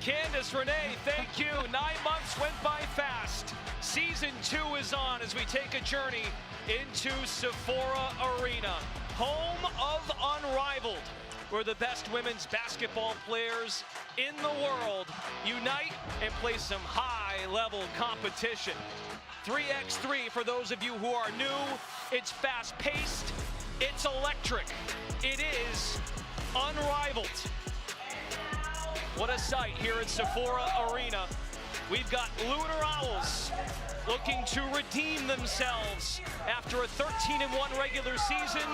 Candace, Renee, thank you. 9 months went by fast. Season 2 is on as we take a journey into Sephora Arena, home of Unrivaled, where the best women's basketball players in the world unite and play some high-level competition. 3x3 for those of you who are new. It's fast-paced. It's electric. It is Unrivaled. What a sight here at Sephora Arena. We've got LUNAR OWLS looking to redeem themselves after a 13-1 regular season.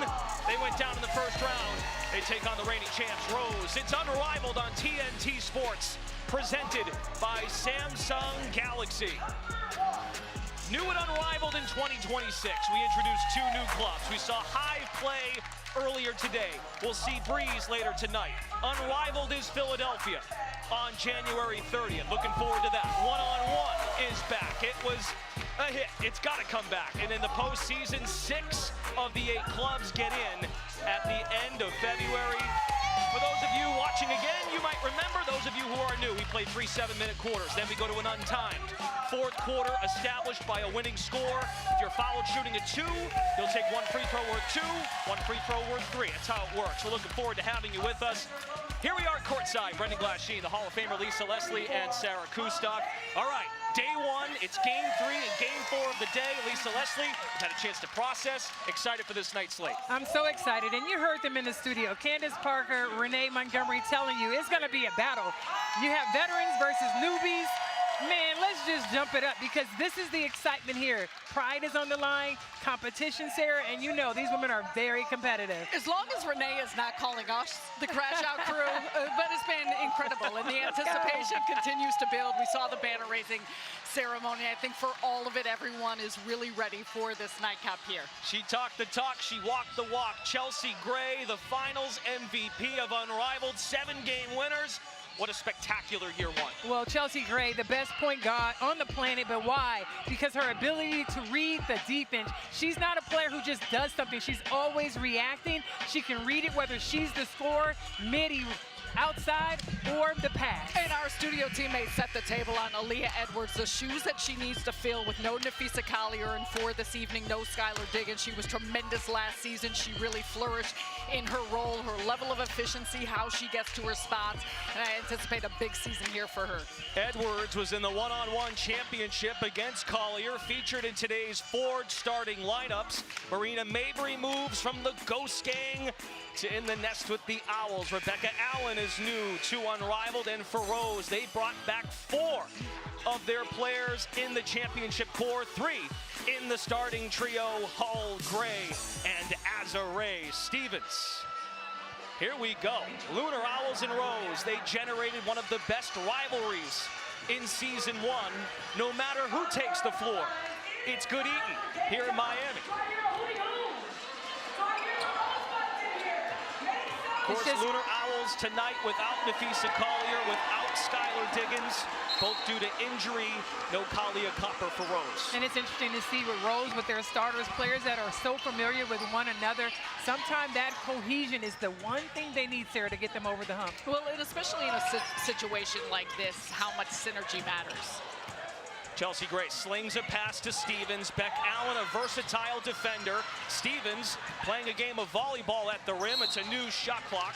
They went down in the first round. They take on the reigning champs, Rose. It's Unrivaled on TNT Sports, presented by Samsung Galaxy. New and Unrivaled in 2026, we introduced 2 new clubs. We saw Hive play earlier today. We'll see Breeze later tonight. Unrivaled is Philadelphia on January 30th. Looking forward to that. One-on-one is back. It was a hit. It's got to come back. And in the postseason, 6 of the 8 clubs get in at the end of February. For those of you watching again, you might remember. Those of you who are new, we play 3 7-minute quarters. Then we go to an untimed 4th quarter established by a winning score. If you're fouled shooting at 2, you'll take 1 free throw worth 2, 1 free throw worth 3. That's how it works. We're looking forward to having you with us. Here we are courtside. Brendan Glasheen, the Hall of Famer Lisa Leslie, and Sarah Kustok. All right, day 1. It's game 3 and game 4 of the day. Lisa Leslie had a chance to process. Excited for this night's slate. I'm so excited, and you heard them in the studio. Candace Parker, Renee Montgomery telling you it's going to be a battle. You have veterans versus newbies. Man, let's just jump it up because this is the excitement here. Pride is on the line, competition, Sarah, and you know these women are very competitive. As long as Renee is not calling us the Crash Out crew, but it's been incredible, and the anticipation continues to build. We saw the banner raising ceremony. I think for all of it, everyone is really ready for this nightcap here. She talked the talk, she walked the walk. Chelsea Gray, the finals MVP of Unrivaled, 7-game winners. What a spectacular year 1. Well, Chelsea Gray, the best point guard on the planet, but why? Because her ability to read the defense. She's not a player who just does something. She's always reacting. She can read it whether she's the scorer, midi, outside, or the pass. And our studio teammates set the table on Aaliyah Edwards, the shoes that she needs to fill with no Napheesa Collier, and for this evening, no Skylar Diggins. She was tremendous last season. She really flourished in her role, her level of efficiency, how she gets to her spots, and I anticipate a big season here for her. Edwards was in the one-on-one championship against Collier, featured in today's Ford starting lineups. Breanna Mabry moves from the Ghost Gang to in the nest with the Owls. Rebecca Allen is new to Unrivaled, and for Rose, they brought back 4 of their players in the championship core, 3 in the starting trio, Hull, Gray, and Azarae Stevens. Here we go. LUNAR OWLS and Rose, they generated one of the best rivalries in season 1. No matter who takes the floor, it's good eating here in Miami. Of course, LUNAR OWLS tonight without Napheesa Collier, without Skylar Diggins, both due to injury. No Collier Copper for Rose. And it's interesting to see with Rose, with their starters, players that are so familiar with one another. Sometimes that cohesion is the one thing they need, Sarah, to get them over the hump. Well, and especially in a situation like this, how much synergy matters. Chelsea Gray slings a pass to Stevens. Beck Allen, a versatile defender. Stevens playing a game of volleyball at the rim. It's a new shot clock.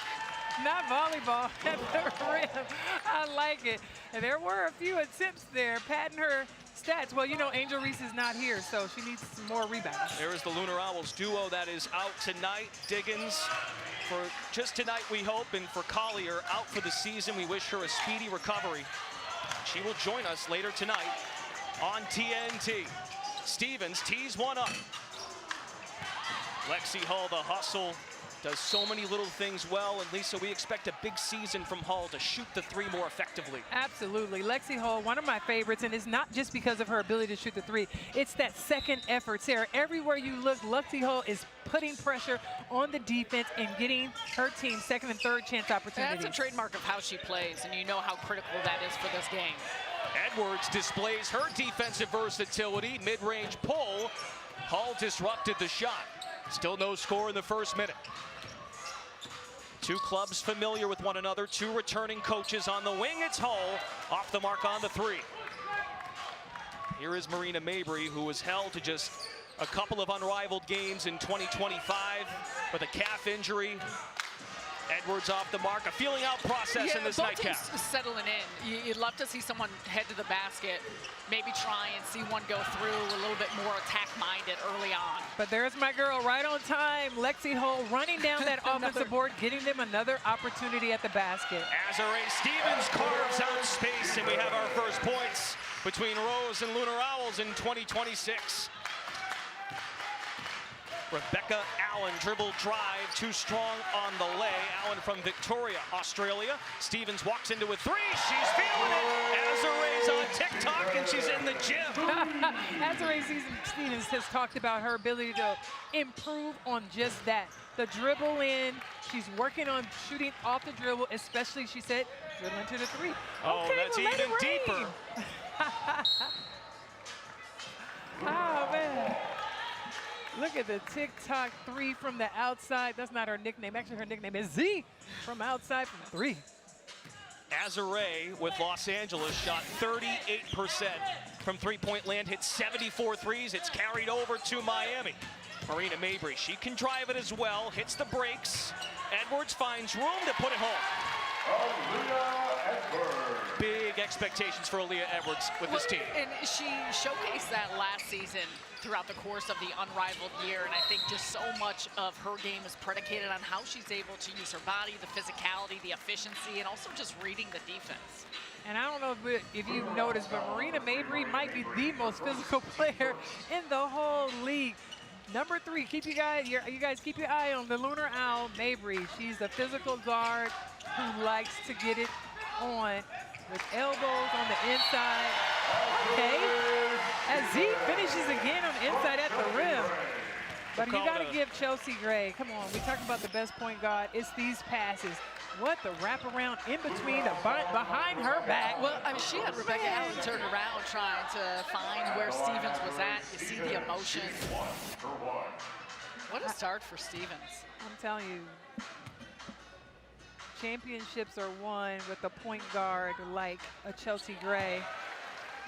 Not volleyball at the rim. I like it. And there were a few attempts there, padding her stats. Well, you know, Angel Reese is not here, so she needs some more rebounds. There is the LUNAR OWLS duo that is out tonight. Diggins for just tonight, we hope, and for Collier out for the season. We wish her a speedy recovery. She will join us later tonight on TNT. Stevens tees one up. Lexi Hull, the hustle, does so many little things well. And Lisa, we expect a big season from Hull to shoot the 3 more effectively. Absolutely. Lexi Hull, one of my favorites, and it's not just because of her ability to shoot the 3. It's that second effort, Sarah. Everywhere you look, Lexi Hull is putting pressure on the defense and getting her team second and third chance opportunities. That's a trademark of how she plays, and you know how critical that is for this game. Edwards displays her defensive versatility. Mid-range pull. Hull disrupted the shot. Still no score in the first minute. Two clubs familiar with one another, two returning coaches on the wing. It's Hull off the mark on the three. Here is Breanna Mabry, who was held to just a couple of unrivaled games in 2025 with a calf injury. Edwards off the mark, a feeling out process in this nightcap. Settling in. You'd love to see someone head to the basket, maybe try and see one go through a little bit more attack-minded early on. But there's my girl right on time, Lexi Hull, running down that offensive board, getting them another opportunity at the basket. Azare Stevens carves out space, and we have our first points between Rose and Lunar Owls in 2026. Rebecca Allen, dribble drive, too strong on the lay. Allen from Victoria, Australia. Stevens walks into a three, she's feeling it. Azare's on TikTok and she's in the gym. Azare Stevens has talked about her ability to improve on just that. The dribble in, she's working on shooting off the dribble, especially, she said, dribbling to the three. Oh, okay, that's well, even deeper. Oh, man. Look at the TikTok three from the outside. That's not her nickname. Actually, her nickname is Z from outside from three. Azare with Los Angeles shot 38% from three-point land, hit 74 threes. It's carried over to Miami. Breanna Mabry, she can drive it as well, hits the brakes. Edwards finds room to put it home. Big expectations for Aaliyah Edwards with this team. And she showcased that last season throughout the course of the Unrivaled year, and I think just so much of her game is predicated on how she's able to use her body, the physicality, the efficiency, and also just reading the defense. And I don't know if you've noticed, but Breanna Mabry might be the most physical player in the whole league. Number three, you guys keep your eye on the Lunar Owl, Mabry. She's the physical guard who likes to get it on with elbows on the inside. Okay, as Z finishes again on the inside at the rim. But you got to give Chelsea Gray, come on, we talk about the best point guard. It's these passes. What the wraparound in between, behind her back. Well, I mean, she had Rebecca Allen turned around trying to find where Stevens was at. You see the emotion. What a start for Stevens. I'm telling you, championships are won with a point guard like a Chelsea Gray.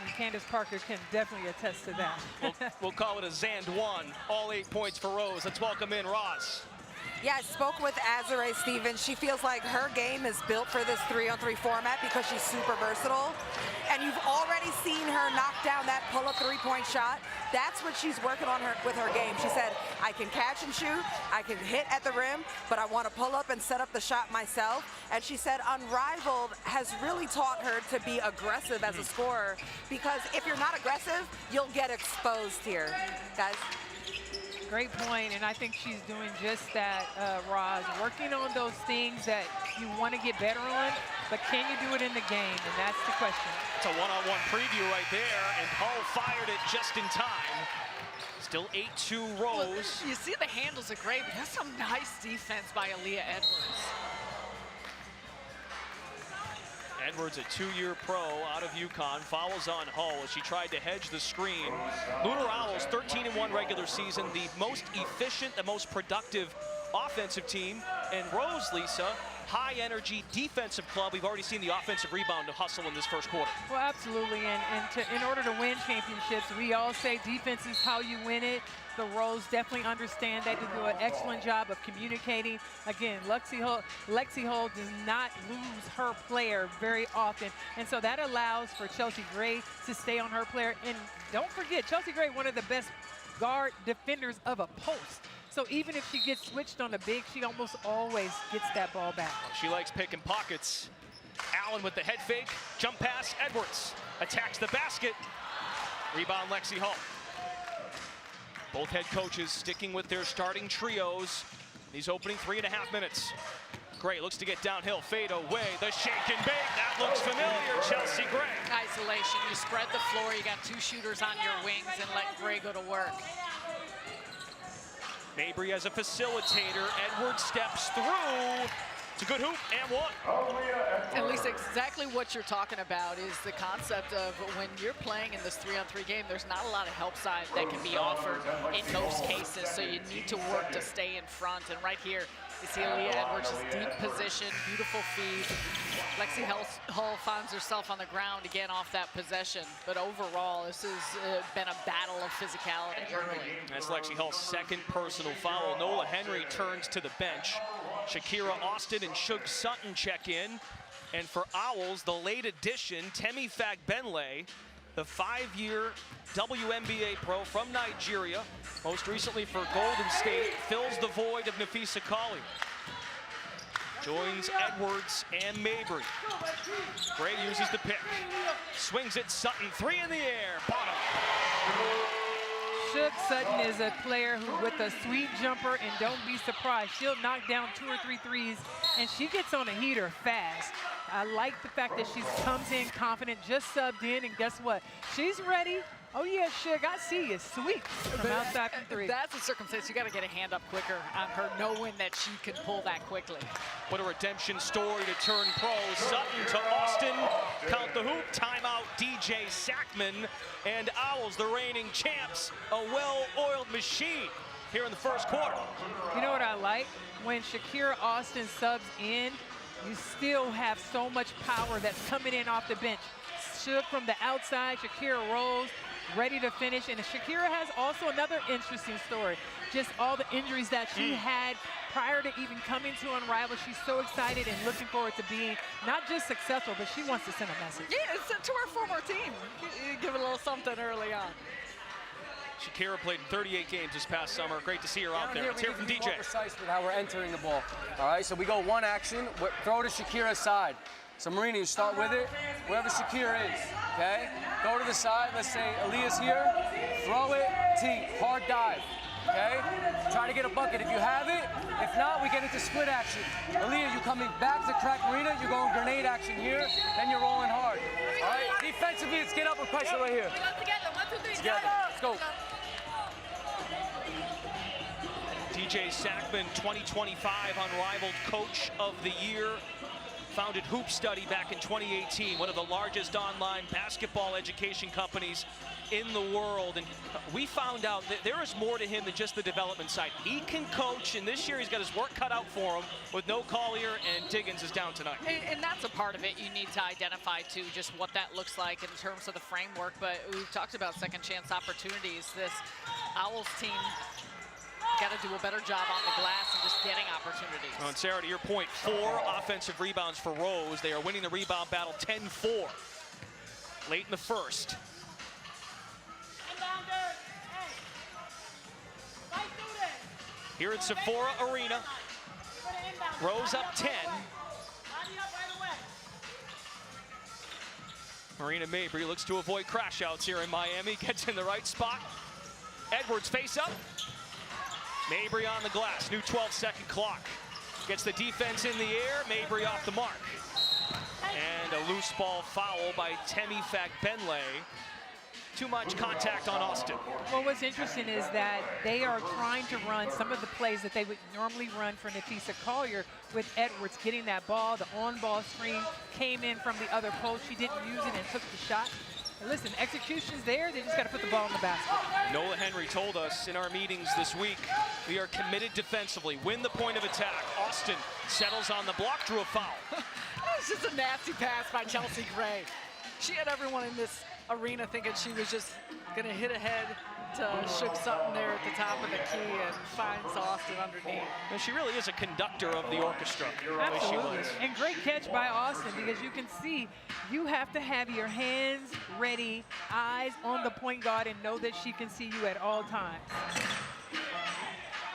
And Candace Parker can definitely attest to that. We'll call it a Zand 1. All 8 points for Rose. Let's welcome in Roz. Yeah, I spoke with Azare Stevens. She feels like her game is built for this 3-on-3 format because she's super versatile. And you've already seen her knock down that pull-up three-point shot. That's what she's working on with her game. She said, I can catch and shoot, I can hit at the rim, but I want to pull up and set up the shot myself. And she said Unrivaled has really taught her to be aggressive as a scorer, because if you're not aggressive, you'll get exposed here, guys. Great point, and I think she's doing just that, Roz, working on those things that you want to get better on, but can you do it in the game? And that's the question. It's a one-on-one preview right there, and Hull fired it just in time. Still 8-2 Rose. Well, you see the handles are great, but that's some nice defense by Aaliyah Edwards. Edwards, a 2-year pro out of UConn, fouls on Hull as she tried to hedge the screen. Lunar Owls, 13-1 regular season, the most efficient, the most productive offensive team. And Rose, Lisa, high-energy defensive club. We've already seen the offensive rebound to hustle in this first quarter. Well, absolutely, in order to win championships, we all say defense is how you win it. The Rose definitely understand that. They do an excellent job of communicating. Again, Lexi Hull does not lose her player very often. And so that allows for Chelsea Gray to stay on her player. And don't forget, Chelsea Gray, one of the best guard defenders of a post. So even if she gets switched on the big, she almost always gets that ball back. She likes picking pockets. Allen with the head fake, jump pass, Edwards attacks the basket. Rebound, Lexi Hull. Both head coaches sticking with their starting trios. These opening 3.5 minutes. Gray looks to get downhill, fade away, the shake and bake. That looks familiar, Chelsea Gray. Isolation, you spread the floor, you got two shooters on your wings, and let Gray go to work. Mabry as a facilitator, Edwards steps through. It's a good hoop and one. And Lisa, exactly what you're talking about is the concept of when you're playing in this 3-on-3 game, there's not a lot of help side that can be offered in most cases, so you need to work to stay in front. And right here, You see Aaliyah Edwards' deep position, beautiful feed. Lexi Hull finds herself on the ground again off that possession. But overall, this has been a battle of physicality early. That's Lexi Hull's second personal foul. Nola Henry turns to the bench. Shakira Austin and Shug Sutton check in. And for Owls, the late addition, Temi Fagbenle, the 5-year WNBA pro from Nigeria, most recently for Golden State, fills the void of Napheesa Collier. Joins Edwards and Mabry. Gray uses the pick. Swings it, Sutton, 3 in the air, bottom. Shug Sutton is a player who, with a sweet jumper, and don't be surprised, she'll knock down 2 or 3 threes, and she gets on a heater fast. I like the fact that she comes in confident, just subbed in, and guess what? She's ready. Oh yeah, Shug, I see you. Sweet from outside from 3. That's a circumstance. You got to get a hand up quicker on her, knowing that she can pull that quickly. What a redemption story to turn pro. Sutton to Austin. Count the hoop. Timeout, DJ Sackman. And Owls, the reigning champs, a well-oiled machine here in the first quarter. You know what I like? When Shakira Austin subs in, you still have so much power that's coming in off the bench. Shug from the outside, Shakira rolls, ready to finish. And Shakira has also another interesting story. Just all the injuries that she had prior to even coming to Unrivaled. She's so excited and looking forward to being not just successful, but she wants to send a message. Yeah, it's to her former team. Give a little something early on. Shakira played in 38 games this past summer. Great to see her out there. Let's hear from DJ. More precise with how we're entering the ball. All right, so we go one action, throw to Shakira's side. So Marina, you start with it, wherever Shakira is, okay? Go to the side, let's say Aaliyah's here, throw it, T, hard dive, okay? Try to get a bucket if you have it. If not, we get into split action. Aaliyah, you coming back to crack Marina, you're going grenade action here, then you're rolling hard. All right, defensively, let's get up with pressure right here. Together, 1, 2, 3, Together, let's go. DJ Sackman, 2025 Unrivaled Coach of the Year. Founded Hoop Study back in 2018, one of the largest online basketball education companies in the world. And we found out that there is more to him than just the development side. He can coach, and this year he's got his work cut out for him with no Collier, and Diggins is down tonight. And that's a part of it. You need to identify, too, just what that looks like in terms of the framework. But we've talked about second chance opportunities. This Owls team got to do a better job on the glass and just getting opportunities. And Sarah, to your point, 4 offensive rebounds for Rose. They are winning the rebound battle 10-4 late in the first. Here at Sephora Arena, Rose up 10. Marina Mabry looks to avoid crash outs here in Miami, gets in the right spot. Edwards face up. Mabry on the glass, new 12-second clock. Gets the defense in the air, Mabry off the mark. And a loose ball foul by Temi Fagbenle. Too much contact on Austin. Well, what's interesting is that they are trying to run some of the plays that they would normally run for Napheesa Collier with Edwards getting that ball. The on-ball screen came in from the other post. She didn't use it and took the shot. Listen, execution's there. They just got to put the ball in the basket. Nola Henry told us in our meetings this week, we are committed defensively. Win the point of attack. Austin settles on the block, drew a foul. It's just a nasty pass by Chelsea Gray. She had everyone in this arena thinking she was just going to hit ahead to Shug Sutton there at the top of the key and finds Austin underneath. And she really is a conductor of the orchestra. Absolutely. And great catch by Austin, because you can see you have to have your hands ready, eyes on the point guard, and know that she can see you at all times.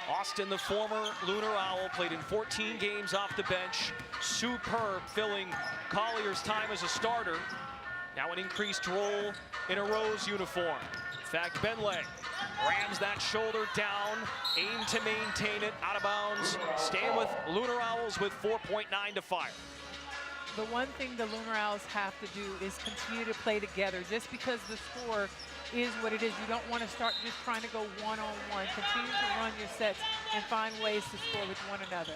Austin, the former Lunar Owl, played in 14 games off the bench. Superb, filling Collier's time as a starter. Now an increased role in a Rose uniform. Fagbenle rams that shoulder down, aim to maintain it, out of bounds. Staying with Lunar Owls with 4.9 to fire. The one thing the Lunar Owls have to do is continue to play together. Just because the score is what it is, you don't want to start just trying to go one-on-one. Continue to run your sets and find ways to score with one another.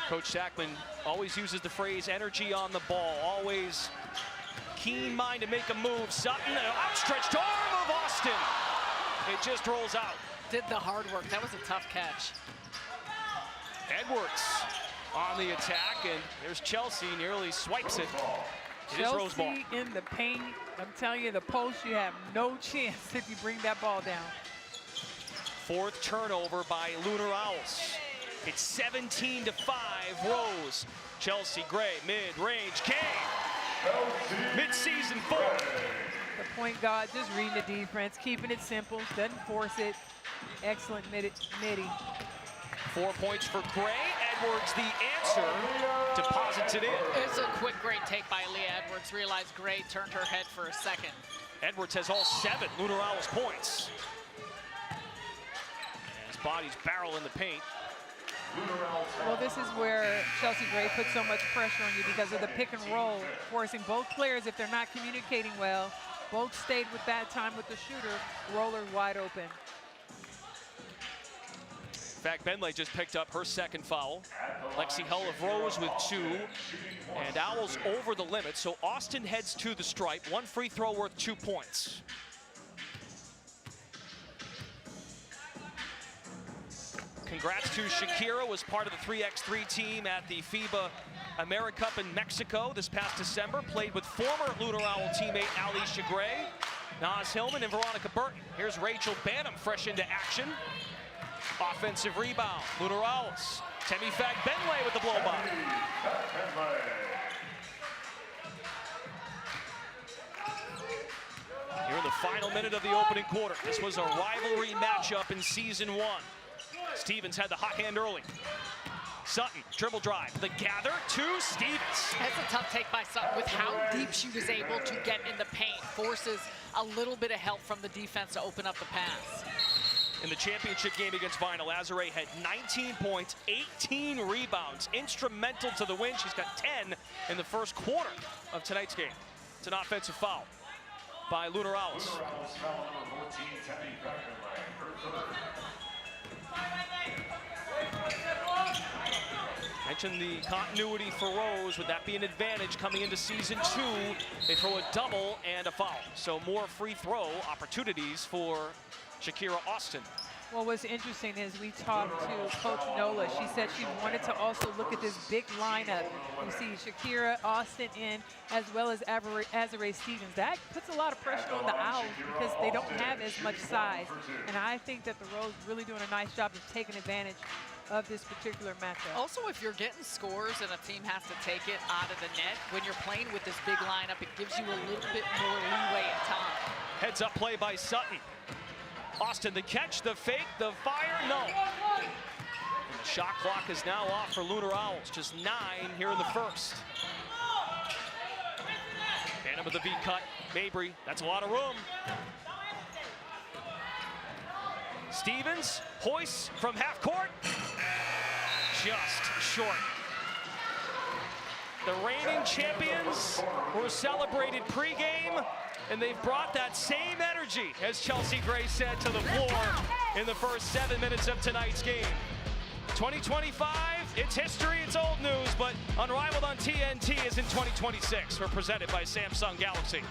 Coach Sackman always uses the phrase energy on the ball, always keen mind to make a move. Sutton, an outstretched arm of Austin. It just rolls out. Did the hard work. That was a tough catch. Edwards on the attack, and there's Chelsea, nearly swipes it. It is Rose ball. Chelsea in the paint. I'm telling you, the post, you have no chance if you bring that ball down. Fourth turnover by LUNAR OWLS. It's 17-5, Rose. Chelsea Gray, mid-range, K. Mid-season 4. The point guard just reading the defense, keeping it simple, doesn't force it. Excellent midi. 4 points for Gray. Edwards, the answer, deposits it in. It's a quick, great take by Leah Edwards. Realized Gray turned her head for a second. Edwards has all 7 LUNAR OWLS points. And his body's barrel in the paint. Well, this is where Chelsea Gray puts so much pressure on you because of the pick and roll, forcing both players, if they're not communicating well, both stayed with that time with the shooter, roller wide open. In fact, Benley just picked up her second foul. Lexi Hull of Rose with 2. And Owls over the limit, so Austin heads to the stripe. 1 free throw worth 2 points. Congrats to Shakira, was part of the 3x3 team at the FIBA AmeriCup in Mexico this past December. Played with former LUNAR OWL teammate Alicia Gray, Naz Hillman, and Veronica Burton. Here's Rachel Banham fresh into action. Offensive rebound, LUNAR OWLS. Temi Fagbenle with the blow by. Here in the final minute of the opening quarter. This was a rivalry matchup in season 1. Stevens had the hot hand early. Sutton, dribble drive, the gather to Stevens. That's a tough take by Sutton with how deep she was able to get in the paint. Forces a little bit of help from the defense to open up the pass. In the championship game against Vinyl, Azare had 19 points, 18 rebounds, instrumental to the win. She's got 10 in the first quarter of tonight's game. It's an offensive foul by LUNAR OWLS. Mentioned the continuity for Rose. Would that be an advantage coming into season 2? They throw a double and a foul. So more free throw opportunities for Shakira Austin. Well, what's interesting is we talked to Coach Nola. She said she wanted to also look at this big lineup. You see Shakira, Austin in, as well as Azare Stevens. That puts a lot of pressure on the Owls because they don't have as much size. And I think that the Rose really doing a nice job of taking advantage of this particular matchup. Also, if you're getting scores and a team has to take it out of the net, when you're playing with this big lineup, it gives you a little bit more leeway and time. Heads up play by Sutton. Austin, the catch, the fake, the fire, no. And the shot clock is now off for LUNAR OWLS. Just 9 here in the first. Banham with the V-cut. Mabry, that's a lot of room. Stevens hoists from half court. Just short. The reigning champions were celebrated pregame, and they've brought that same energy, as Chelsea Gray said, to the floor in the first 7 minutes of tonight's game. 2025, it's history, it's old news, but Unrivaled on TNT is in 2026. We're presented by Samsung Galaxy.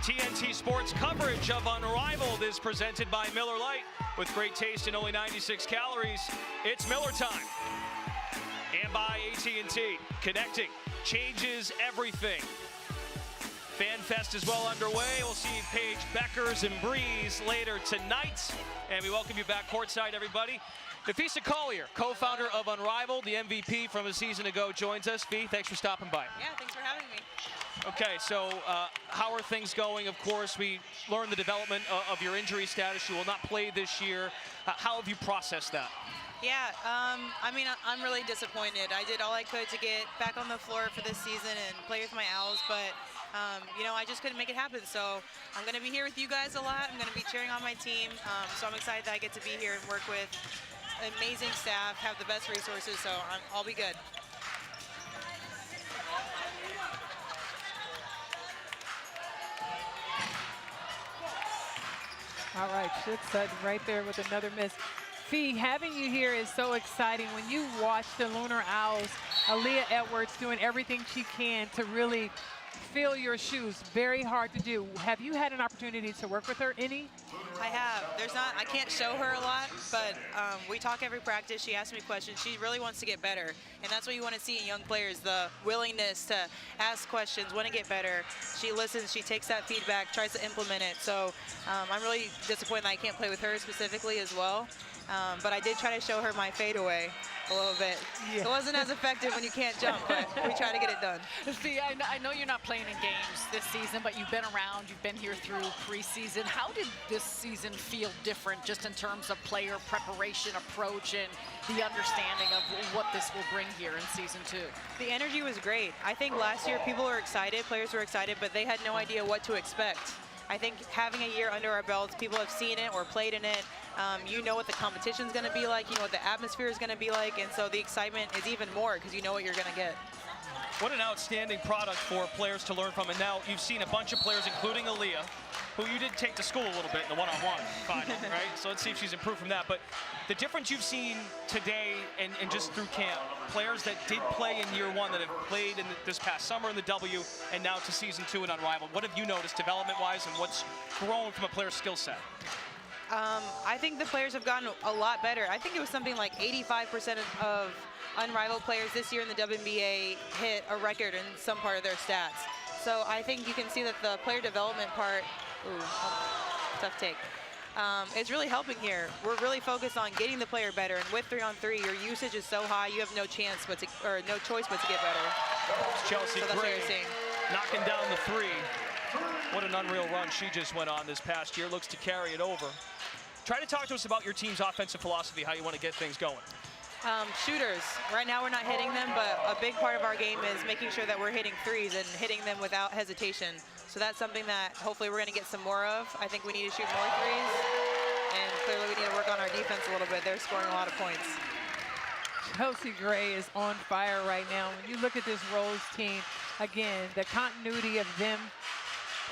TNT Sports coverage of Unrivaled is presented by Miller Lite. With great taste and only 96 calories, it's Miller time. And by AT&T, connecting changes everything. FanFest is well underway. We'll see Paige Beckers and Breeze later tonight. And we welcome you back courtside, everybody. Napheesa Collier, co-founder of Unrivaled, the MVP from a season ago, joins us. Fee, thanks for stopping by. Yeah, thanks for having me. Okay, so how are things going? Of course, we learned the development of your injury status. You will not play this year. How have you processed that? Yeah, I mean, I'm really disappointed. I did all I could to get back on the floor for this season and play with my OWLS, but you know, I just couldn't make it happen. So I'm going to be here with you guys a lot. I'm going to be cheering on my team. So I'm excited that I get to be here and work with amazing staff, have the best resources, so I'll be good. All right, Shook Sutton right there with another miss. Fee, having you here is so exciting. When you watch the LUNAR OWLS, Aaliyah Edwards doing everything she can to really fill your shoes. Very hard to do. Have you had an opportunity to work with her any? I have. I can't show her a lot, but we talk every practice. She asks me questions. She really wants to get better, and that's what you want to see in young players, the willingness to ask questions, want to get better. She listens, she takes that feedback, tries to implement it. So I'm really disappointed that I can't play with her specifically as well. But I did try to show her my fadeaway a little bit. Yeah. It wasn't as effective when you can't jump, but we try to get it done. See, I know you're not playing in games this season, but you've been around, you've been here through preseason. How did this season feel different just in terms of player preparation, approach, and the understanding of what this will bring here in season 2? The energy was great. I think last year people were excited, players were excited, but they had no idea what to expect. I think having a year under our belts, people have seen it or played in it. You know what the competition's going to be like, you know what the atmosphere is going to be like, and so the excitement is even more because you know what you're going to get. What an outstanding product for players to learn from. And now you've seen a bunch of players, including Aaliyah, who you did take to school a little bit in the one-on-one final, right? So let's see if she's improved from that. But the difference you've seen today and just through camp, players that did play in year 1 that have played in this past summer in the W and now to season 2 in Unrivaled, what have you noticed development-wise and what's grown from a player's skill set? I think the players have gotten a lot better. I think it was something like 85% of Unrivaled players this year in the WNBA hit a record in some part of their stats. So I think you can see that the player development part, tough take, it's really helping here. We're really focused on getting the player better, and with 3-on-3, your usage is so high, you have no chance but to, or no choice but to get better. Chelsea so that's Gray what you're seeing. knocking down the 3. What an unreal run she just went on this past year. Looks to carry it over. Try to talk to us about your team's offensive philosophy, how you want to get things going. Shooters. Right now we're not hitting them, but a big part of our game is making sure that we're hitting threes and hitting them without hesitation. So that's something that hopefully we're going to get some more of. I think we need to shoot more threes, and clearly we need to work on our defense a little bit. They're scoring a lot of points. Chelsea Gray is on fire right now. When you look at this Rose team, again, the continuity of them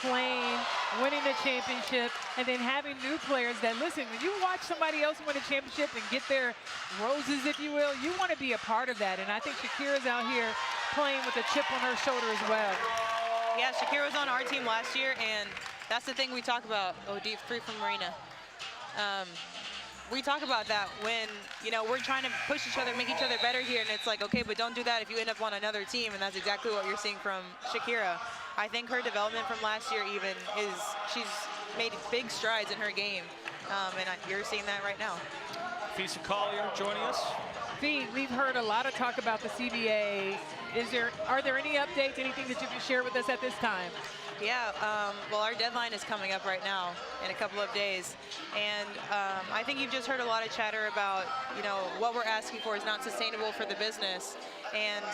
playing, winning the championship, and then having new players that, listen, when you watch somebody else win a championship and get their roses, if you will, you want to be a part of that. And I think Shakira's out here playing with a chip on her shoulder as well. Yeah, Shakira was on our team last year, and that's the thing we talk about. Oh, deep free from Breanna. We talk about that when, you know, we're trying to push each other, make each other better here, and it's like, okay, but don't do that if you end up on another team, and that's exactly what you're seeing from Shakira. I think her development from last year even is, she's made big strides in her game, and you're seeing that right now. Napheesa Collier joining us. Fee, we've heard a lot of talk about the CBA. Are there any updates, anything that you can share with us at this time? Yeah, well, our deadline is coming up right now in a couple of days. And I think you've just heard a lot of chatter about, you know, what we're asking for is not sustainable for the business. And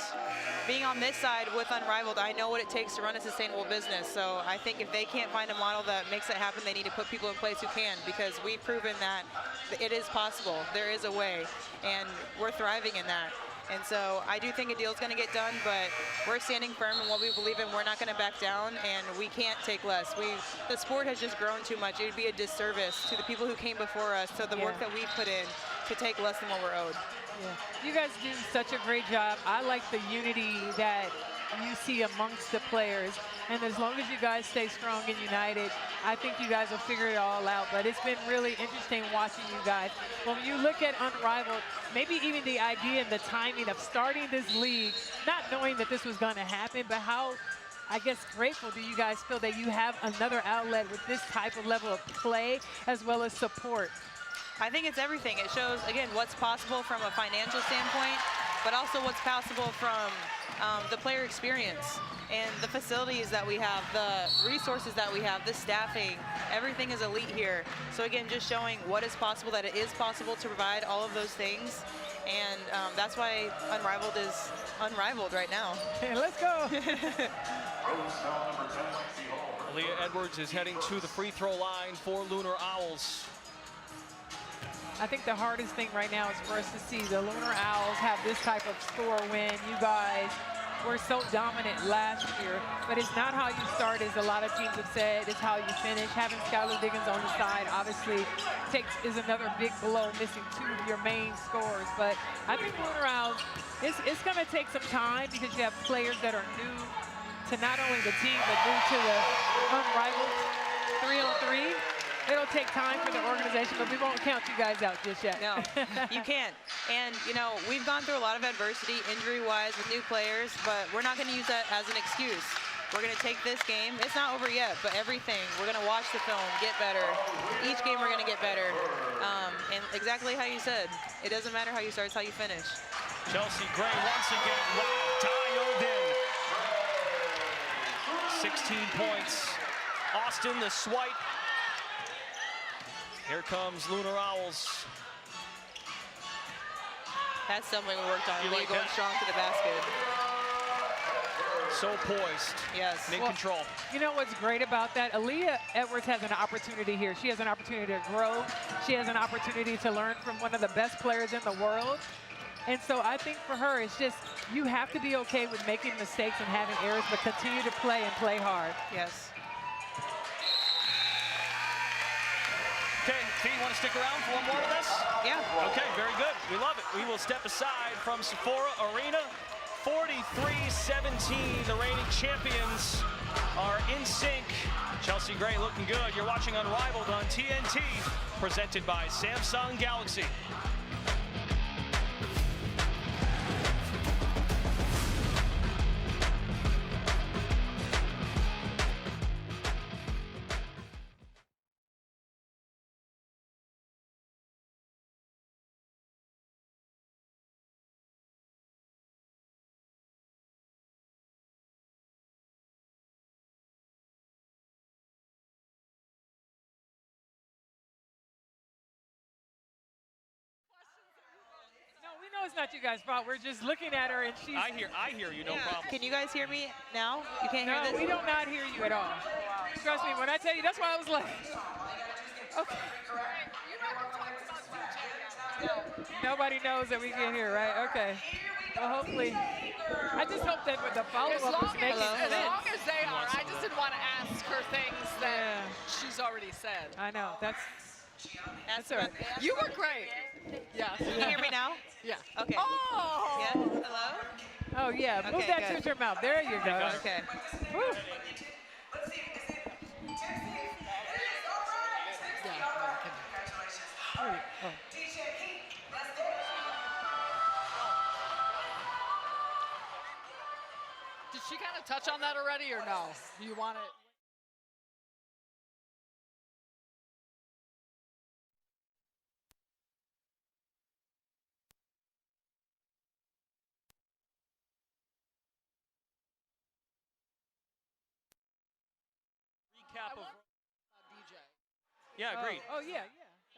being on this side with Unrivaled, I know what it takes to run a sustainable business. So I think if they can't find a model that makes it happen, they need to put people in place who can, because we've proven that it is possible. There is a way, and we're thriving in that. And so I do think a deal's going to get done, but we're standing firm in what we believe in. We're not going to back down, and we can't take less. The sport has just grown too much. It would be a disservice to the people who came before us, to the work that we've put in, to take less than what we're owed. Yeah. You guys do such a great job. I like the unity that you see amongst the players. And as long as you guys stay strong and united, I think you guys will figure it all out. But it's been really interesting watching you guys. When you look at Unrivaled, maybe even the idea and the timing of starting this league, not knowing that this was going to happen, but how, I guess, grateful do you guys feel that you have another outlet with this type of level of play as well as support? I think it's everything. It shows, again, what's possible from a financial standpoint, but also what's possible from the player experience and the facilities that we have, the resources that we have, the staffing, everything is elite here. So again, just showing what is possible, that it is possible to provide all of those things. And that's why Unrivaled is unrivaled right now. Hey, let's go. Aaliyah Edwards is heading to the free throw line for Lunar Owls. I think the hardest thing right now is for us to see the Lunar Owls have this type of score win. You guys were so dominant last year, but it's not how you start, as a lot of teams have said. It's how you finish. Having Skylar Diggins on the side obviously is another big blow, missing 2 of your main scores. But I think Lunar Owls, it's going to take some time because you have players that are new to not only the team, but new to the Unrivaled 3-on-3. It'll take time for the organization, but we won't count you guys out just yet. No, you can't. And, you know, we've gone through a lot of adversity injury-wise with new players, but we're not going to use that as an excuse. We're going to take this game. It's not over yet, but everything. We're going to watch the film, get better. Each game we're going to get better. And exactly how you said, it doesn't matter how you start, it's how you finish. Chelsea Gray once again, dialed in. 16 points. Austin, the swipe. Here comes Lunar Owls. That's something we worked on. You Really like going that? strong to the basket. So poised. Yes. In control. You know what's great about that? Aaliyah Edwards has an opportunity here. She has an opportunity to grow. She has an opportunity to learn from one of the best players in the world. And so I think for her, it's just, you have to be okay with making mistakes and having errors, but continue to play and play hard. Yes. Okay, Fee, you want to stick around for one more of this? Yeah. Okay, very good. We love it. We will step aside from Sephora Arena. 43-17, the reigning champions are in sync. Chelsea Gray looking good. You're watching Unrivaled on TNT, presented by Samsung Galaxy. We know it's not you guys' fault. We're just looking at her and she's... I hear you, no problem. Can you guys hear me now? You can't hear this? No, we do not hear you at all. Trust me, when I tell you, that's why I was like, okay. Nobody knows that we can hear, right? Okay. Well, hopefully, I just hope that with the follow-up is making sense. As long as they are. I just didn't want to ask her things that she's already said. I know, that's all right. You were great. Yeah. Can you hear me now? Yeah. Okay. Oh! Yeah, hello? Oh, yeah, move Okay, that good. towards your mouth. There you go. Okay. Woo. Did she kind of touch on that already or no? Do you want it? Recap of... DJ. Yeah, agreed. Oh, yeah.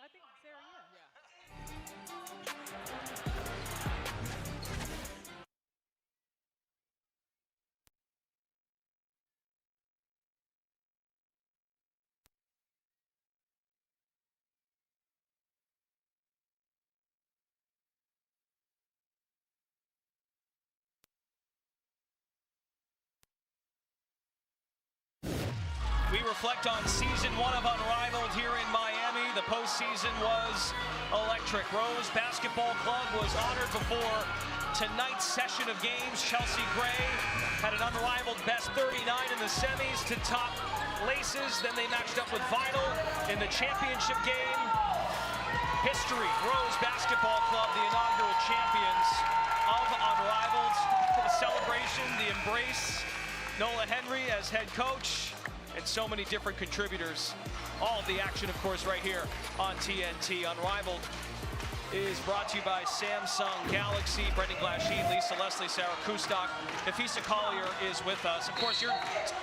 I think Sarah, yeah. We reflect on season 1 of Unrivaled here in Miami. The postseason was electric. Rose Basketball Club was honored before tonight's session of games. Chelsea Gray had an unrivaled best 39 in the semis to top Laces. Then they matched up with Vital in the championship game. History, Rose Basketball Club, the inaugural champions of Unrivaled. The celebration, the embrace, Nola Henry as head coach, and so many different contributors. All of the action, of course, right here on TNT. Unrivaled is brought to you by Samsung Galaxy. Brendan Glasheen, Lisa Leslie, Sarah Kustok. Napheesa Collier is with us. Of course, your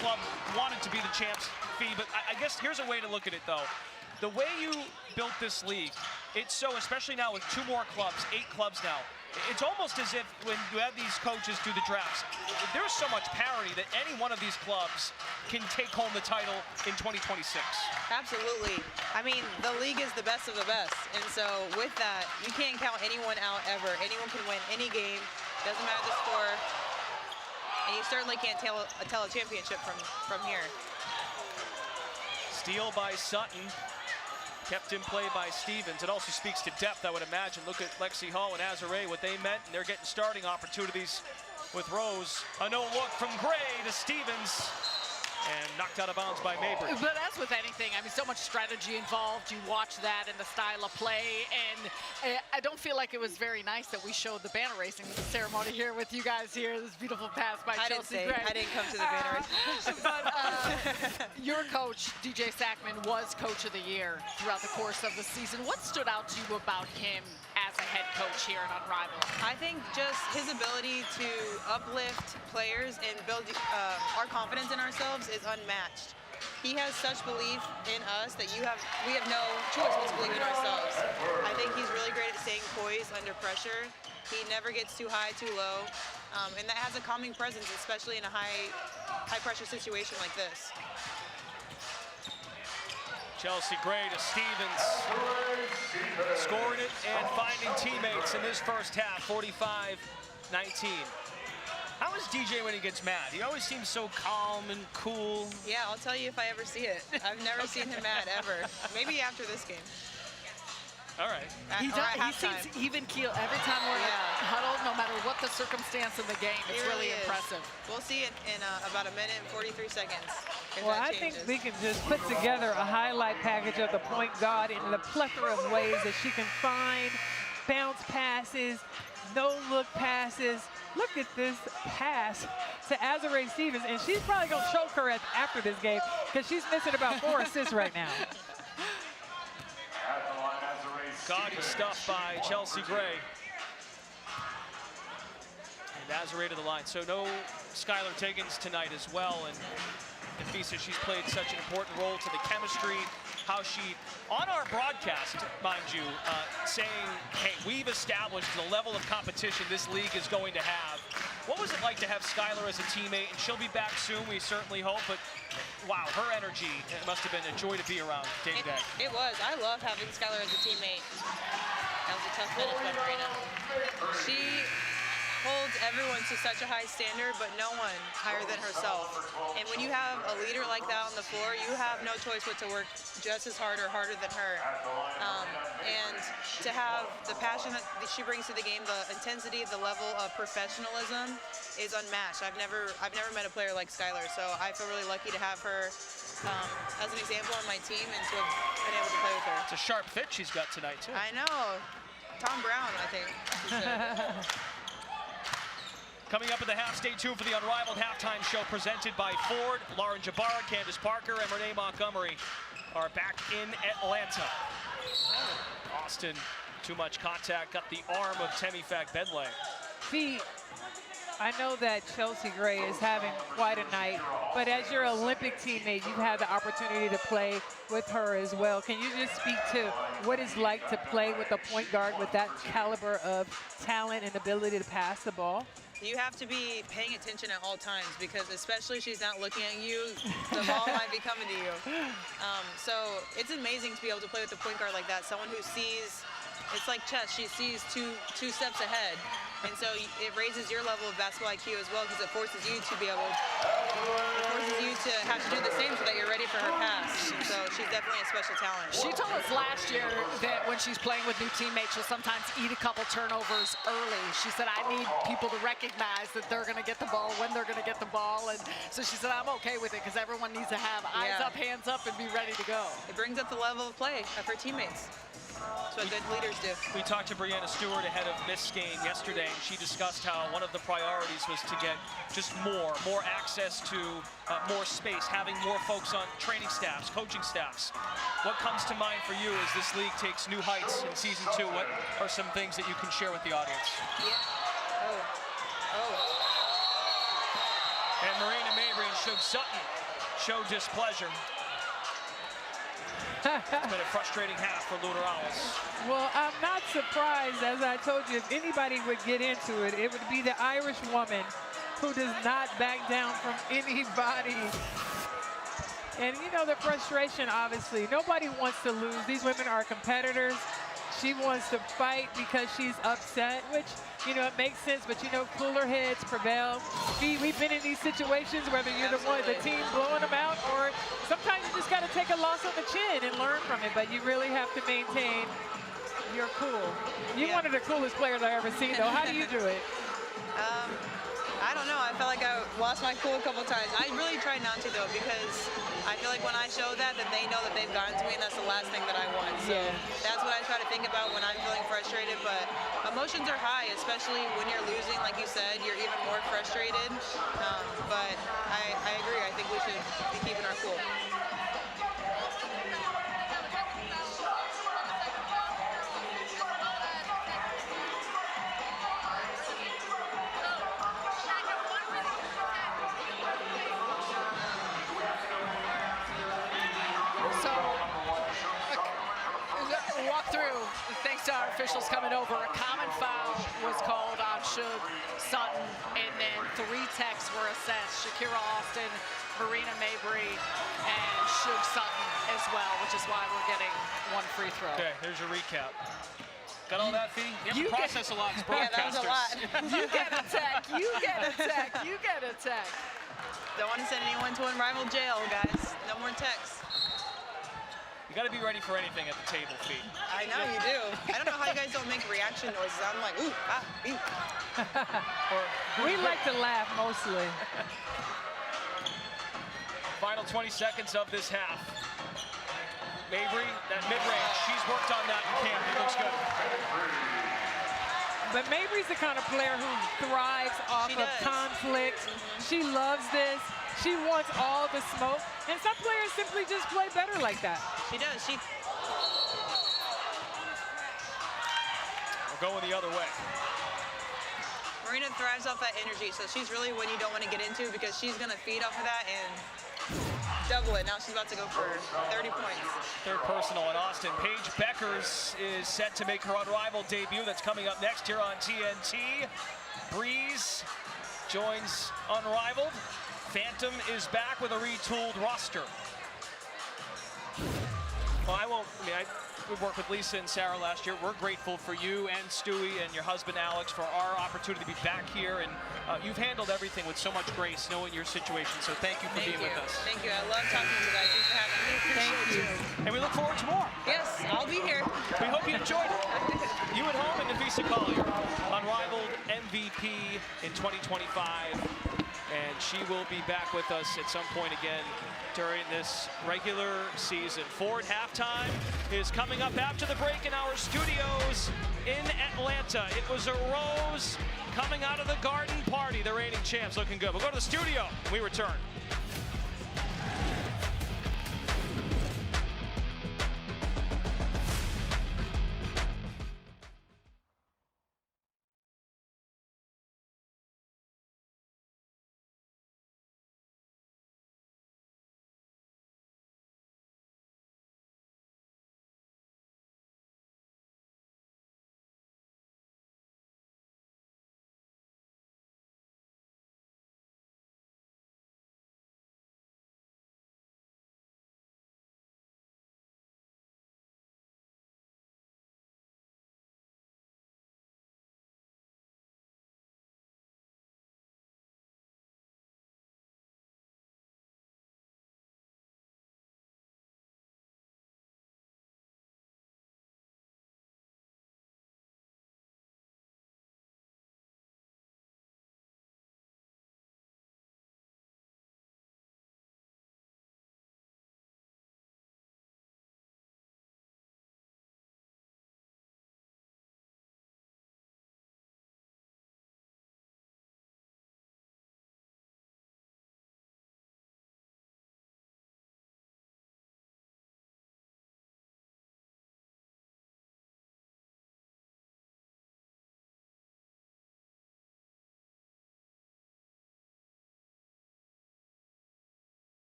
club wanted to be the champs, Fee, but I guess here's a way to look at it, though. The way you built this league, it's so, especially now with 2 more clubs, 8 clubs now, it's almost as if when you have these coaches do the drafts, there's so much parity that any one of these clubs can take home the title in 2026. Absolutely. I mean, the league is the best of the best. And so with that, you can't count anyone out ever. Anyone can win any game. Doesn't matter the score. And you certainly can't tell a championship from here. Steal by Sutton. Kept in play by Stevens. It also speaks to depth, I would imagine. Look at Lexi Hall and Azare, what they meant, and they're getting starting opportunities with Rose. A no look from Gray to Stevens, and knocked out of bounds by Mabry. But as with anything, I mean, so much strategy involved. You watch that and the style of play, and I don't feel like it was very nice that we showed the banner racing ceremony here with you guys here. This beautiful pass by Chelsea Gray. I didn't come to the banner racing. But your coach, DJ Sackman, was coach of the year throughout the course of the season. What stood out to you about him as a head coach here at Unrivaled? I think just his ability to uplift players and build our confidence in ourselves is unmatched. He has such belief in us that we have no choice but to believe in ourselves. I think he's really great at staying poised under pressure. He never gets too high, too low, and that has a calming presence, especially in a high pressure situation like this. Chelsea Gray to Stevens, scoring it and finding teammates in this first half, 45-19. How is DJ when he gets mad? He always seems so calm and cool. Yeah, I'll tell you if I ever see it. I've never seen him mad, ever. Maybe after this game. All right. He seems even keel every time we're huddled, no matter what the circumstance of the game. It's really impressive. We'll see it in about a minute and 43 seconds. Well, I think we can just put together a highlight package of the point guard in the plethora of ways that she can find bounce passes, no-look passes. Look at this pass to Azare Stevens, and she's probably going to choke her after this game because she's missing about 4 assists right now. Gaudy stuff by Chelsea Gray. And Azare to the line. So no Skylar Tiggins tonight as well. And Napheesa, she's played such an important role to the chemistry, how she, on our broadcast, mind you, saying, hey, we've established the level of competition this league is going to have. What was it like to have Skylar as a teammate? And she'll be back soon, we certainly hope, but wow, her energy, it must have been a joy to be around day to day. It was. I love having Skylar as a teammate. That was a tough minute by Breanna. She holds everyone to such a high standard, but no one higher than herself. And when you have a leader like that on the floor, you have no choice but to work just as hard or harder than her. And to have the passion that she brings to the game, the intensity, the level of professionalism is unmatched. I've never met a player like Skylar, so I feel really lucky to have her as an example on my team and to have been able to play with her. It's a sharp fit she's got tonight, too. I know. Tom Brown, I think. Coming up in the half, stay tuned for the Unrivaled halftime show presented by Ford. Lauren Jabara, Candace Parker, and Renee Montgomery are back in Atlanta. Austin, too much contact, got the arm of Temifak Bedlay. See, I know that Chelsea Gray is having quite a night, but as your Olympic teammate, you've had the opportunity to play with her as well. Can you just speak to what it's like to play with a point guard with that caliber of talent and ability to pass the ball? You have to be paying attention at all times because especially if she's not looking at you, the ball might be coming to you. So it's amazing to be able to play with a point guard like that, someone who sees it's like chess. She sees two steps ahead. And so it raises your level of basketball IQ as well because it forces you to be able, it forces you to have to do the same so that you're ready for her pass. And so she's definitely a special talent. She told us last year that when she's playing with new teammates, she'll sometimes eat a couple turnovers early. She said, I need people to recognize that they're going to get the ball when they're going to get the ball. And so she said, I'm okay with it because everyone needs to have eyes up, hands up, and be ready to go. It brings up the level of play of her teammates. That's what good leaders do. We talked to Breanna Stewart ahead of this game yesterday, and she discussed how one of the priorities was to get just more access to more space, having more folks on training staffs, coaching staffs. What comes to mind for you as this league takes new heights in season 2? What are some things that you can share with the audience? Yeah. And Marina Mabry and Shug Sutton showed displeasure. It's been a frustrating half for Lunar Owls. Well, I'm not surprised. As I told you, if anybody would get into it, it would be the Irish woman who does not back down from anybody. And you know the frustration, obviously. Nobody wants to lose. These women are competitors. She wants to fight because she's upset, which, you know, it makes sense, but you know, cooler heads prevail. We've been in these situations, whether you're the team blowing them out, or sometimes you just got to take a loss on the chin and learn from it, but you really have to maintain your cool. You're one of the coolest players I've ever seen, though. How do you do it? I don't know. I felt like I lost my cool a couple times. I really tried not to, though, because I feel like when I show that they know that they've gotten to me, and that's the last thing that I want. So that's what I try to think about when I'm feeling frustrated. But emotions are high, especially when you're losing. Like you said, you're even more frustrated. But I agree. I think we should be keeping our cool. Thanks to our officials coming over, a common foul was called on Shug Sutton, and then 3 techs were assessed. Shakira Austin, Marina Mabry, and Shug Sutton as well, which is why we're getting 1 free throw. Okay, here's your recap. Got all that, Fee? You have to process a lot as broadcasters. Yeah, that was a lot. You get a tech, you get a tech, you get a tech. Don't want to send anyone to Unrivaled jail, guys. No more texts. You got to be ready for anything at the table, Fee. I know you do. I don't know how you guys don't make reaction noises. I'm like, ooh, ah, ooh. We like to laugh mostly. Final 20 seconds of this half. Mabry, that mid-range, she's worked on that in camp. It looks good. But Mabry's the kind of player who thrives off of conflict. She loves this. She wants all the smoke. And some players simply just play better like that. She does. We're going the other way. Marina thrives off that energy, so she's really one you don't want to get into because she's going to feed off of that and double it. Now she's about to go for 30 points. Third personal in Austin. Paige Beckers is set to make her Unrivaled debut. That's coming up next here on TNT. Breeze joins Unrivaled. Phantom is back with a retooled roster. Well, I worked with Lisa and Sarah last year. We're grateful for you and Stewie and your husband Alex for our opportunity to be back here, and you've handled everything with so much grace, knowing your situation. So thank you for being with us. Thank you. I love talking to you guys. Thanks for having me. Thank you. And we look forward to more. Yes, I'll be here. We hope you enjoyed it. You at home and Napheesa Collier, Unrivaled MVP in 2025. And she will be back with us at some point again during this regular season. Ford halftime is coming up after the break in our studios in Atlanta. It was a Rose coming out of the Garden Party. The reigning champs looking good. We'll go to the studio when we return.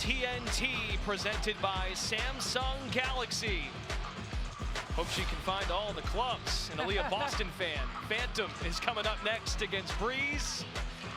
TNT presented by Samsung Galaxy. Hope she can find all the clubs. An Aaliyah Boston fan. Phantom is coming up next against Breeze.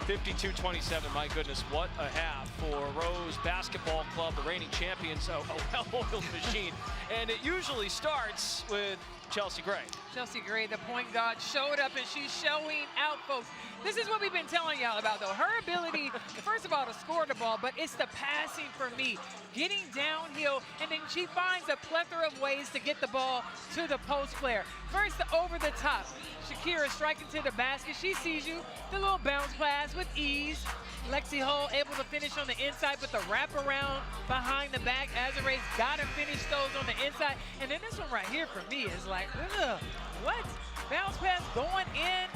52-27, my goodness, what a half for Rose Basketball Club, the reigning champions, a well-oiled machine. And it usually starts with Chelsea Gray. Chelsea Gray, the point guard, showed up, and she's showing out, folks. This is what we've been telling y'all about, though. Her ability, first of all, to score the ball, but it's the passing for me. Getting downhill, and then she finds a plethora of ways to get the ball to the post player. First, over the top. Shakira striking to the basket. She sees you. The little bounce pass with ease. Lexi Hull able to finish on the inside, but the wraparound behind the back. Azare's got to finish those on the inside. And then this one right here for me is like, ugh, what? Bounce pass going in.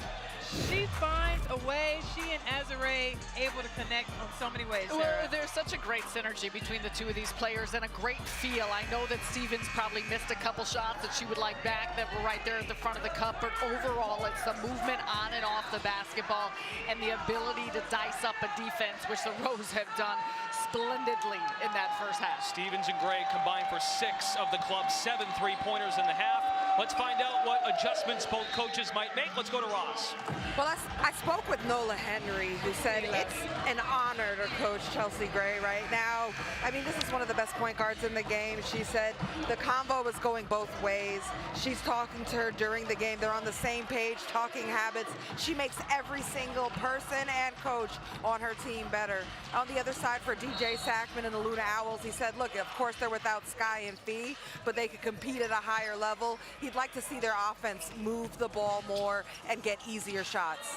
She finds a way. She and Azare able to connect on so many ways, Sarah. Well, there's such a great synergy between the two of these players and a great feel. I know that Stevens probably missed a couple shots that she would like back that were right there at the front of the cup, but overall it's the movement on and off the basketball and the ability to dice up a defense, which the Rose have done splendidly in that first half. Stevens and Gray combined for 6 of the club's 7 3-pointers in the half. Let's find out what adjustments both coaches might make. Let's go to Ross. Well, I spoke with Nola Henry, who said it's an honor to coach Chelsea Gray right now. I mean, this is one of the best point guards in the game. She said the convo is going both ways. She's talking to her during the game. They're on the same page, talking habits. She makes every single person and coach on her team better. On the other side for DJ Sackman and the LUNAR OWLS, he said, look, of course they're without Sky and Fee, but they could compete at a higher level. He'd like to see their offense move the ball more and get easier shots.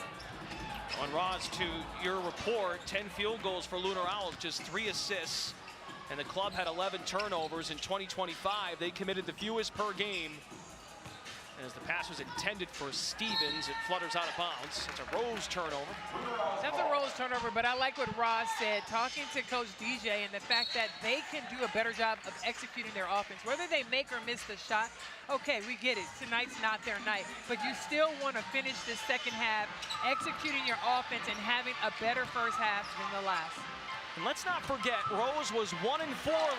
On Ross, to your report, 10 field goals for LUNAR OWLS, just 3 assists, and the club had 11 turnovers in 2025. They committed the fewest per game. As the pass was intended for Stevens, it flutters out of bounds. It's a Rose turnover. That's a Rose turnover, but I like what Ross said, talking to Coach DJ, and the fact that they can do a better job of executing their offense. Whether they make or miss the shot, okay, we get it. Tonight's not their night, but you still want to finish the second half executing your offense and having a better first half than the last. And let's not forget, Rose was 1-4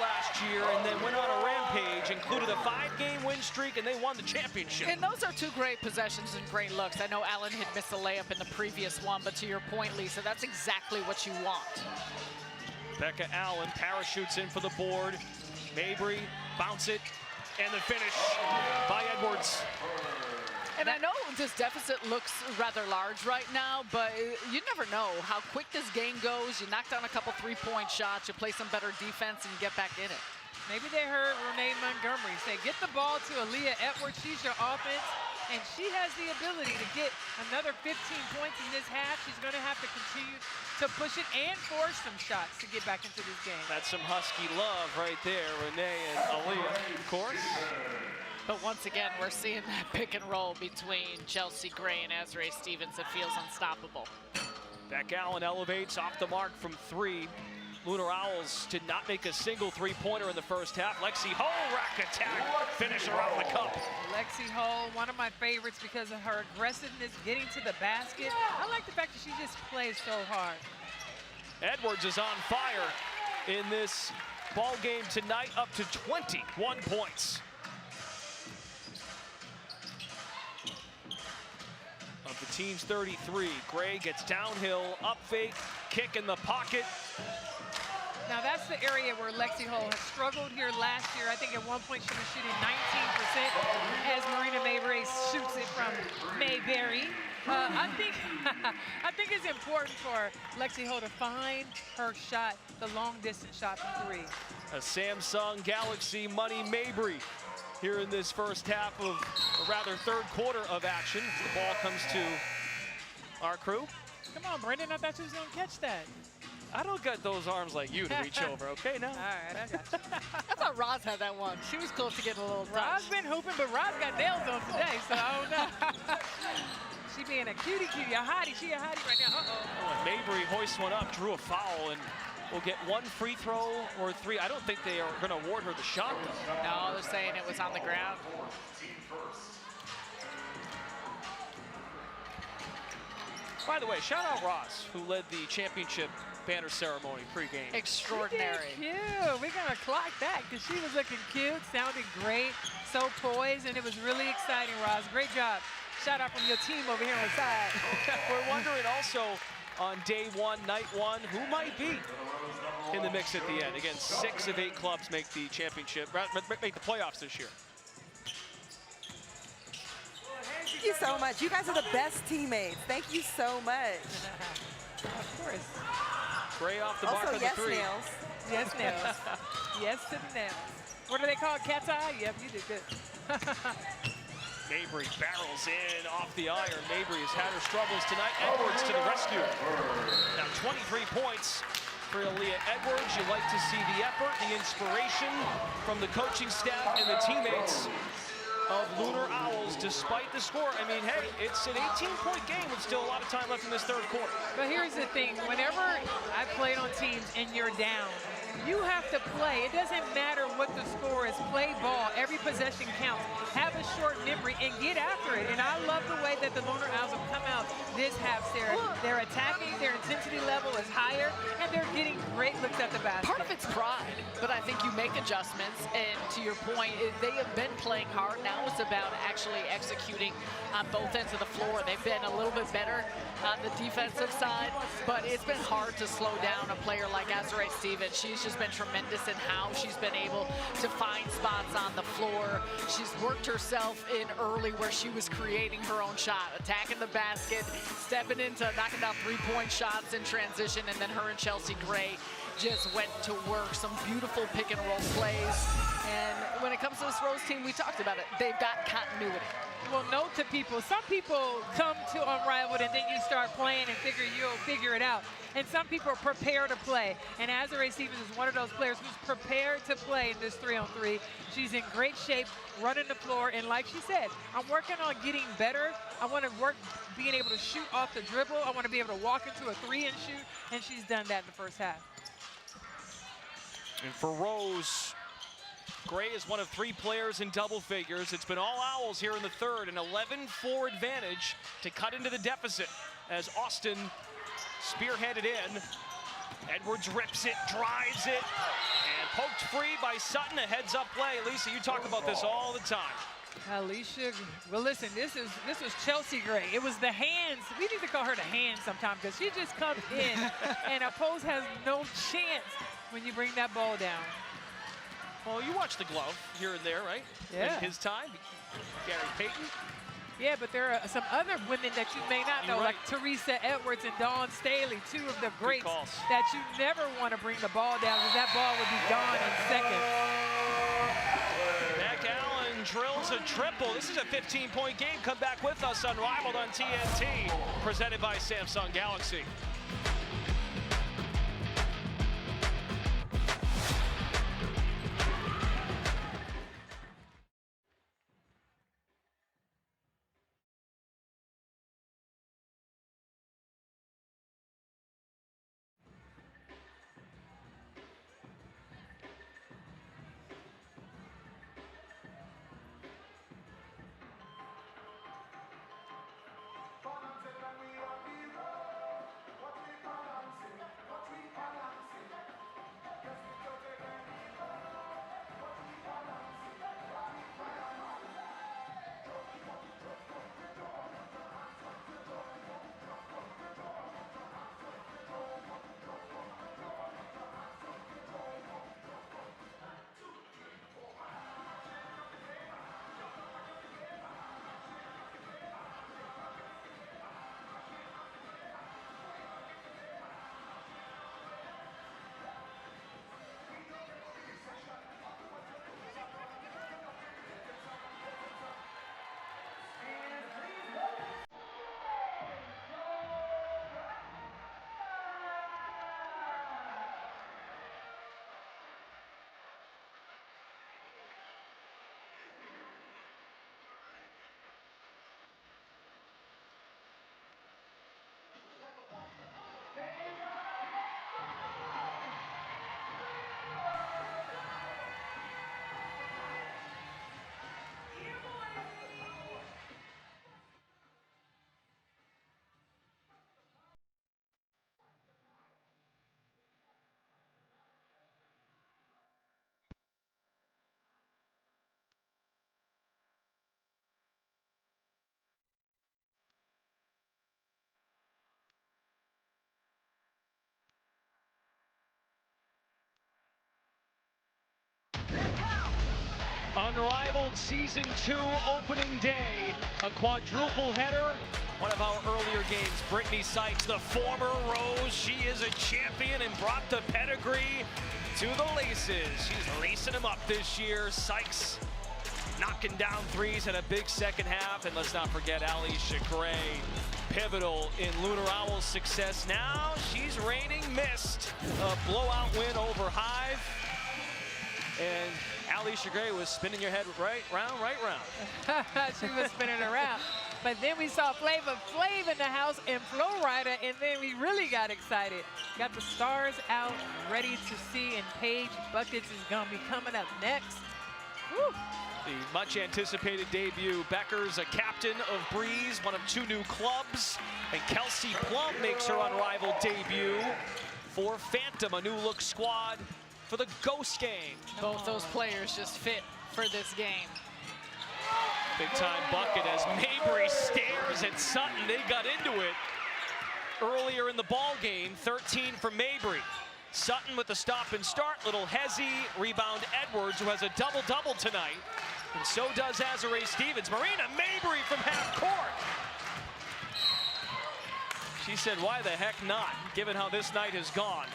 last year and then went on a rampage, included a 5-game win streak, and they won the championship. And those are 2 great possessions and great looks. I know Allen had missed a layup in the previous one, but to your point, Lisa, that's exactly what you want. Becca Allen parachutes in for the board. Mabry, bounce it, and the finish by Edwards. And I know this deficit looks rather large right now, but you never know how quick this game goes. You knock down a couple 3-point shots, you play some better defense, and you get back in it. Maybe they heard Renee Montgomery say, get the ball to Aaliyah Edwards. She's your offense, and she has the ability to get another 15 points in this half. She's going to have to continue to push it and force some shots to get back into this game. That's some Husky love right there, Renee and Aaliyah, of course. But once again, we're seeing that pick and roll between Chelsea Gray and Azare Stevens that feels unstoppable. Beck Allen elevates off the mark from 3. LUNAR OWLS did not make a single 3-pointer in the first half. Lexi Hull, rack attack, finish around the cup. Lexi Hull, one of my favorites because of her aggressiveness, getting to the basket. I like the fact that she just plays so hard. Edwards is on fire in this ball game tonight, up to 21 points. Of the team's 33, Gray gets downhill, up fake, kick in the pocket. Now that's the area where Lexi Hull has struggled here last year. I think at one point she was shooting 19% as Marina Mayberry shoots it from Mayberry. I think it's important for Lexi Hull to find her shot, the long distance shot from 3. A Samsung Galaxy Money Mabry here in this first half of, or rather third quarter of action. The ball comes to our crew. Come on, Brendan, I thought you was gonna catch that. I don't got those arms like you to reach over, okay now? All right, I got you. I thought Roz had that one. She was close to getting a little touch. Rod's been hooping, but Rod's got nails on today, so I don't know. She being a cutie, a hottie. She a hottie right now. Oh, and Mabry hoists one up, drew a foul, and will get 1 free throw or 3. I don't think they are going to award her the shot, though. No, they're saying it was on the ground. By the way, shout out Ross, who led the championship banner ceremony pregame. Extraordinary. Cute. We're going to clock that because she was looking cute, sounded great, so poised, and it was really exciting, Roz. Great job. Shout out from your team over here on the side. We're wondering also on day one, night one, who might be in the mix at the end. Again, 6 of 8 clubs make the championship, make the playoffs this year. Thank you so much. You guys are the best teammates. Thank you so much. Of course. Gray off the mark Also, on yes, the 3. nails. Yes, nails. Yes to the nails. What do they call it? Cat's eye? Yep, you did good. Mabry barrels in off the iron. Mabry has had her struggles tonight. Edwards to the rescue. Now 23 points for Aaliyah Edwards. You like to see the effort, the inspiration from the coaching staff and the teammates of Lunar Owls despite the score. I mean, hey, it's an 18-point game with still a lot of time left in this third quarter. But here's the thing. Whenever I played on teams and you're down, you have to play. It doesn't matter what the score is. Play ball. Every possession counts. Have a short memory and get after it. And I love the way that the Lunar Owls have come out this half, Sarah. They're attacking. Their intensity level is higher, and they're getting great looks at the basket. Part of it's pride, but I think you make adjustments. And to your point, they have been playing hard. Now it's about actually executing on both ends of the floor. They've been a little bit better on the defensive side, but it's been hard to slow down a player like Azurá Stevens. She's just been tremendous in how she's been able to find spots on the floor. She's worked herself in early where she was creating her own shot, attacking the basket, stepping into knocking down three-point shots in transition, and then her and Chelsea Gray just went to work. Some beautiful pick and roll plays. And when it comes to this Rose team, we talked about it. They've got continuity. Well, note to people, some people come to Unrivaled and then you start playing and you'll figure it out. And some people are prepared to play. And Azurá Stevens is one of those players who's prepared to play in this 3-on-3. She's in great shape, running the floor. And like she said, I'm working on getting better. I want to work being able to shoot off the dribble. I want to be able to walk into a 3 and shoot. And she's done that in the first half. And for Rose, Gray is one of 3 players in double figures. It's been all Owls here in the third, an 11-4 advantage to cut into the deficit as Austin spearheaded in. Edwards rips it, drives it, and poked free by Sutton. A heads-up play. Lisa, you talk about this all the time. Alicia, well, listen, this was Chelsea Gray. It was the hands. We need to call her the hands sometime because she just comes in and opposed has no chance when you bring that ball down. Well, you watch the glove here and there, right? Yeah. In his time, Gary Payton. Yeah, but there are some other women that you may not know, You're right. like Teresa Edwards and Dawn Staley, 2 of the greats calls. that you never want to bring the ball down because that ball would be gone in seconds. Beck Allen drills a triple. This is a 15-point game. Come back with us, Unrivaled on TNT, presented by Samsung Galaxy. Unrivaled Season 2 opening day, a quadruple header. One of our earlier games, Brittany Sykes, the former Rose. She is a champion and brought the pedigree to the laces. She's lacing them up this year. Sykes knocking down threes in a big second half. And let's not forget Alicia Gray, pivotal in Lunar Owls' success. Now she's reigning mist. A blowout win over Hive. And Alicia Gray was spinning your head right round. She was spinning around. But then we saw Flavor Flav in the house and Flo Rida, and then we really got excited. Got the stars out, ready to see, and Paige Buckets is gonna be coming up next. Woo. The much anticipated debut. Becker's a captain of Breeze, one of 2 new clubs. And Kelsey Plum makes her Unrivaled debut for Phantom, a new look squad for the Ghost game. Both those players just fit for this game. Big time bucket as Mabry stares at Sutton. They got into it earlier in the ball game. 13 for Mabry. Sutton with the stop and start. Little Hezzy, rebound Edwards, who has a double-double tonight. And so does Azare Stevens. Marina Mabry from half court. She said, why the heck not, given how this night has gone.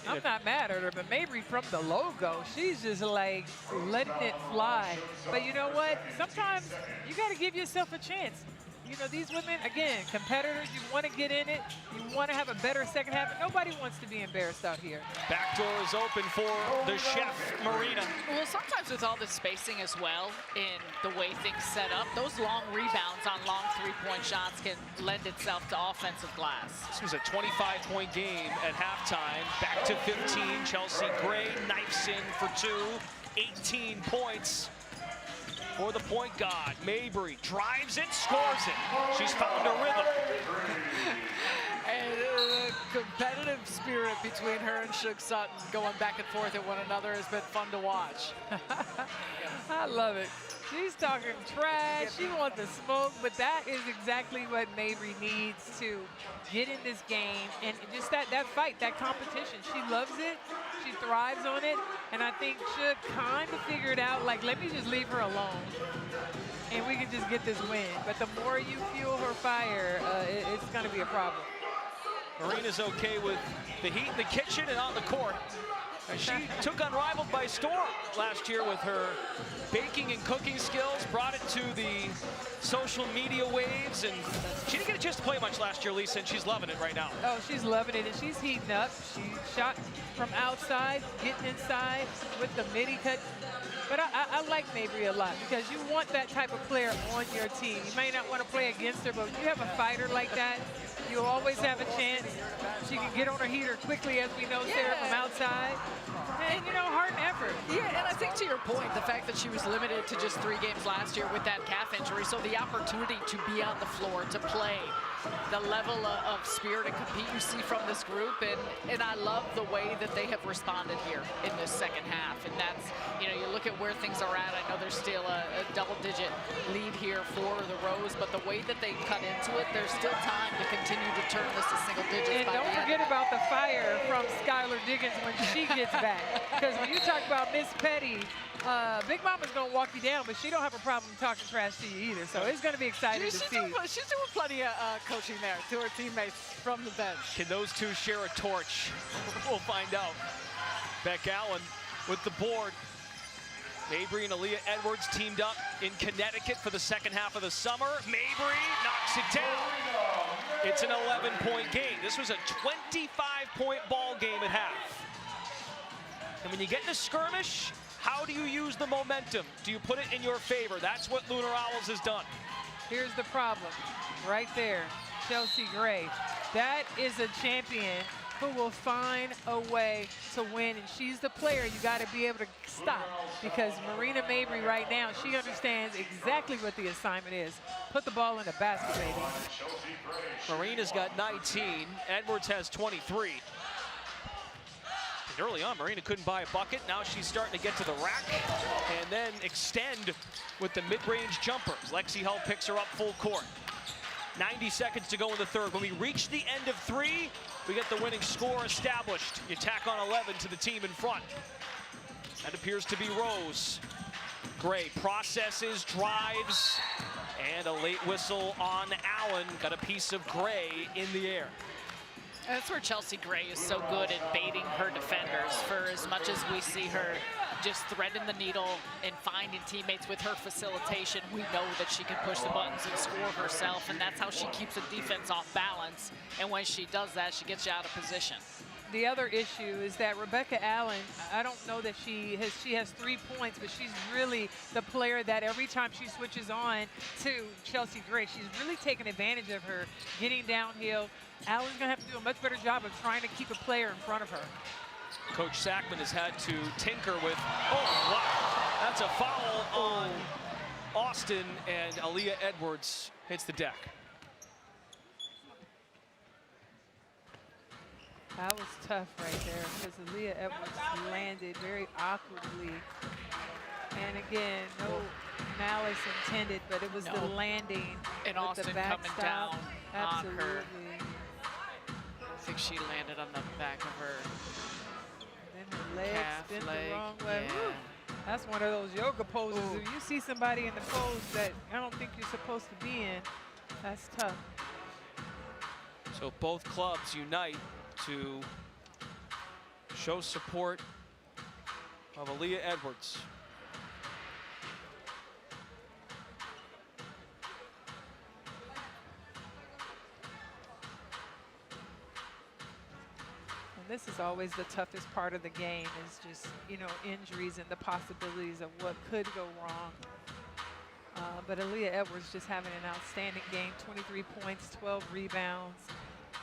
I'm not mad at her, but Mabry from the logo, she's just like letting it fly. But you know what? Sometimes you got to give yourself a chance. You know, these women, again, competitors, you want to get in it. You want to have a better second half. Nobody wants to be embarrassed out here. Back door is open for the chef, Marina. Well, sometimes with all the spacing as well, in the way things set up, those long rebounds on long three-point shots can lend itself to offensive glass. This was a 25-point game at halftime. Back to 15. Chelsea Gray knifes in for 2. 18 points for the point guard. Mabry drives it, scores it. She's found a rhythm. And the competitive spirit between her and Shug Sutton going back and forth at one another has been fun to watch. I love it. She's talking trash. She wants the smoke, but that is exactly what Mabry needs to get in this game. And just that fight, that competition. She loves it. She thrives on it. And I think Shug kind of figured out, like, let me just leave her alone. And we can just get this win. But the more you fuel her fire, it's going to be a problem. Marina's okay with the heat in the kitchen and on the court. She took Unrivaled by storm last year with her baking and cooking skills, brought it to the social media waves, and she didn't get a chance to play much last year, Lisa, and she's loving it right now. Oh, she's loving it, and she's heating up. She shot from outside, getting inside with the midi cut. But I like Mabry a lot because you want that type of player on your team. You may not want to play against her, but when you have a fighter like that, you'll always have a chance. She can get on her heater quickly, as we know, Sarah, from outside. And, you know, heart and effort. Yeah, and I think to your point, the fact that she was limited to just 3 games last year with that calf injury, so the opportunity to be on the floor, to play, the level of spirit and compete you see from this group, and I love the way that they have responded here in this second half. And that's, you know, you look at where things are at. I know there's still a double-digit lead here for the Rose, but the way that they cut into it, there's still time to continue to turn this to single digits. And don't forget about the fire from Skylar Diggins when she gets back. Because when you talk about Miss Petty, Big Mama's going to walk you down, but she don't have a problem talking trash to you either. So it's going to be exciting to see. She's doing plenty of coaching there to her teammates from the bench. Can those two share a torch? We'll find out. Beck Allen with the board. Mabry and Aaliyah Edwards teamed up in Connecticut for the second half of the summer. Mabry knocks it down. It's an 11-point game. This was a 25-point ball game at half. And when you get in a skirmish, how do you use the momentum? Do you put it in your favor? That's what Lunar Owls has done. Here's the problem, right there, Chelsea Gray. That is a champion who will find a way to win, and she's the player you got to be able to stop, because Marina Mabry right now, she understands exactly what the assignment is. Put the ball in the basket, baby. Marina's got 19. Edwards has 23. And early on, Marina couldn't buy a bucket. Now she's starting to get to the rack and then extend with the mid-range jumpers. Lexi Hull picks her up full court. 90 seconds to go in the third. When we reach the end of 3, we get the winning score established. You tack on 11 to the team in front. That appears to be Rose. Gray processes, drives, and a late whistle on Allen. Got a piece of Gray in the air. That's where Chelsea Gray is so good at baiting her defenders. For as much as we see her just threading the needle and finding teammates with her facilitation, we know that she can push the buttons and score herself, and that's how she keeps the defense off balance. And when she does that, she gets you out of position. The other issue is that Rebecca Allen, I don't know that she has 3 points, but she's really the player that every time she switches on to Chelsea Gray, she's really taking advantage of her, getting downhill. Allen's going to have to do a much better job of trying to keep a player in front of her. Coach Sackman has had to tinker with, oh, wow. That's a foul on Austin, and Aaliyah Edwards hits the deck. That was tough right there because Aaliyah Edwards landed very awkwardly. And again, no malice intended, but it was the landing. And with Austin the back coming stop. down Absolutely. on her. I think she landed on the back of her. And then her legs Calf bent leg, the wrong way. yeah. Woo. That's one of those yoga poses. Ooh. If you see somebody in the pose that I don't think you're supposed to be in, that's tough. So both clubs unite to show support of Aaliyah Edwards. And this is always the toughest part of the game, is just, injuries and the possibilities of what could go wrong. But Aaliyah Edwards just having an outstanding game, 23 points, 12 rebounds,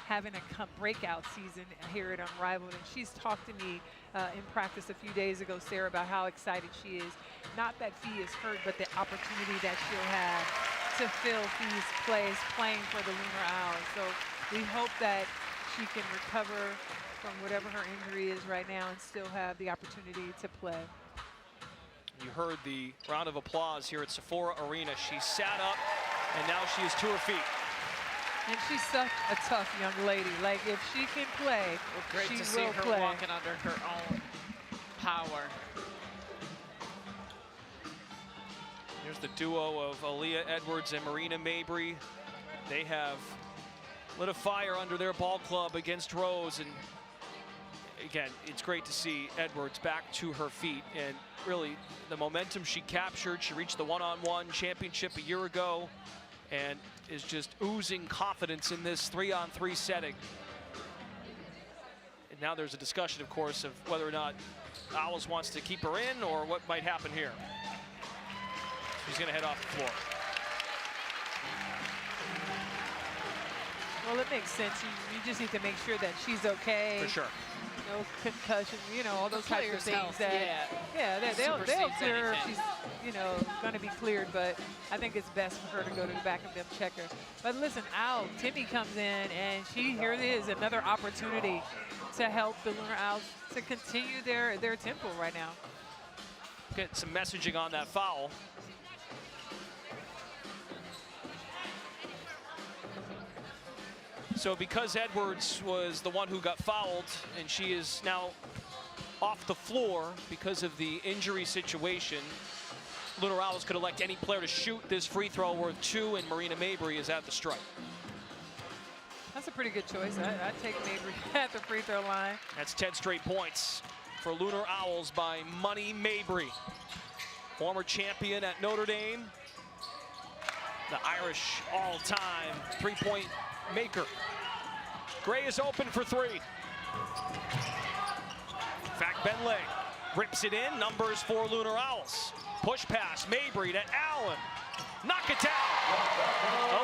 having a breakout season here at Unrivaled. And she's talked to me in practice a few days ago, Sarah, about how excited she is. Not that Fee is hurt, but the opportunity that she'll have to fill Fee's place playing for the Lunar Owls. So we hope that she can recover from whatever her injury is right now and still have the opportunity to play. You heard the round of applause here at Sephora Arena. She sat up, and now she is to her feet. And she's such a tough young lady. Like, if she can play, Well, great she to see will her play. walking under her own power. Here's the duo of Aaliyah Edwards and Marina Mabry. They have lit a fire under their ball club against Rose. And again, it's great to see Edwards back to her feet. And really, the momentum she captured, she reached the one-on-one championship a year ago and is just oozing confidence in this 3-on-3 setting. And now there's a discussion, of course, of whether or not Owls wants to keep her in or what might happen here. She's going to head off the floor. Well, it makes sense. You just need to make sure that she's okay. For sure. No concussion, all those types of Player's things. health, They'll supersedes clear her if anything. she's, going to be cleared. But I think it's best for her to go to the back of them, check her. But listen, Timmy comes in, and here it is, another opportunity to help the Lunar Owls to continue their tempo right now. Get some messaging on that foul. So because Edwards was the one who got fouled, and she is now off the floor because of the injury situation, Lunar Owls could elect any player to shoot this free throw worth 2, and Marina Mabry is at the stripe. That's a pretty good choice. I'd take Mabry at the free throw line. That's 10 straight points for Lunar Owls by Money Mabry. Former champion at Notre Dame. The Irish all-time three-point maker. Gray is open for 3. In fact, Benlay rips it in. Numbers for Lunar Owls. Push pass, Mabry to Allen. Knock it down.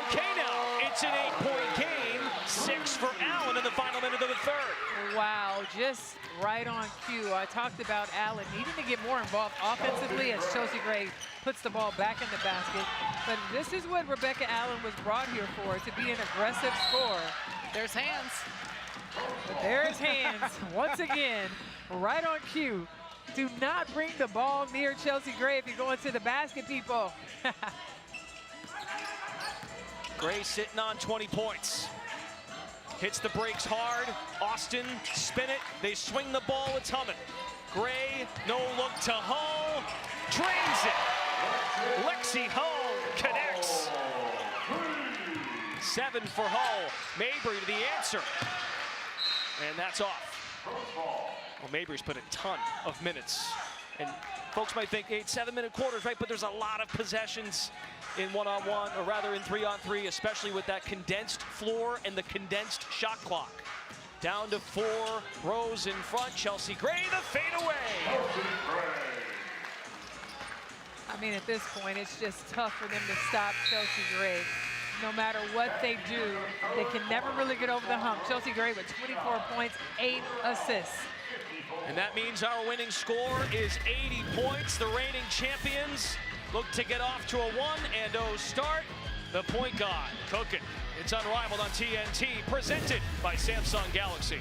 Okay, now it's an 8-point game. 6 for Allen in the final minute of the third. Wow, just right on cue. I talked about Allen needing to get more involved offensively as Chelsea Gray puts the ball back in the basket. But this is what Rebecca Allen was brought here for, to be an aggressive scorer. There's hands. But there's hands once again, right on cue. Do not bring the ball near Chelsea Gray if you're going to the basket, people. Gray sitting on 20 points. Hits the brakes hard. Austin, spin it. They swing the ball. It's humming. Gray, no look to Hull, drains it. Lexi Hull connects. 7 for Hull. Mabry to the answer. And that's off. Well, Mabry's put a ton of minutes. And folks might think 8 7-minute quarters, right? But there's a lot of possessions in one-on-one, or rather in 3-on-3, especially with that condensed floor and the condensed shot clock. Down to 4 rows in front. Chelsea Gray, the fadeaway. I mean, at this point, it's just tough for them to stop Chelsea Gray. No matter what they do, they can never really get over the hump. Chelsea Gray with 24 points, 8 assists. And that means our winning score is 80 points. The reigning champions look to get off to a 1-0 start. The point guard cooking. It's Unrivaled on TNT, presented by Samsung Galaxy.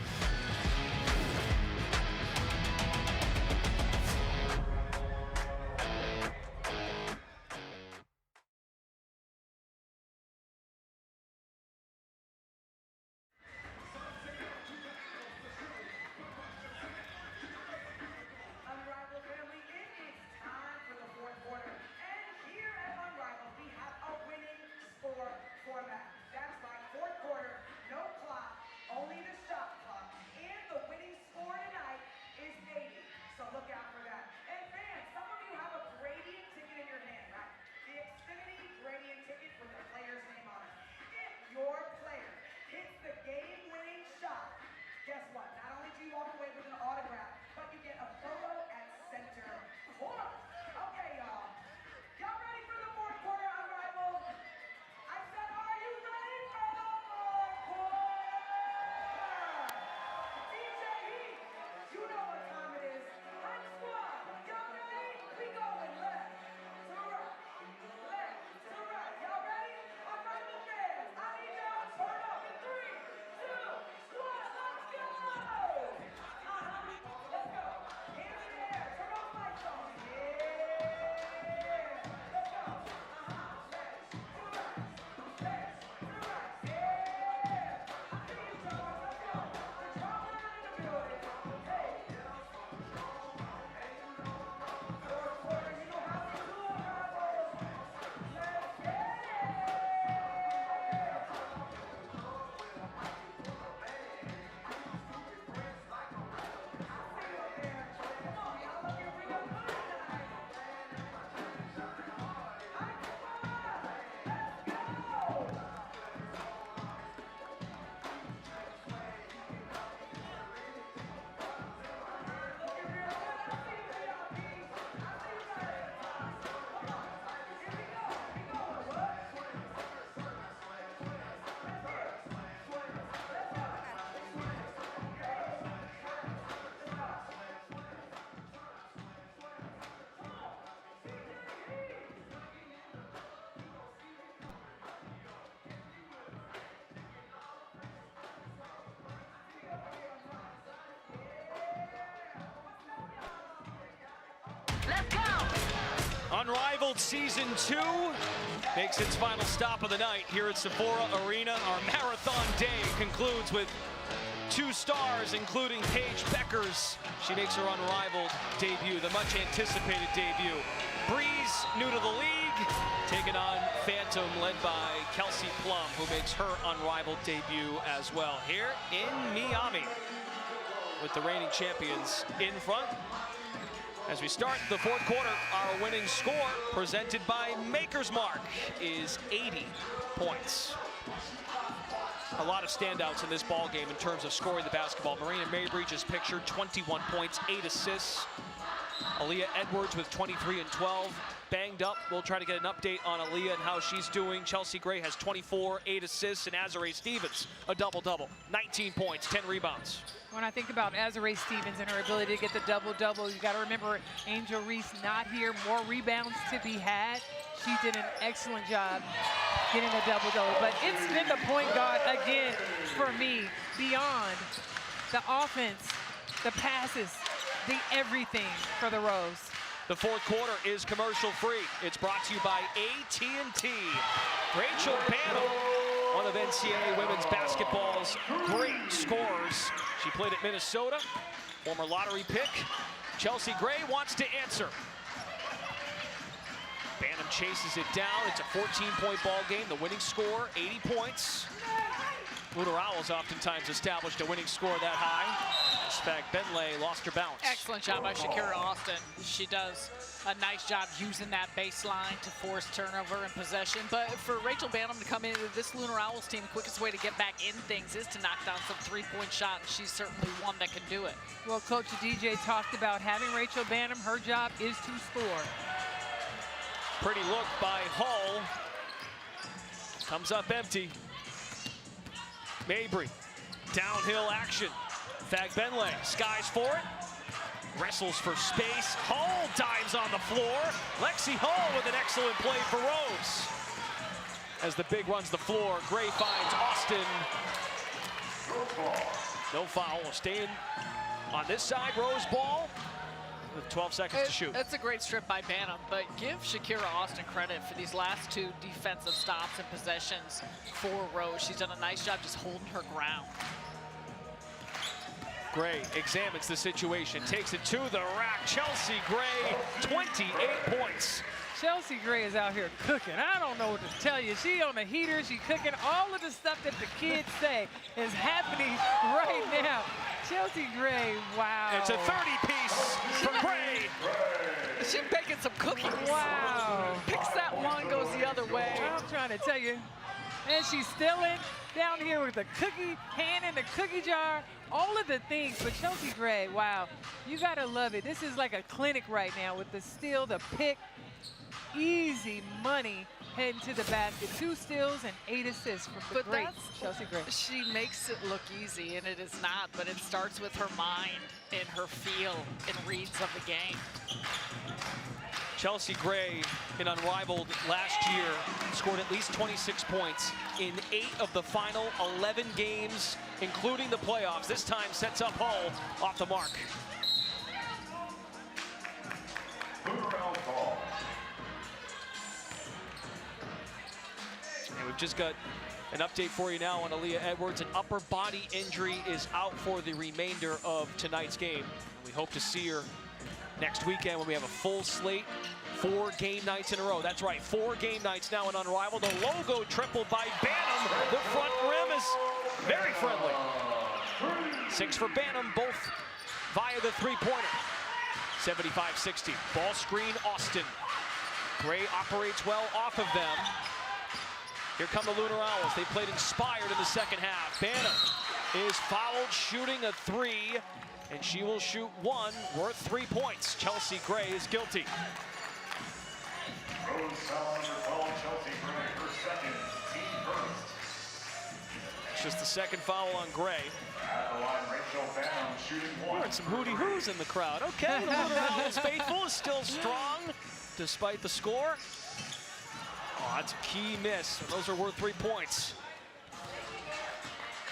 Unrivaled Season 2 makes its final stop of the night here at Sephora Arena. Our marathon day concludes with 2 stars, including Paige Beckers. She makes her Unrivaled debut, the much anticipated debut. Breeze, new to the league, taking on Phantom, led by Kelsey Plum, who makes her Unrivaled debut as well here in Miami, with the reigning champions in front. As we start the 4th quarter, our winning score, presented by Maker's Mark, is 80 points. A lot of standouts in this ball game in terms of scoring the basketball. Marina Mabry just pictured 21 points, 8 assists. Aaliyah Edwards with 23 and 12. Banged up. We'll try to get an update on Aaliyah and how she's doing. Chelsea Gray has 24, 8 assists, and Azurá Stevens a double-double, 19 points, 10 rebounds. When I think about Azurá Stevens and her ability to get the double-double, you got to remember Angel Reese not here, more rebounds to be had. She did an excellent job getting a double-double. But it's been the point guard again for me, beyond the offense, the passes, the everything for the Rose. The 4th quarter is commercial free. It's brought to you by AT&T. Rachel Bannell one of NCAA women's basketball's great scorers. She played at Minnesota, former lottery pick. Chelsea Gray wants to answer. Bantam chases it down. It's a 14-point ball game. The winning score, 80 points. LUNAR OWLS oftentimes established a winning score that high. Fag Benlay lost her balance. Excellent job by Shakira Austin. She does a nice job using that baseline to force turnover and possession. But for Rachel Bantam to come into this LUNAR OWLS team, the quickest way to get back in things is to knock down some three-point shots. She's certainly one that can do it. Well, Coach DJ talked about having Rachel Bantam. Her job is to score. Pretty look by Hull. Comes up empty. Mabry, downhill action. Fag Benlay skies for it. Wrestles for space. Hull dives on the floor. Lexi Hull with an excellent play for Rose. As the big runs the floor, Gray finds Austin. No foul. Staying on this side, Rose ball with 12 seconds to shoot. That's a great strip by Bantam, but give Shakira Austin credit for these last two defensive stops and possessions for Rose. She's done a nice job just holding her ground. Gray examines the situation, takes it to the rack. Chelsea Gray, 28 points. Chelsea Gray is out here cooking. I don't know what to tell you. She on the heater, she cooking. All of the stuff that the kids say is happening right now. Chelsea Gray, wow. It's a 30-piece from Gray. She's baking some cookies. Wow. Picks that one, goes the other way. I'm trying to tell you. And she's still in down here with the cookie, hand in the cookie jar, all of the things. But Chelsea Gray, wow, you gotta love it. This is like a clinic right now with the steal, the pick, easy money heading to the basket. 2 steals and 8 assists for the great Chelsea Gray. She makes it look easy, and it is not, but it starts with her mind and her feel and reads of the game. Chelsea Gray, in Unrivaled last year, scored at least 26 points in 8 of the final 11 games, including the playoffs. This time sets up Hull off the mark. And we've just got an update for you now on Aaliyah Edwards. An upper body injury is out for the remainder of tonight's game. We hope to see her next weekend when we have a full slate, 4 game nights in a row. That's right, 4 game nights now in Unrivaled. The logo tripled by Bantam. The front rim is very friendly. 6 for Bantam, both via the three-pointer. 75-60. Ball screen, Austin. Gray operates well off of them. Here come the LUNAR OWLS. They played inspired in the second half. Bantam is fouled shooting a 3. And she will shoot 1 worth 3 points. Chelsea Gray is guilty. It's just the second foul on Gray. Heard some hooty hoos in the crowd. Okay, the LUNAR OWLS faithful is still strong despite the score. Oh, that's a key miss. Those are worth 3 points.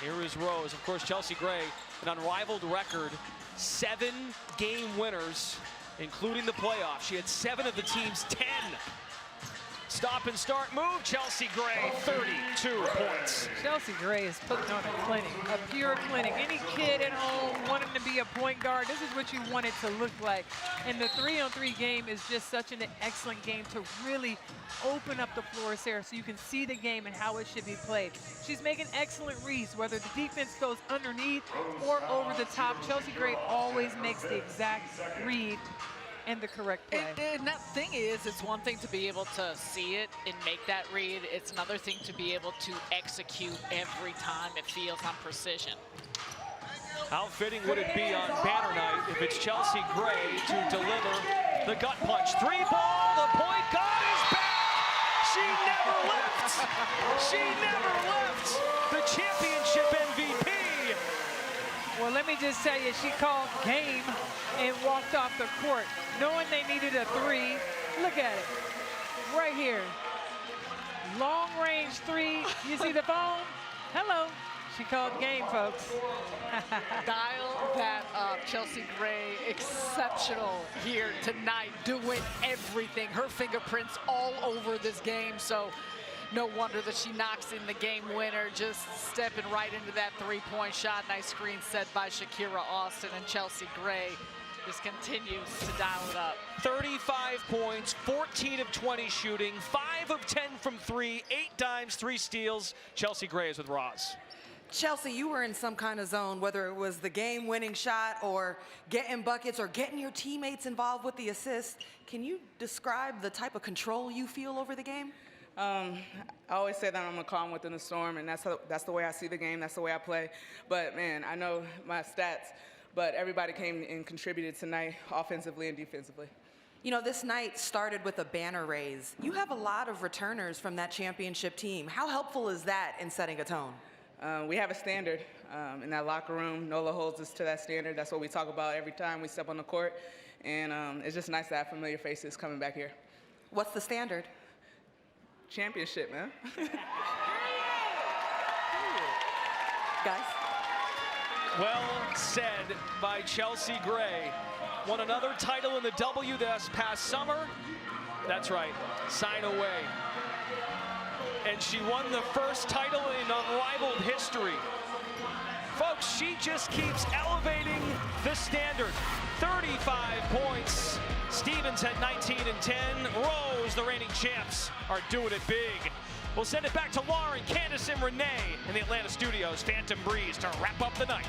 Here is Rose. Of course, Chelsea Gray, an unrivaled record, 7 game winners, including the playoffs. She had 7 of the team's 10. Stop and start move, Chelsea Gray, 32 points. Chelsea Gray is putting on a clinic, a pure clinic. Any kid at home wanting to be a point guard, this is what you want it to look like. And the 3-on-3 game is just such an excellent game to really open up the floor, Sarah, so you can see the game and how it should be played. She's making excellent reads, whether the defense goes underneath or over the top. Chelsea Gray always makes the exact read and the correct play. And that thing is, it's one thing to be able to see it and make that read. It's another thing to be able to execute every time it feels on precision. How fitting would it be on banner night if it's Chelsea Gray to deliver the gut punch. 3-ball, the point guard is back! She never left! She never left! The championship MVP! Well, let me just tell you, she called game and walked off the court, knowing they needed a 3. Look at it, right here. Long range 3, you see the phone? Hello, she called game, folks. Dial that up. Chelsea Gray, exceptional here tonight, doing everything. Her fingerprints all over this game, so No wonder that she knocks in the game winner, just stepping right into that three-point shot. Nice screen set by Shakira Austin, and Chelsea Gray just continues to dial it up. 35 points, 14 of 20 shooting, 5 of 10 from 3, 8 dimes, 3 steals. Chelsea Gray is with Roz. Chelsea, you were in some kind of zone, whether it was the game-winning shot or getting buckets or getting your teammates involved with the assist. Can you describe the type of control you feel over the game? I always say that I'm a calm within the storm, and that's the way I see the game. That's the way I play. But, man, I know my stats, but everybody came and contributed tonight, offensively and defensively. You know, this night started with a banner raise. You have a lot of returners from that championship team. How helpful is that in setting a tone? We have a standard in that locker room. Nola holds us to that standard. That's what we talk about every time we step on the court. And it's just nice to have familiar faces coming back here. What's the standard? Championship, man. Guys? Well said by Chelsea Gray. Won another title in the W this past summer. That's right, sign away. And she won the first title in Unrivaled history. Folks, she just keeps elevating the standard. 35 points. Stevens had 19 and 10. Rose, the reigning champs, are doing it big. We'll send it back to Lauren, Candace, and Renee in the Atlanta studios. Phantom Breeze to wrap up the night.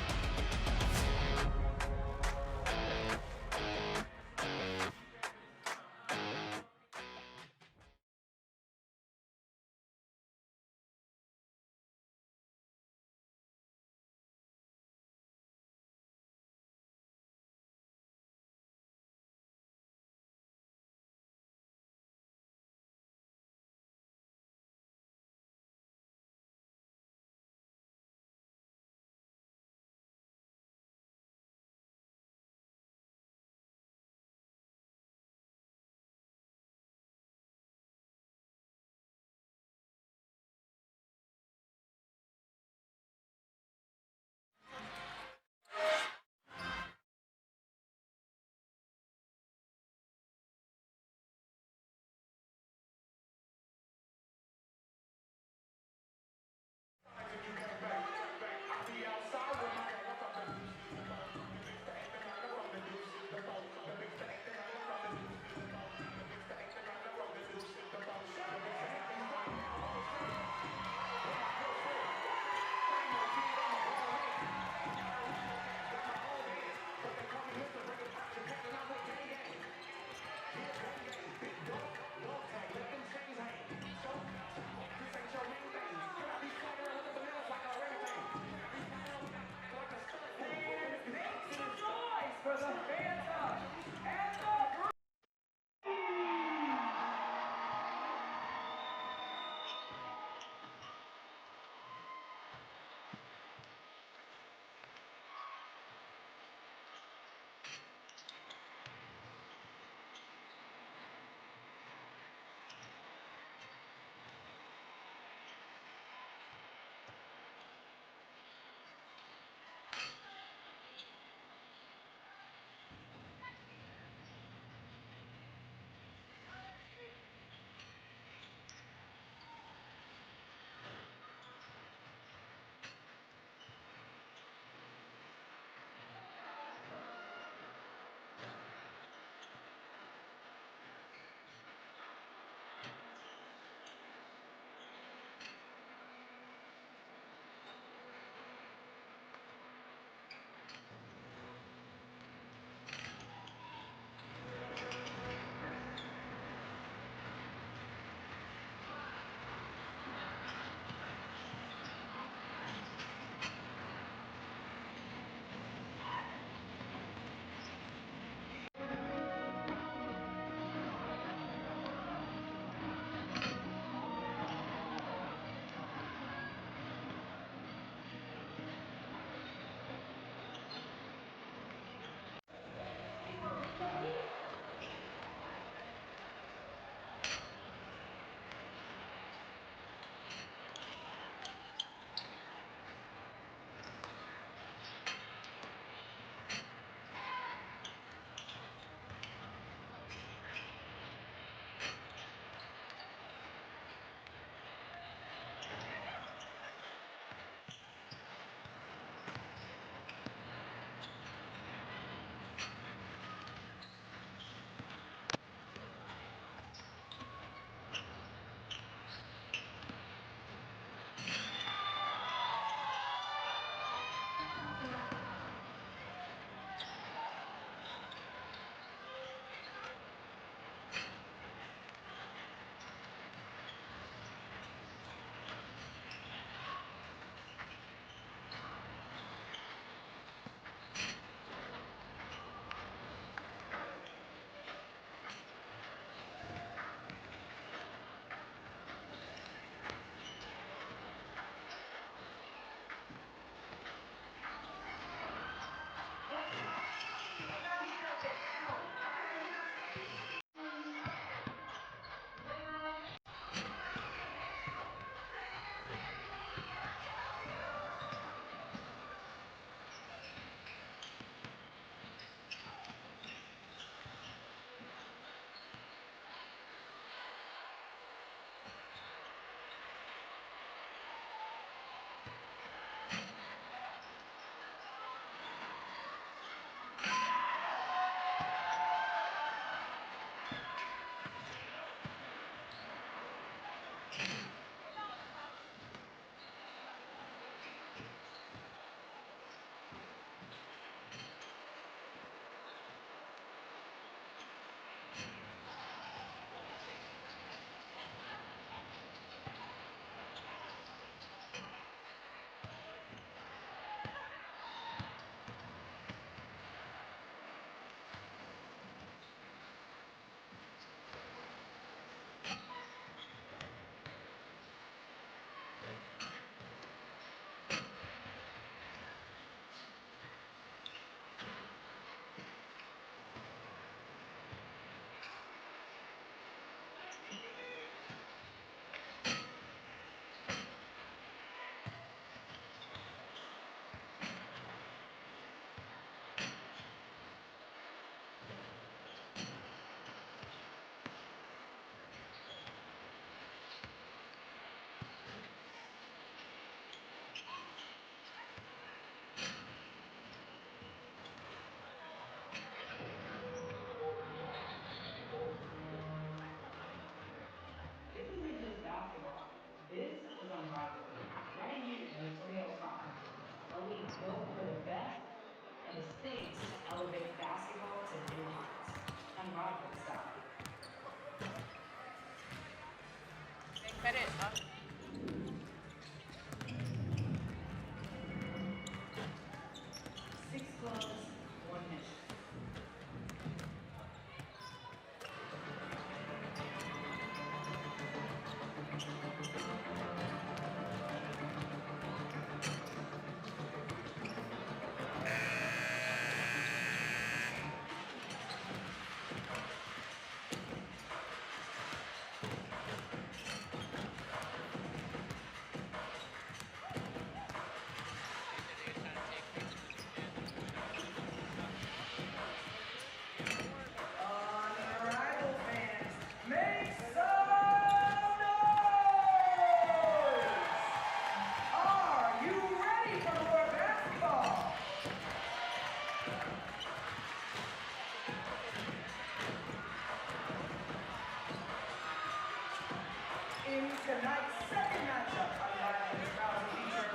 Tonight's second matchup, Unrivaled is proud to feature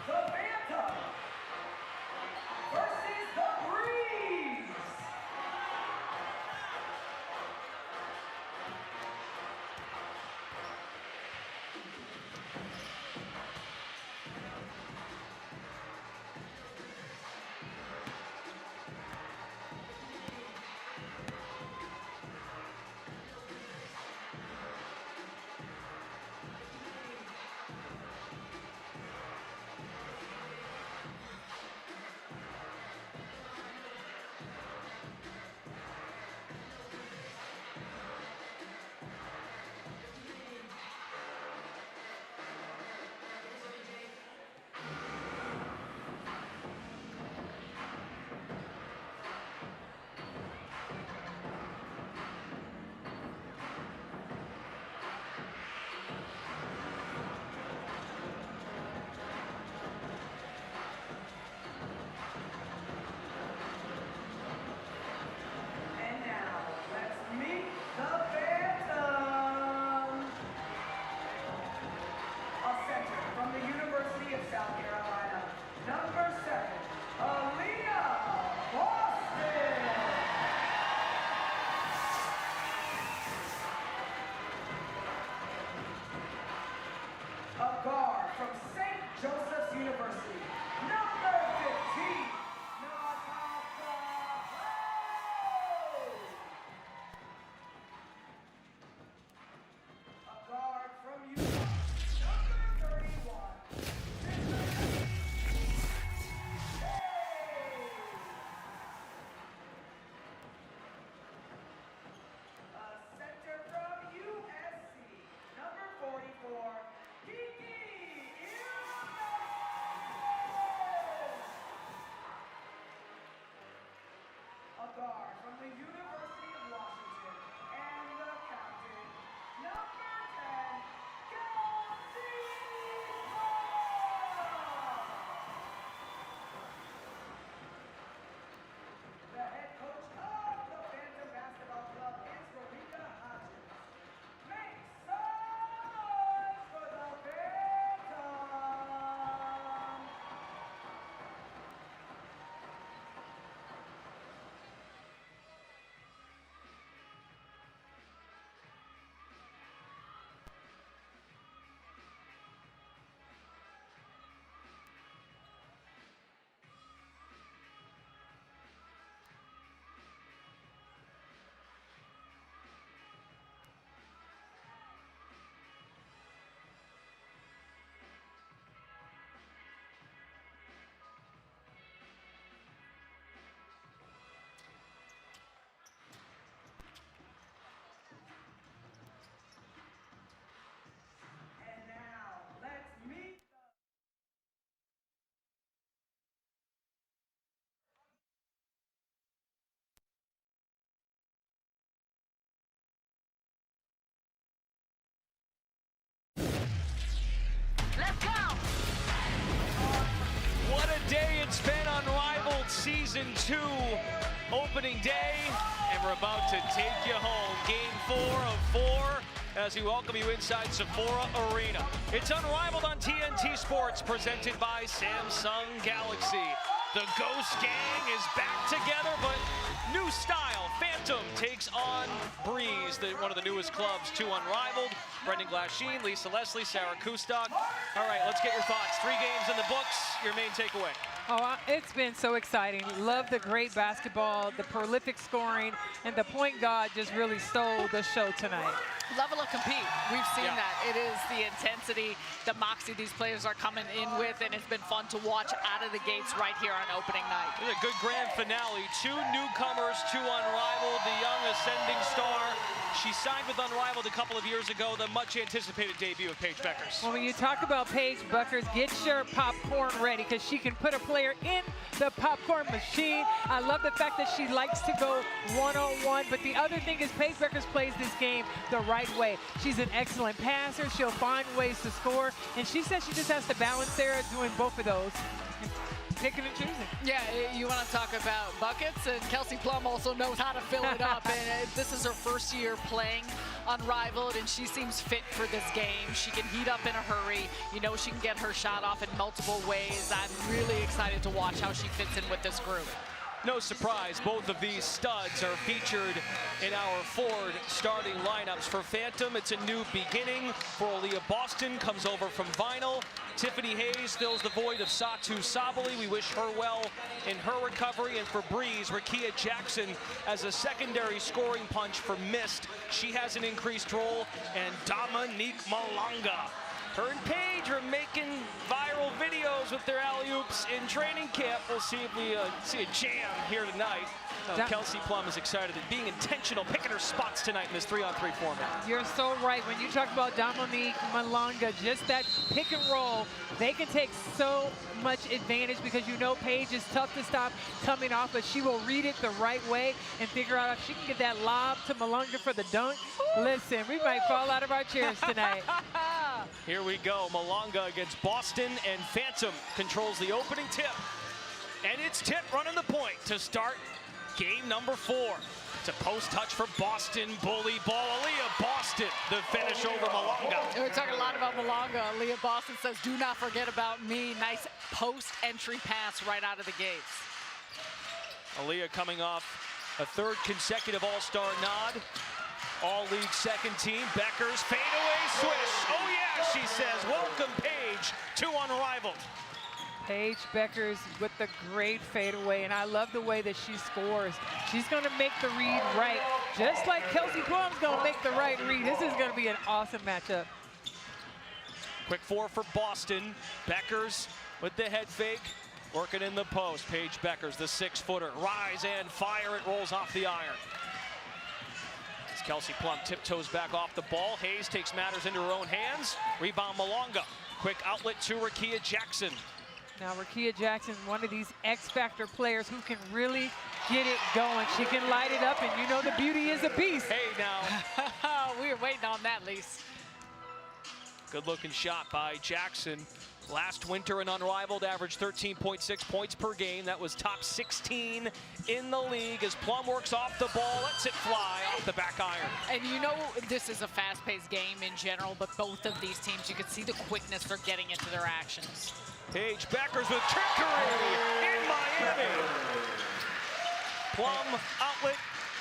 the Phantom versus the Breeze. It's been Unrivaled Season 2 opening day, and we're about to take you home. Game 4 of 4 as we welcome you inside Sephora Arena. It's Unrivaled on TNT Sports, presented by Samsung Galaxy. The Ghost Gang is back together, but new style. Phantom takes on Breeze, one of the newest clubs to Unrivaled. Brendan Glasheen, Lisa Leslie, Sarah Kustok. All right, let's get your thoughts. 3 games in the books. Your main takeaway. Oh, it's been so exciting. Love the great basketball, the prolific scoring, and the point guard just really stole the show tonight. Level of compete. We've seen that. It is the intensity, the moxie these players are coming in with, and it's been fun to watch out of the gates right here on opening night. It's a good grand finale. 2 newcomers to Unrivaled, the young ascending star. She signed with Unrivaled a couple of years ago, the much anticipated debut of Paige Beckers. Well, when you talk about Paige Beckers, get your popcorn ready because she can put a player in the popcorn machine. I love the fact that she likes to go one-on-one, but the other thing is Paige Beckers plays this game the right way. She's an excellent passer. She'll find ways to score, and she says she just has to balance Sarah doing both of those. Picking and choosing. Yeah, you want to talk about buckets, and Kelsey Plum also knows how to fill it up. And this is her first year playing Unrivaled, and she seems fit for this game. She can heat up in a hurry. You know she can get her shot off in multiple ways. I'm really excited to watch how she fits in with this group. No surprise, both of these studs are featured in our Ford starting lineups. For Phantom, it's a new beginning. For Aaliyah Boston, comes over from Vinyl. Tiffany Hayes fills the void of Satu Sabali. We wish her well in her recovery. And for Breeze, Rakia Jackson as a secondary scoring punch for Mist. She has an increased role. And Dominique Malanga. Her and Paige are making viral videos with their alley-oops in training camp. We'll see if we see a jam here tonight. Kelsey Plum is excited at being intentional, picking her spots tonight in this 3-on-3 format. You're so right. When you talk about Dominique Malanga, just that pick and roll, they can take so much advantage because you know Paige is tough to stop coming off, but she will read it the right way and figure out if she can get that lob to Malanga for the dunk. Listen, we might fall out of our chairs tonight. Here we go. Malanga against Boston, and Phantom controls the opening tip. And it's Tip running the point to start game number 4. It's a post touch for Boston. Bully ball. Aaliyah Boston, the finish over Malanga. We're talking a lot about Malanga. Aaliyah Boston says, do not forget about me. Nice post entry pass right out of the gates. Aaliyah coming off a 3rd consecutive All-Star nod. All-League 2nd team. Beckers fadeaway swish. Oh yeah, she says. Welcome Paige to Unrivaled. Paige Beckers with the great fadeaway, and I love the way that she scores. She's going to make the read right, just like Kelsey Plum's going to make the right read. This is going to be an awesome matchup. Quick 4 for Boston. Beckers with the head fake, working in the post. Paige Beckers, the 6-footer. Rise and fire. It rolls off the iron. As Kelsey Plum tiptoes back off the ball. Hayes takes matters into her own hands. Rebound Malanga. Quick outlet to Rakia Jackson. Now, Rakia Jackson, one of these X-Factor players who can really get it going. She can light it up, and you know the beauty is a beast. Hey, now. We were waiting on that, Lise. Good-looking shot by Jackson. Last winter in Unrivaled, averaged 13.6 points per game. That was top 16 in the league as Plum works off the ball, lets it fly off the back iron. And you know this is a fast-paced game in general, but both of these teams, you can see the quickness they're getting into their actions. Paige Beckers with trickery in Miami. Plum outlet.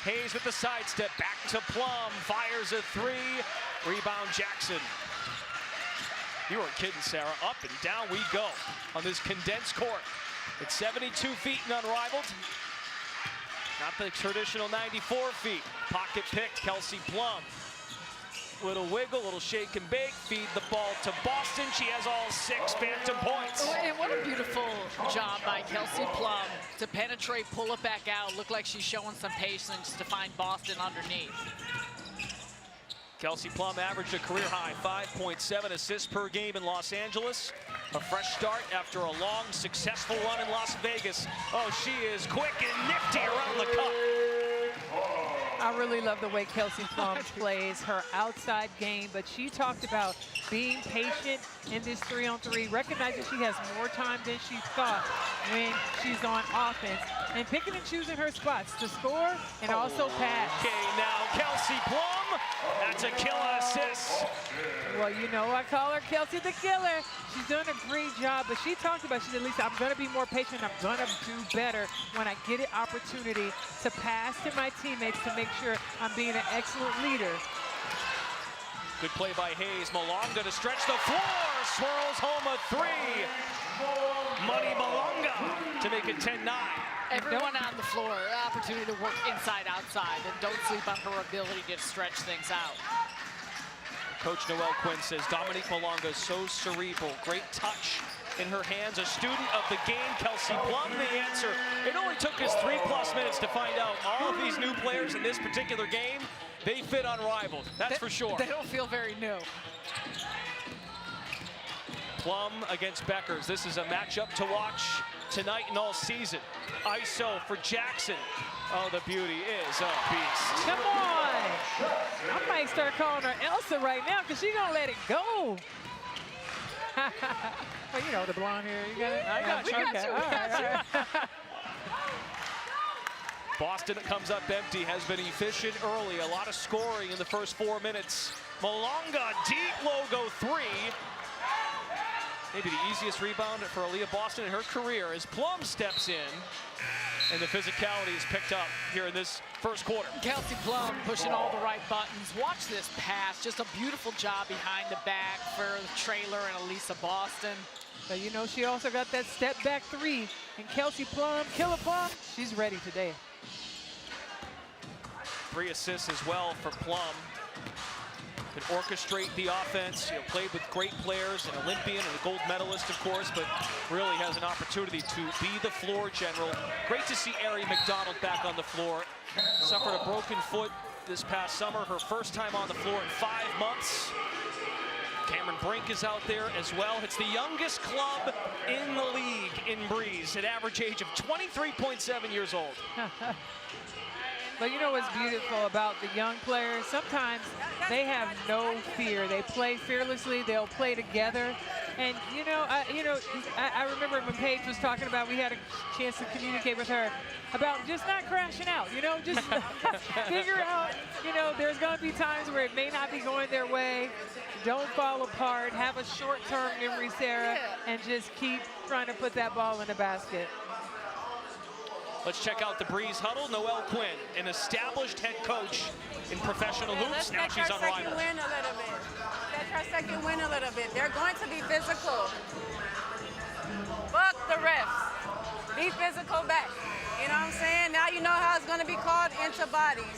Hayes with the sidestep. Back to Plum. Fires a 3. Rebound Jackson. You weren't kidding, Sarah. Up and down we go on this condensed court. It's 72 feet in Unrivaled. Not the traditional 94 feet. Pocket picked, Kelsey Plum. Little wiggle, little shake and bake, feed the ball to Boston. She has all 6 Phantom points. And what a beautiful job by Kelsey Plum to penetrate, pull it back out. Look like she's showing some patience to find Boston underneath. Kelsey Plum averaged a career-high 5.7 assists per game in Los Angeles. A fresh start after a long, successful run in Las Vegas. Oh, she is quick and nifty around the cup. I really love the way Kelsey Plum plays her outside game, but she talked about being patient in this 3-on-3, recognizing she has more time than she thought when she's on offense, and picking and choosing her spots to score and also pass. Okay, now Kelsey Plum Plum. That's a killer assist. Well, you know, I call her Kelsey the Killer. She's done a great job, but she talked about, she said, Lisa, I'm going to be more patient. I'm going to do better when I get an opportunity to pass to my teammates to make sure I'm being an excellent leader. Good play by Hayes. Malonga to stretch the floor. Swirls home a three. Money Malonga to make it 10-9. Everyone on the floor, opportunity to work inside, outside, and don't sleep on her ability to stretch things out. Coach Noelle Quinn says Dominique Malonga is so cerebral. Great touch in her hands. A student of the game, Kelsey Plum, the answer. It only took us 3+ minutes to find out all of these new players in this particular game. They fit Unrivaled, that's for sure. They don't feel very new. Plum against Beckers. This is a matchup to watch tonight and all season. ISO for Jackson. Oh, the beauty is a beast. Come on. I might start calling her Elsa right now because she's going to let it go. Well, you know, the blonde hair. You got it? I got you. Okay. We got you. Boston comes up empty, has been efficient early. A lot of scoring in the first 4 minutes. Malonga, deep logo three. Maybe the easiest rebound for Aaliyah Boston in her career as Plum steps in. And the physicality is picked up here in this first quarter. Kelsey Plum pushing all the right buttons. Watch this pass. Just a beautiful job behind the back for Traylor and Elisa Boston. But you know, she also got that step back three. And Kelsey Plum, Killer Plum, she's ready today. 3 assists as well for Plum. Can orchestrate the offense. You know, played with great players, an Olympian and a gold medalist, of course, but really has an opportunity to be the floor general. Great to see Ari McDonald back on the floor. Suffered a broken foot this past summer, her first time on the floor in 5 months. Cameron Brink is out there as well. It's the youngest club in the league in Breeze, at average age of 23.7 years old. But you know what's beautiful about the young players? Sometimes they have no fear. They play fearlessly. They'll play together. And I remember when Paige was talking about, we had a chance to communicate with her about just not crashing out. You know, just figure out. You know, there's going to be times where it may not be going their way. Don't fall apart. Have a short-term memory, Sarah, and just keep trying to put that ball in the basket. Let's check out the Breeze huddle. Noelle Quinn, an established head coach in professional hoops. Now she's Unrivaled. Let's try second win a little bit. They're going to be physical. Fuck the refs. Be physical back. You know what I'm saying? Now you know how it's going to be called into bodies.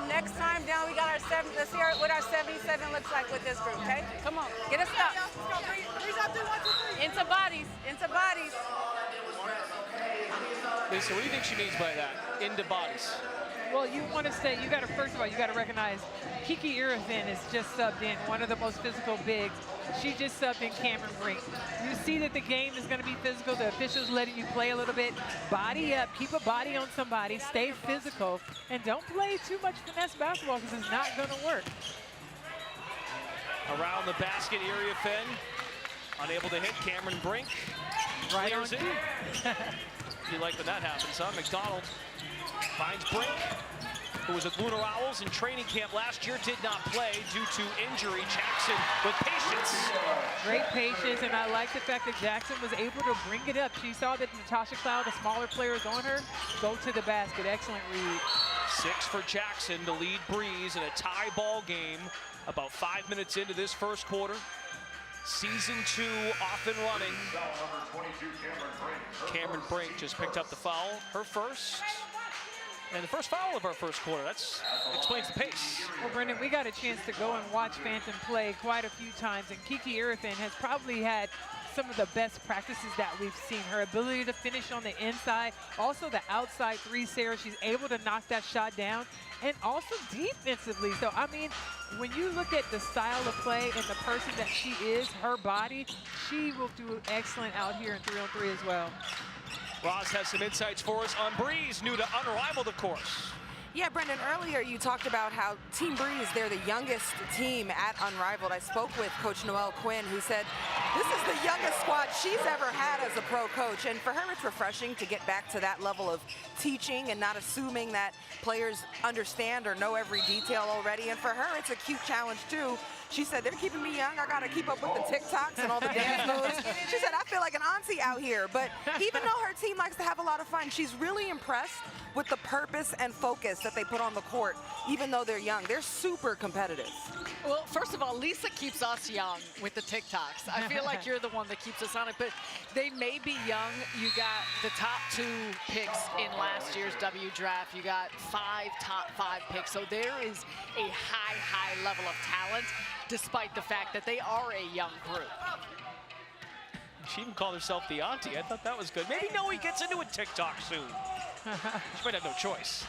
Next time down, we got our 7. Let's see what our 77 looks like with this group, okay? Come on, get us up. Into bodies, into bodies. Lisa, what do you think she means by that? Into bodies. Well, you want to say, you got to, first of all, you got to recognize Kiki Irvin is just subbed in, one of the most physical bigs. She just subbed in Cameron Brink. You see that the game is going to be physical. The officials letting you play a little bit. Body up, keep a body on somebody, stay physical, and don't play too much finesse basketball because it's not going to work. Around the basket, Irvin, unable to hit. Cameron Brink Right clears on it. You like when that happens, huh? McDonald finds Brink, who was at LUNAR OWLS in training camp last year, did not play due to injury. Jackson with patience. Great patience, and I like the fact that Jackson was able to bring it up. She saw that Natasha Cloud, the smaller players on her, go to the basket. Excellent read. 6 for Jackson to lead Breeze in a tie ball game about 5 minutes into this first quarter. Season 2 off and running. Cameron Brink just picked up the foul, her first. And the first foul of our first quarter. That explains the pace. Well, Brendan, we got a chance to go and watch Phantom play quite a few times, and Kiki Irvin has probably had some of the best practices that we've seen. Her ability to finish on the inside, also the outside three, Sarah, she's able to knock that shot down, and also defensively. So, I mean, when you look at the style of play and the person that she is, her body, she will do excellent out here in 3-on-3 as well. Roz has some insights for us on Breeze, new to Unrivaled, of course. Yeah, Brendan, earlier you talked about how Team Breeze, they're the youngest team at Unrivaled. I spoke with Coach Noelle Quinn, who said This is the youngest squad she's ever had as a pro coach, and for her it's refreshing to get back to that level of teaching and not assuming that players understand or know every detail already. And for her it's a cute challenge too. She said, they're keeping me young, I gotta keep up with the TikToks and all the dance moves. She said, I feel like an auntie out here. But even though her team likes to have a lot of fun, she's really impressed with the purpose and focus that they put on the court, even though they're young. They're super competitive. Well, first of all, Lisa keeps us young with the TikToks. I feel like you're the one that keeps us on it, but they may be young. You got the top 2 picks in last year's W draft. You got 5 top 5 picks. So there is a high level of talent, despite the fact that they are a young group. She even called herself the auntie. I thought that was good. Maybe Noe gets into a TikTok soon. She might have no choice.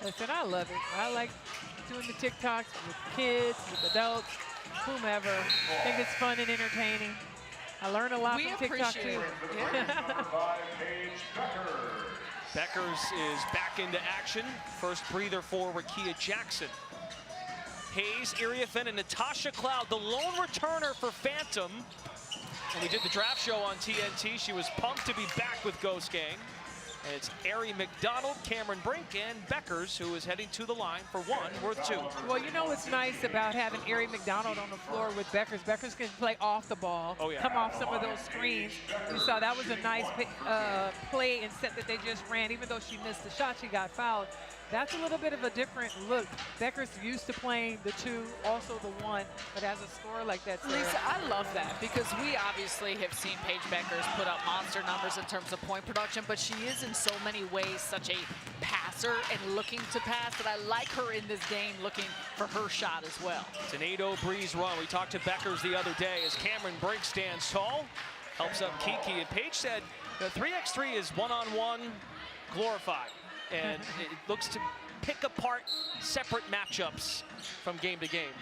Listen, I love it. I like doing the TikToks with kids, with adults, whomever. I think it's fun and entertaining. I learn a lot from TikTok too. Beckers is back into action. First breather for Rakia Jackson. Hayes, Iriafen, and Natasha Cloud, the lone returner for Phantom. When we did the draft show on TNT, she was pumped to be back with Ghost Gang. And it's Ari McDonald, Cameron Brink, and Beckers, who is heading to the line for 1, worth 2. Well, you know what's nice about having Ari McDonald on the floor with Beckers? Beckers can play off the ball, come off some of those screens. You saw that was a nice play and set that they just ran. Even though she missed the shot, she got fouled. That's a little bit of a different look. Beckers used to playing the 2, also the 1, but as a scorer like that, Sarah. Lisa, I love that because we obviously have seen Paige Beckers put up monster numbers in terms of point production, but she is in so many ways such a passer and looking to pass that I like her in this game looking for her shot as well. It's an 8-0 Breeze run. We talked to Beckers the other day as Cameron Brink stands tall, helps up Kiki, and Paige said the 3x3 is one-on-one glorified. And it looks to pick apart separate matchups from game to game.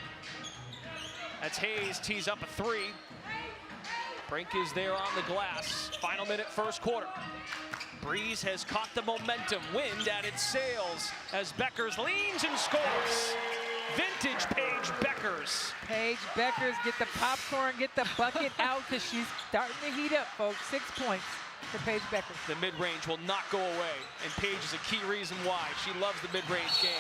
That's Hayes, tees up a 3. Brink is there on the glass. Final minute, first quarter. Breeze has caught the momentum. Wind at its sails as Beckers leans and scores. Vintage Paige Beckers. Paige Beckers, get the popcorn, get the bucket out, because she's starting to heat up, folks. 6 points for Paige Beckers. The mid-range will not go away, and Paige is a key reason why. She loves the mid-range game.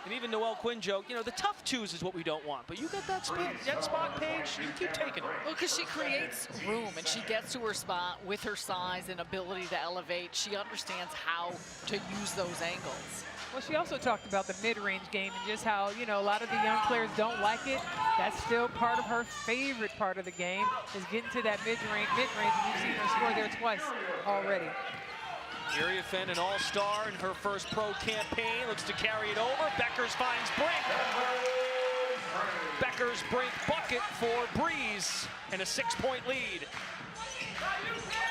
And even Noelle Quinn joked, you know, the tough 2s is what we don't want, but you got that spot, Paige, you keep taking it. Well, because she creates room and she gets to her spot with her size and ability to elevate. She understands how to use those angles. Well, she also talked about the mid-range game and just how, you know, a lot of the young players don't like it. That's still part of her favorite part of the game, is getting to that mid-range, and you've seen her score there twice already. Iriafen, an all-star in her first pro campaign, looks to carry it over. Beckers finds Brink. Beckers Brink bucket for Breeze, and a 6-point lead.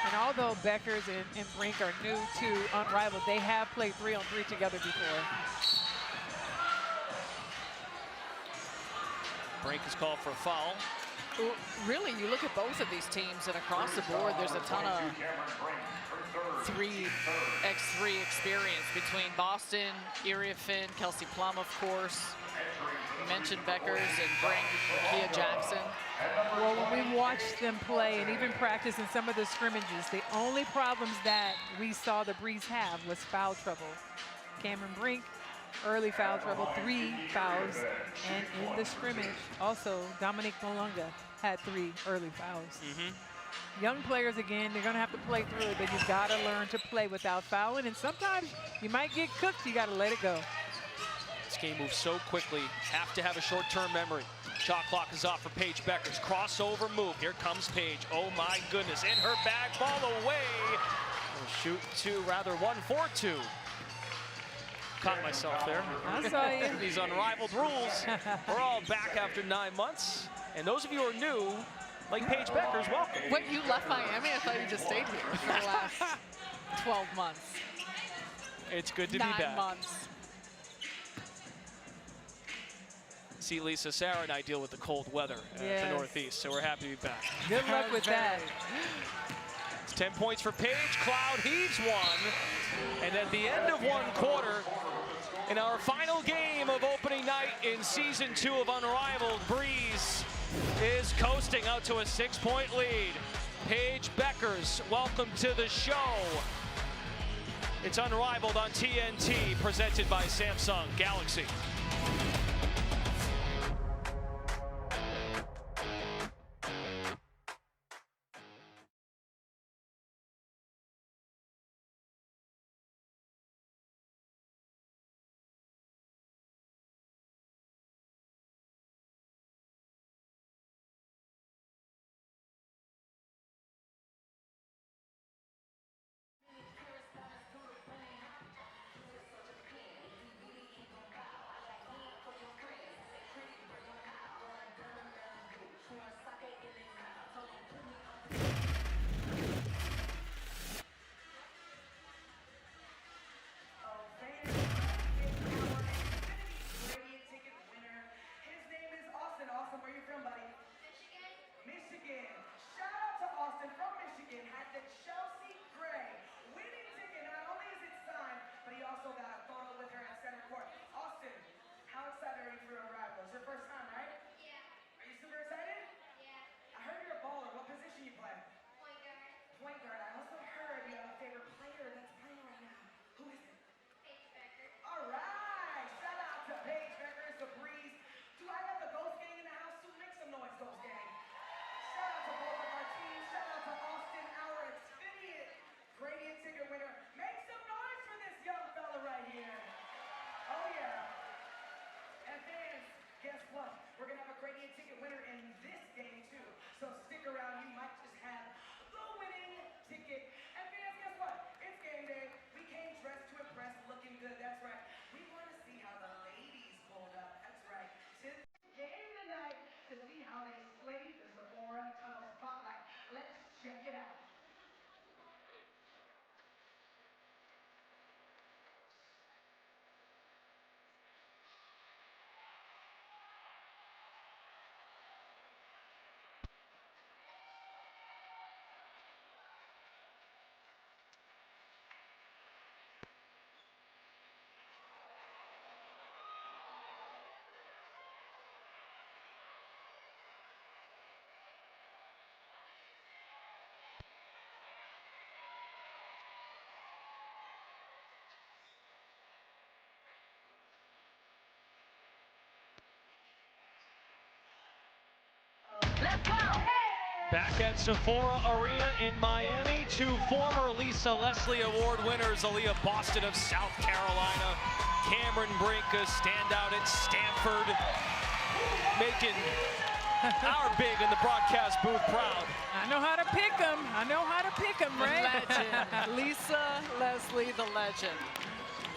And although Beckers and Brink are new to Unrivaled, they have played 3-on-3 together before. Brink is called for a foul. Well, really, you look at both of these teams, and across the board, there's a ton of 3x3 experience between Boston, Iriafen, Kelsey Plum, of course. You mentioned Beckers and Brink, Kia Jackson. Well, when we watched them play and even practice in some of the scrimmages, the only problems that we saw the Breeze have was foul trouble. Cameron Brink, early foul trouble, 3 fouls, and in the scrimmage, also Dominique Malunga had 3 early fouls. Young players, again, they're gonna have to play through it, but you've gotta learn to play without fouling, and sometimes you might get cooked, you gotta let it go. This game moves so quickly, have to have a short-term memory. Shot clock is off for Paige Beckers. Crossover move, here comes Paige. Oh my goodness, in her bag, ball away. We'll shoot 2, rather 1 for 2. Caught myself there. I saw you. These Unrivaled rules. We're all back after 9 months. And those of you who are new, like Paige Beckers, welcome. When you left Miami, I thought you just stayed here for the last 12 months. It's good to be back. 9 months. See, Lisa, Sarah and I deal with the cold weather at the Northeast, so we're happy to be back. Good luck with that. It's 10 points for Paige. Cloud heaves 1. And at the end of 1 quarter, in our final game of opening night in Season 2 of Unrivaled, Breeze is coasting out to a 6-point lead. Paige Beckers, welcome to the show. It's Unrivaled on TNT, presented by Samsung Galaxy. Back at Sephora Arena in Miami, two former Lisa Leslie Award winners, Aaliyah Boston of South Carolina, Cameron Brink, a standout at Stanford, making our big in the broadcast booth proud. I know how to pick them. I know how to pick them, right? Legend. Lisa Leslie, the legend.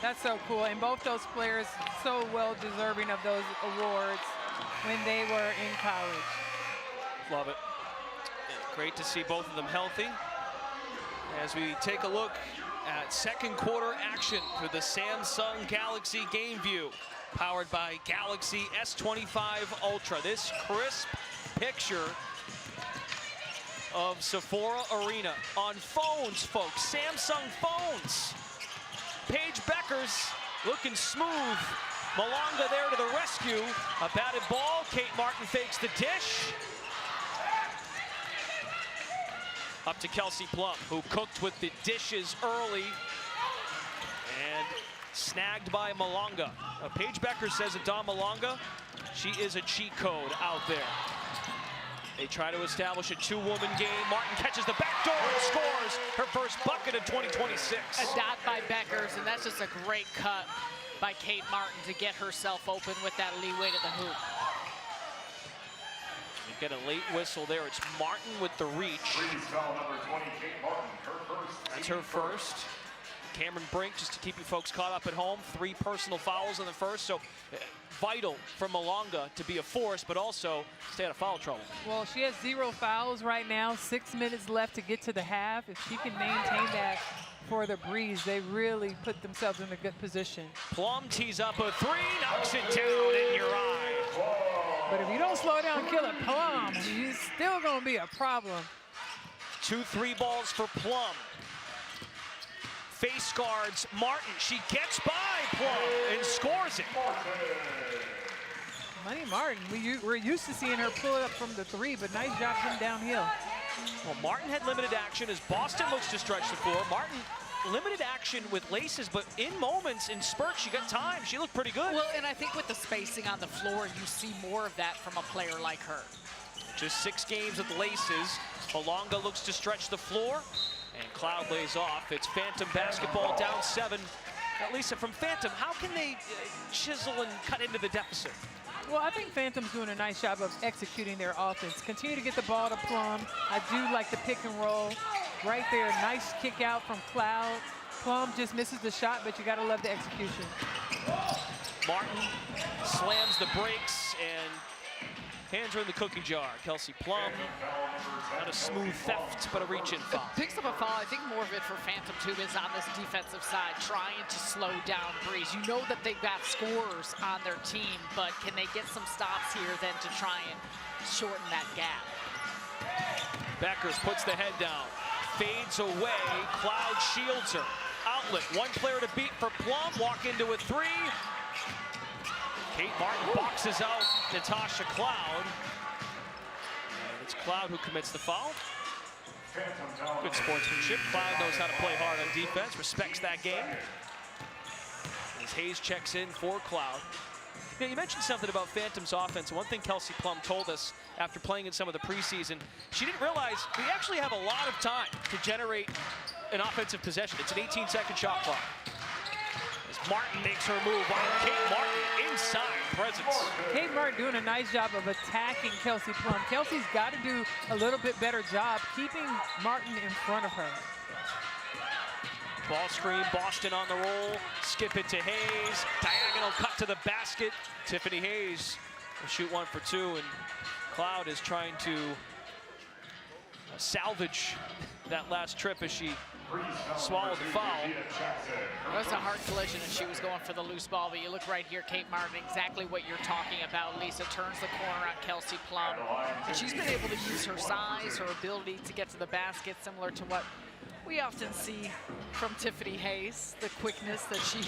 That's so cool. And both those players so well deserving of those awards when they were in college. Love it. Great to see both of them healthy. As we take a look at second quarter action for the Samsung Galaxy Game View, powered by Galaxy S25 Ultra. This crisp picture of Sephora Arena on phones, folks, Samsung phones. Paige Beckers looking smooth. Malonga there to the rescue. A batted ball. Kate Martin fakes the dish. Up to Kelsey Plum, who cooked with the dishes early and snagged by Malonga. Paige Beckers says that Dawn Malonga, she is a cheat code out there. They try to establish a two-woman game. Martin catches the back door and scores her first bucket of 2026. A dot by Beckers, and that's just a great cut by Kate Martin to get herself open with that leeway to the hoop. You get a late whistle there. It's Martin with the reach. Foul number 20, Kate Martin, her first. That's her first. Cameron Brink, just to keep you folks caught up at home, 3 personal fouls in the first, so vital for Malonga to be a force, but also stay out of foul trouble. Well, she has 0 fouls right now, 6 minutes left to get to the half. If she can maintain that for the Breeze, they really put themselves in a good position. Plum tees up a 3, knocks it down in your eye. But if you don't slow down Killer Plum, you're still gonna be a problem. 2 3 balls for Plum. Face guards Martin. She gets by Plum and scores it. Honey Martin, we're used to seeing her pull it up from the 3, but nice job from downhill. Well, Martin had limited action as Boston looks to stretch the floor. Martin, limited action with laces, but in moments, in spurts, she got time. She looked pretty good. Well, and I think with the spacing on the floor, you see more of that from a player like her. Just 6 games with laces. Malonga looks to stretch the floor, and Cloud lays off. It's Phantom basketball down 7. Now, Lisa, from Phantom, how can they chisel and cut into the deficit? Well, I think Phantom's doing a nice job of executing their offense. Continue to get the ball to Plum. I do like the pick and roll. Right there, nice kick out from Cloud. Plum just misses the shot, but you gotta love the execution. Martin slams the brakes and hands her in the cookie jar. Kelsey Plum, not a smooth theft, but a reach-in foul. Picks up a foul. I think more of it for Phantom too is on this defensive side, trying to slow down Breeze. You know that they've got scorers on their team, but can they get some stops here then to try and shorten that gap? Beckers puts the head down, fades away. Cloud shields her. Outlet, 1 player to beat for Plum. Walk into a 3. Kate Martin boxes out Natasha Cloud. And it's Cloud who commits the foul. Good sportsmanship. Cloud knows how to play hard on defense, respects that game. As Hayes checks in for Cloud. Now, you mentioned something about Phantom's offense. One thing Kelsey Plum told us after playing in some of the preseason, she didn't realize we actually have a lot of time to generate an offensive possession. It's an 18-second shot clock. As Martin makes her move on Kate Martin, inside presence. Kate Martin doing a nice job of attacking Kelsey Plum. Kelsey's got to do a little bit better job keeping Martin in front of her. Ball screen, Boston on the roll. Skip it to Hayes. Diagonal cut to the basket. Tiffany Hayes will shoot 1 for 2, and Cloud is trying to salvage that last trip as she swallowed the foul. It was a hard collision and she was going for the loose ball, but you look right here, Kate Martin, exactly what you're talking about. Lisa turns the corner on Kelsey Plum, and she's been able to use her size, her ability to get to the basket, similar to what we often see from Tiffany Hayes, the quickness that she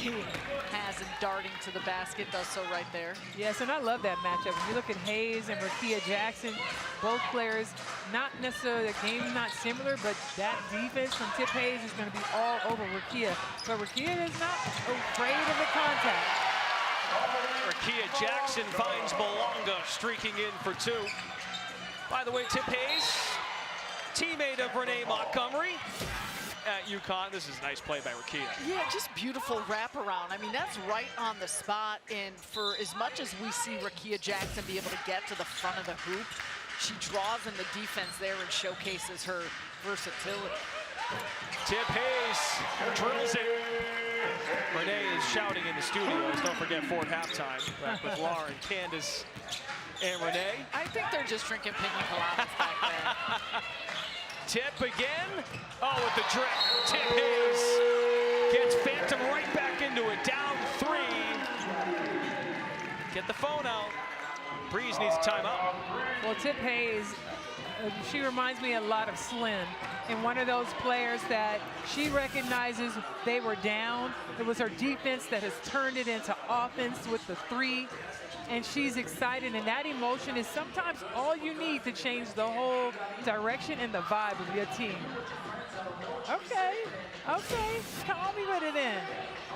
has in darting to the basket, does so right there. Yes, and I love that matchup. When you look at Hayes and Rakia Jackson, both players, not necessarily, the game's not similar, but that defense from Tip Hayes is going to be all over Rakia. But Rakia is not afraid of the contact. Rakia Jackson finds Malonga streaking in for 2. By the way, Tip Hayes, teammate of Renee Montgomery at UConn. This is a nice play by Rakia. Yeah, just beautiful wraparound. I mean, that's right on the spot. And for as much as we see Rakia Jackson be able to get to the front of the hoop, she draws in the defense there and showcases her versatility. Tip Hayes drills it. Renee is shouting in the studios. Don't forget Ford halftime. Back with Lauren, Candace, and Renee. I think they're just drinking pina coladas back there. Tip again. Oh, with the drip. Tip Hayes gets Phantom right back into it. Down 3. Get the phone out. Breeze needs a timeout. Well, Tip Hayes, she reminds me a lot of Slim, and one of those players that she recognizes they were down. It was her defense that has turned it into offense with the 3. And she's excited, and that emotion is sometimes all you need to change the whole direction and the vibe of your team. Okay, call me with it then.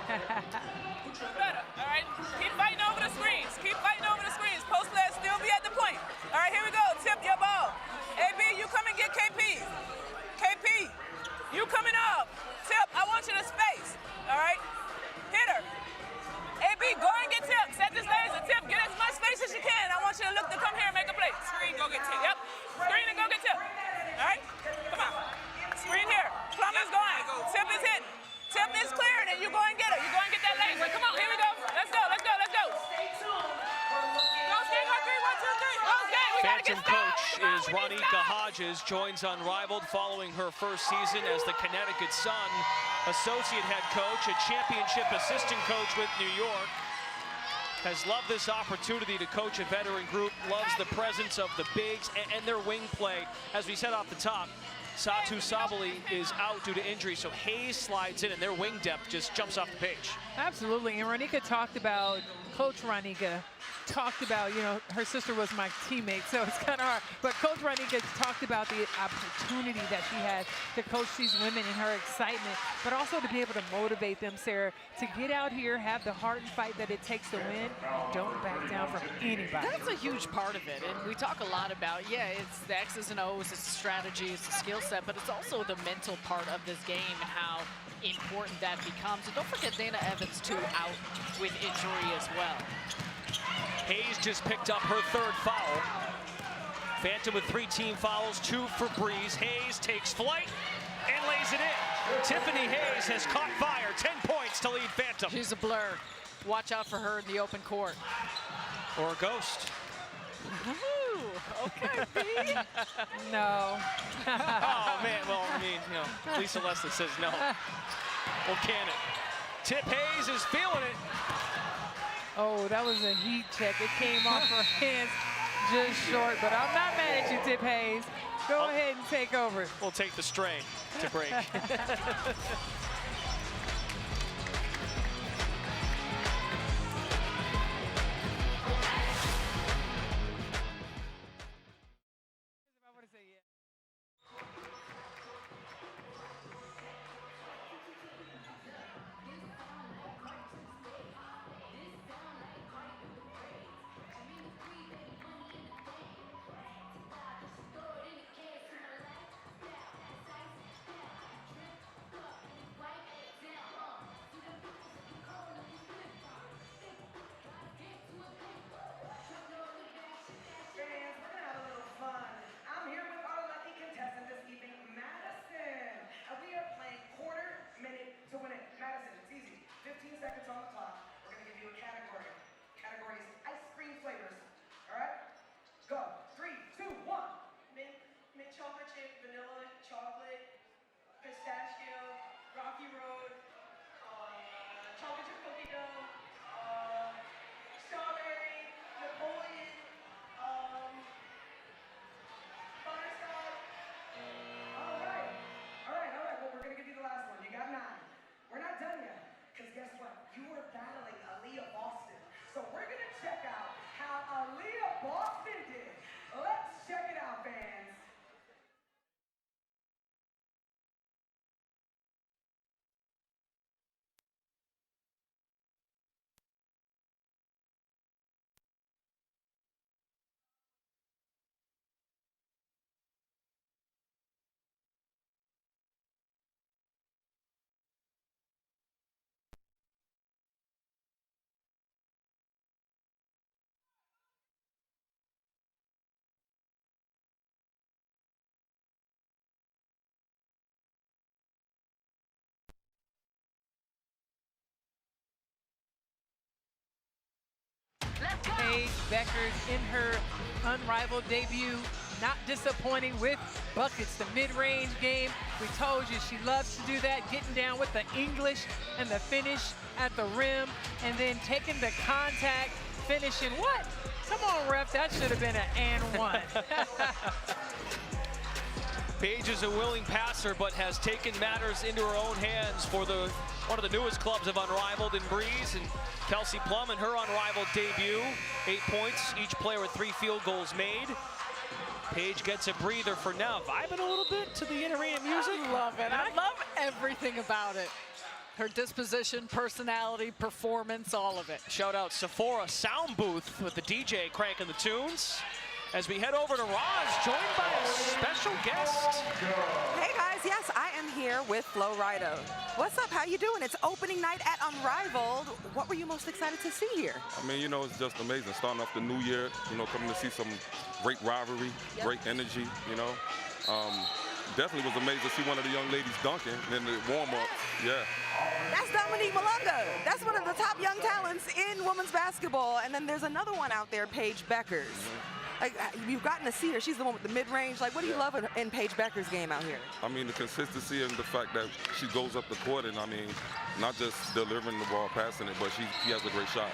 Better, all right? Keep fighting over the screens. Keep fighting over the screens. Post players still be at the point. All right, here we go. Tip your ball. AB, you come and get KP. KP, you coming up. Tip, I want you to space. All right? Hit her. AB, go and get Tip. Set this stage to Tip. Get as much space as you can. I want you to look to come here and make a play. Screen, go get Tip. Yep. Screen and go get Tip. All right? Come on. Screen here. Plum is going. Tip is hitting. Tip is clearing, and you go and get her. You go and get that laser. Come on, here we go. Let's go, let's go, let's go. Go, skate, go, 3, 1, 2, 3. Go, skate. We gotta get Phantom coach is Ronika Hodges, joins Unrivaled following her first season as the Connecticut Sun associate head coach, a championship assistant coach with New York. Has loved this opportunity to coach a veteran group, loves the presence of the bigs and their wing play. As we said off the top, Satu Sabali is out due to injury, so Hayes slides in and their wing depth just jumps off the page. Absolutely, and Ronika talked about Coach Ronika talked about, you know, her sister was my teammate, so it's kind of hard. But Coach Ronika talked about the opportunity that she had to coach these women and her excitement, but also to be able to motivate them, Sarah, to get out here, have the heart and fight that it takes to win. Don't back down from anybody. That's a huge part of it, and we talk a lot about, yeah, it's the X's and O's, it's the strategy, it's the skill set, but it's also the mental part of this game and how important that becomes. And don't forget Dana Evans, too, out with injury as well. Hayes just picked up her 3rd foul. Phantom with 3 team fouls, 2 for Breeze. Hayes takes flight and lays it in. Tiffany Hayes has caught fire, 10 points to lead Phantom. She's a blur. Watch out for her in the open court. Or a ghost. Ooh, okay, B. No. Oh, man, well, I mean, you know, Lisa Leslie says no. Well, can it? Tip Hayes is feeling it. Oh, that was a heat check. It came off her hands just short, but I'm not mad at you, Tip Hayes. Go ahead and take over. We'll take the strain to break. Paige Bueckers in her Unrivaled debut, not disappointing with buckets. The mid-range game, we told you she loves to do that, getting down with the English and the finish at the rim, and then taking the contact, finishing what? Come on, ref, that should have been an and one. Paige is a willing passer, but has taken matters into her own hands for one of the newest clubs of Unrivaled in Breeze, and Kelsey Plum in her Unrivaled debut. 8 points, each player with 3 field goals made. Paige gets a breather for now. Vibing a little bit to the in-arena music. I love it. I love everything about it. Her disposition, personality, performance, all of it. Shout out Sephora Sound Booth with the DJ cranking the tunes. As we head over to Roz, joined by a special guest. Hey guys, yes, I am here with Flo Rida. What's up, how you doing? It's opening night at Unrivaled. What were you most excited to see here? I mean, you know, it's just amazing. Starting off the new year, you know, coming to see some great rivalry, great energy, you know. Definitely was amazed to see one of the young ladies dunking in the warm-up, yeah. That's Dominique Malunga. That's one of the top young talents in women's basketball. And then there's another one out there, Paige Bueckers. Like, you've gotten to see her. She's the one with the mid-range. Like, what do you love in Paige Bueckers' game out here? I mean, the consistency and the fact that she goes up the court and, I mean, not just delivering the ball, passing it, but she has a great shot.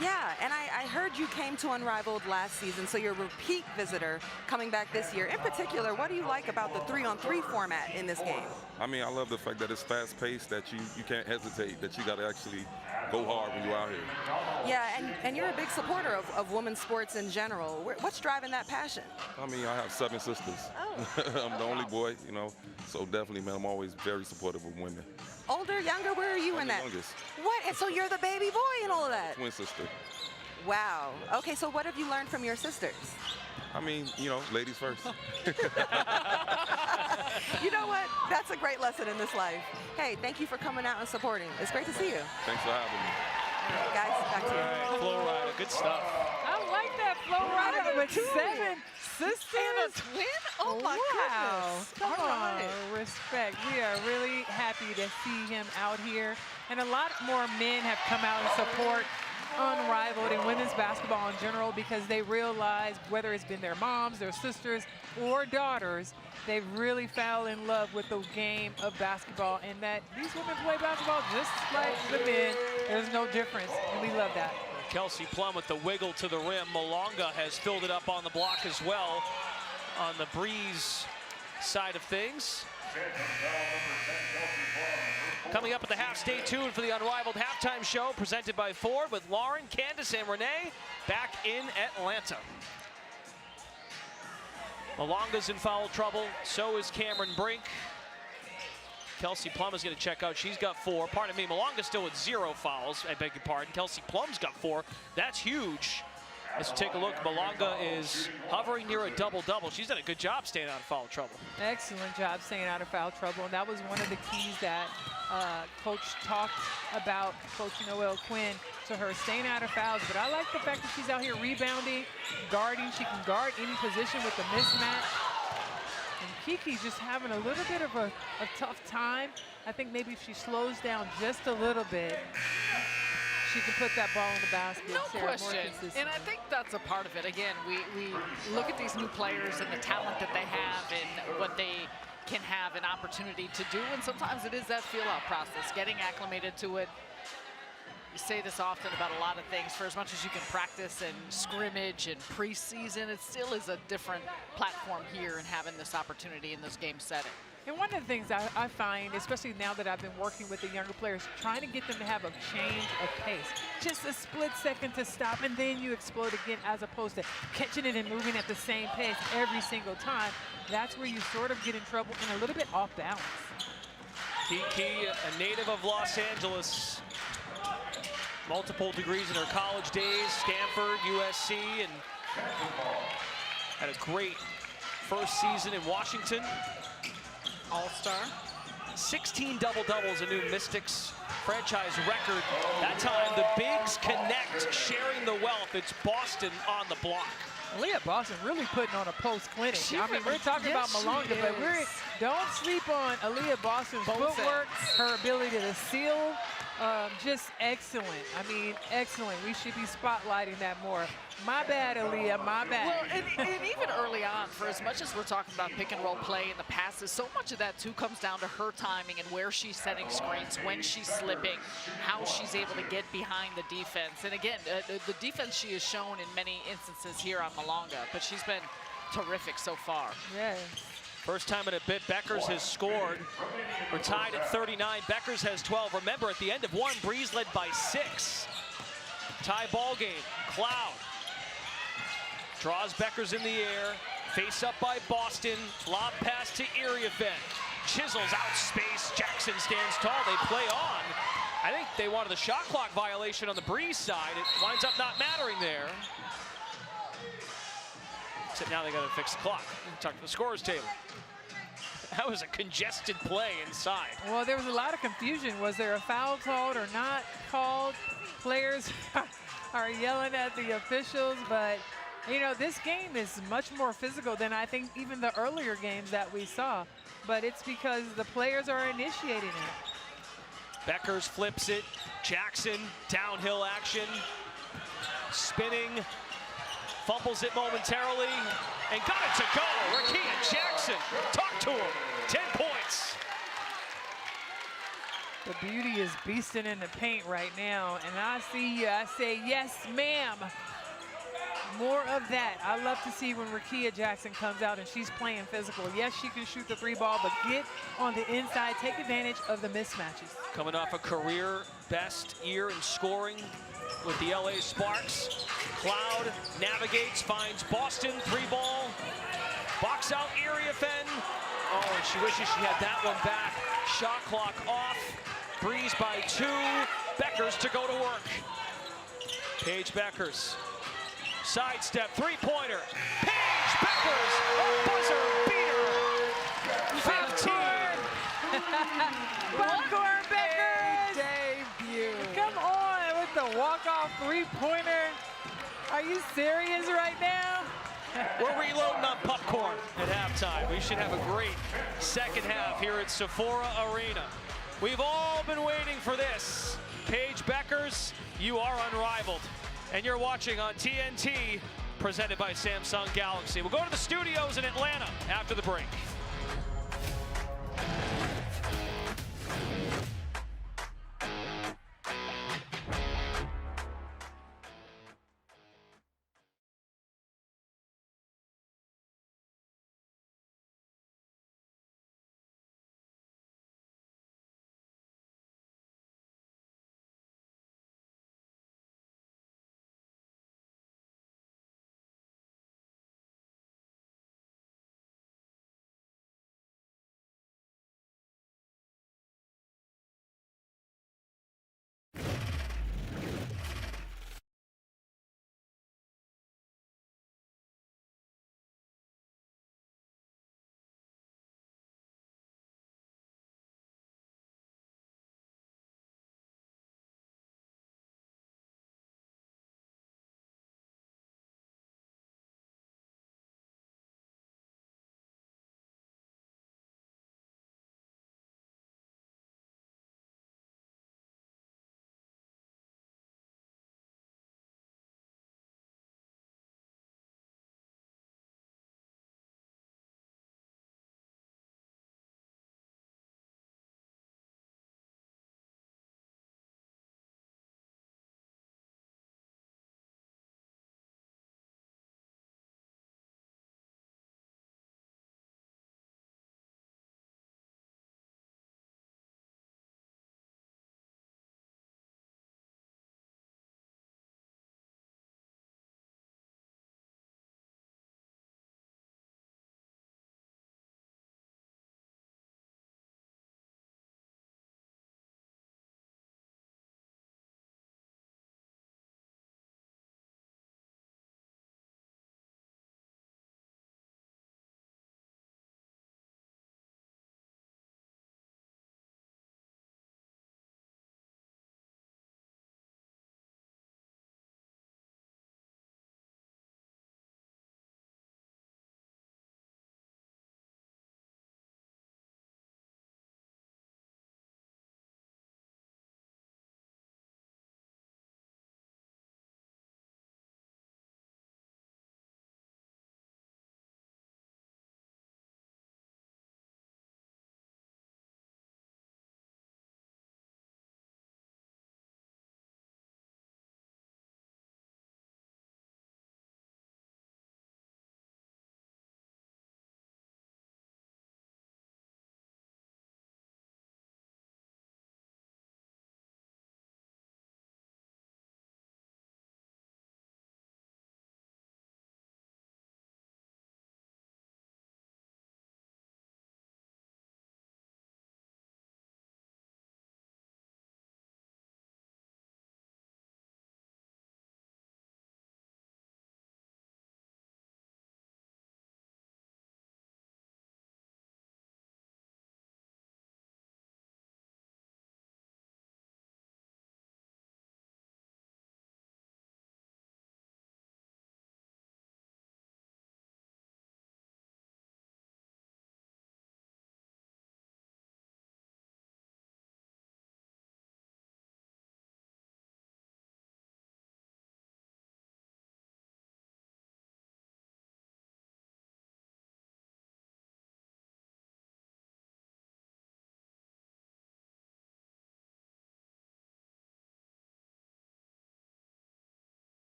Yeah, and I heard you came to Unrivaled last season, so you're a repeat visitor coming back this year. In particular, what do you like about the 3-on-3 format in this game? I mean, I love the fact that it's fast-paced, that you can't hesitate, that you got to actually go hard when you're out here. Yeah, and you're a big supporter of women's sports in general. What's driving that passion? I mean, I have 7 sisters. Oh. I'm the only boy, you know, so definitely, man, I'm always very supportive of women. Older, younger, where are you in that? Youngest. What? And so you're the baby boy and all of that? Twin sister. Wow. Okay, so what have you learned from your sisters? I mean, you know, ladies first. You know what? That's a great lesson in this life. Hey, thank you for coming out and supporting. It's great to see you. Thanks for having me. Guys, back to you. All right, Flow Rider, good stuff. I like that Flow Rider with 7 sisters. And a twin? Oh my goodness. Come All on, right. respect. We are really happy to see him out here. And a lot more men have come out and support Unrivaled in women's basketball in general because they realize whether it's been their moms, their sisters, or daughters, they really fell in love with the game of basketball and that these women play basketball just like the men. There's no difference, and we love that. Kelsey Plum with the wiggle to the rim. Malonga has filled it up on the block as well on the Breeze side of things. Coming up at the half, stay tuned for the Unrivaled halftime show presented by Ford with Lauren, Candace, and Renee back in Atlanta. Malonga's in foul trouble, so is Cameron Brink. Kelsey Plum is going to check out. She's got 4. Pardon me, Malonga's still with 0 fouls. I beg your pardon. Kelsey Plum's got 4. That's huge. Let's take a look. Malonga is hovering near a double-double. She's done a good job staying out of foul trouble. Excellent job staying out of foul trouble. And that was one of the keys that Coach talked about, Coach Noel Quinn, to her staying out of fouls. But I like the fact that she's out here rebounding, guarding. She can guard any position with the mismatch. And Kiki's just having a little bit of a tough time. I think maybe if she slows down just a little bit, she can put that ball in the basket. No Sarah, question. And I think that's a part of it. Again, we look at these new players and the talent that they have and what they can have an opportunity to do. And sometimes it is that feel-out process, getting acclimated to it. You say this often about a lot of things. For as much as you can practice and scrimmage and preseason, it still is a different platform here and having this opportunity in this game setting. And one of the things I find, especially now that I've been working with the younger players, trying to get them to have a change of pace. Just a split second to stop, and then you explode again, as opposed to catching it and moving at the same pace every single time. That's where you sort of get in trouble and a little bit off balance. Kiki, a native of Los Angeles. Multiple degrees in her college days, Stanford, USC, and had a great first season in Washington. All-star. 16 double-doubles, a new Mystics franchise record. That time, the bigs connect, sharing the wealth. It's Boston on the block. Leah Boston really putting on a post clinic. I mean, we're talking about Yes, Malonga, but don't sleep on Aaliyah Boston's footwork, her ability to seal. Just excellent. I mean, excellent. We should be spotlighting that more. My bad, Aaliyah, my bad. Well, and even early on, for as much as we're talking about pick and roll play and the passes, so much of that too comes down to her timing and where she's setting screens, when she's slipping, how she's able to get behind the defense. And again, the defense she has shown in many instances here on Malonga, but she's been terrific so far. Yes. First time in a bit, Beckers has scored. We're tied at 39. Beckers has 12. Remember, at the end of 1, Breeze led by 6. Tie ball game. Cloud draws Beckers in the air. Face up by Boston. Lob pass to Iriafen. Chisels out space. Jackson stands tall. They play on. I think they wanted the shot clock violation on the Breeze side. It winds up not mattering there. Except now they got to fix the clock. Talk to the scorer's table. That was a congested play inside. Well, there was a lot of confusion. Was there a foul called or not called? Players are yelling at the officials, but you know, this game is much more physical than I think even the earlier games that we saw. But it's because the players are initiating it. Beckers flips it. Jackson, downhill action. Spinning. Fumbles it momentarily and got it to go. Rakia Jackson, talk to him. 10 points. The beauty is beasting in the paint right now, and I see you. I say, yes, ma'am. More of that. I love to see when Rakia Jackson comes out and she's playing physical. Yes, she can shoot the 3 ball, but get on the inside, take advantage of the mismatches. Coming off a career best year in scoring with the LA Sparks. Cloud navigates, finds Boston, 3 ball. Box out Iriafen. Oh, and she wishes she had that one back. Shot clock off. Breeze by 2. Beckers to go to work. Paige Beckers. Sidestep, 3-pointer. Paige Beckers, a buzzer beater. 15. Popcorn Beckers. Debut. Come on with the walk-off 3-pointer. Are you serious right now? We're reloading on popcorn at halftime. We should have a great second half here at Sephora Arena. We've all been waiting for this. Paige Beckers, you are unrivaled. And you're watching on TNT, presented by Samsung Galaxy. We'll go to the studios in Atlanta after the break.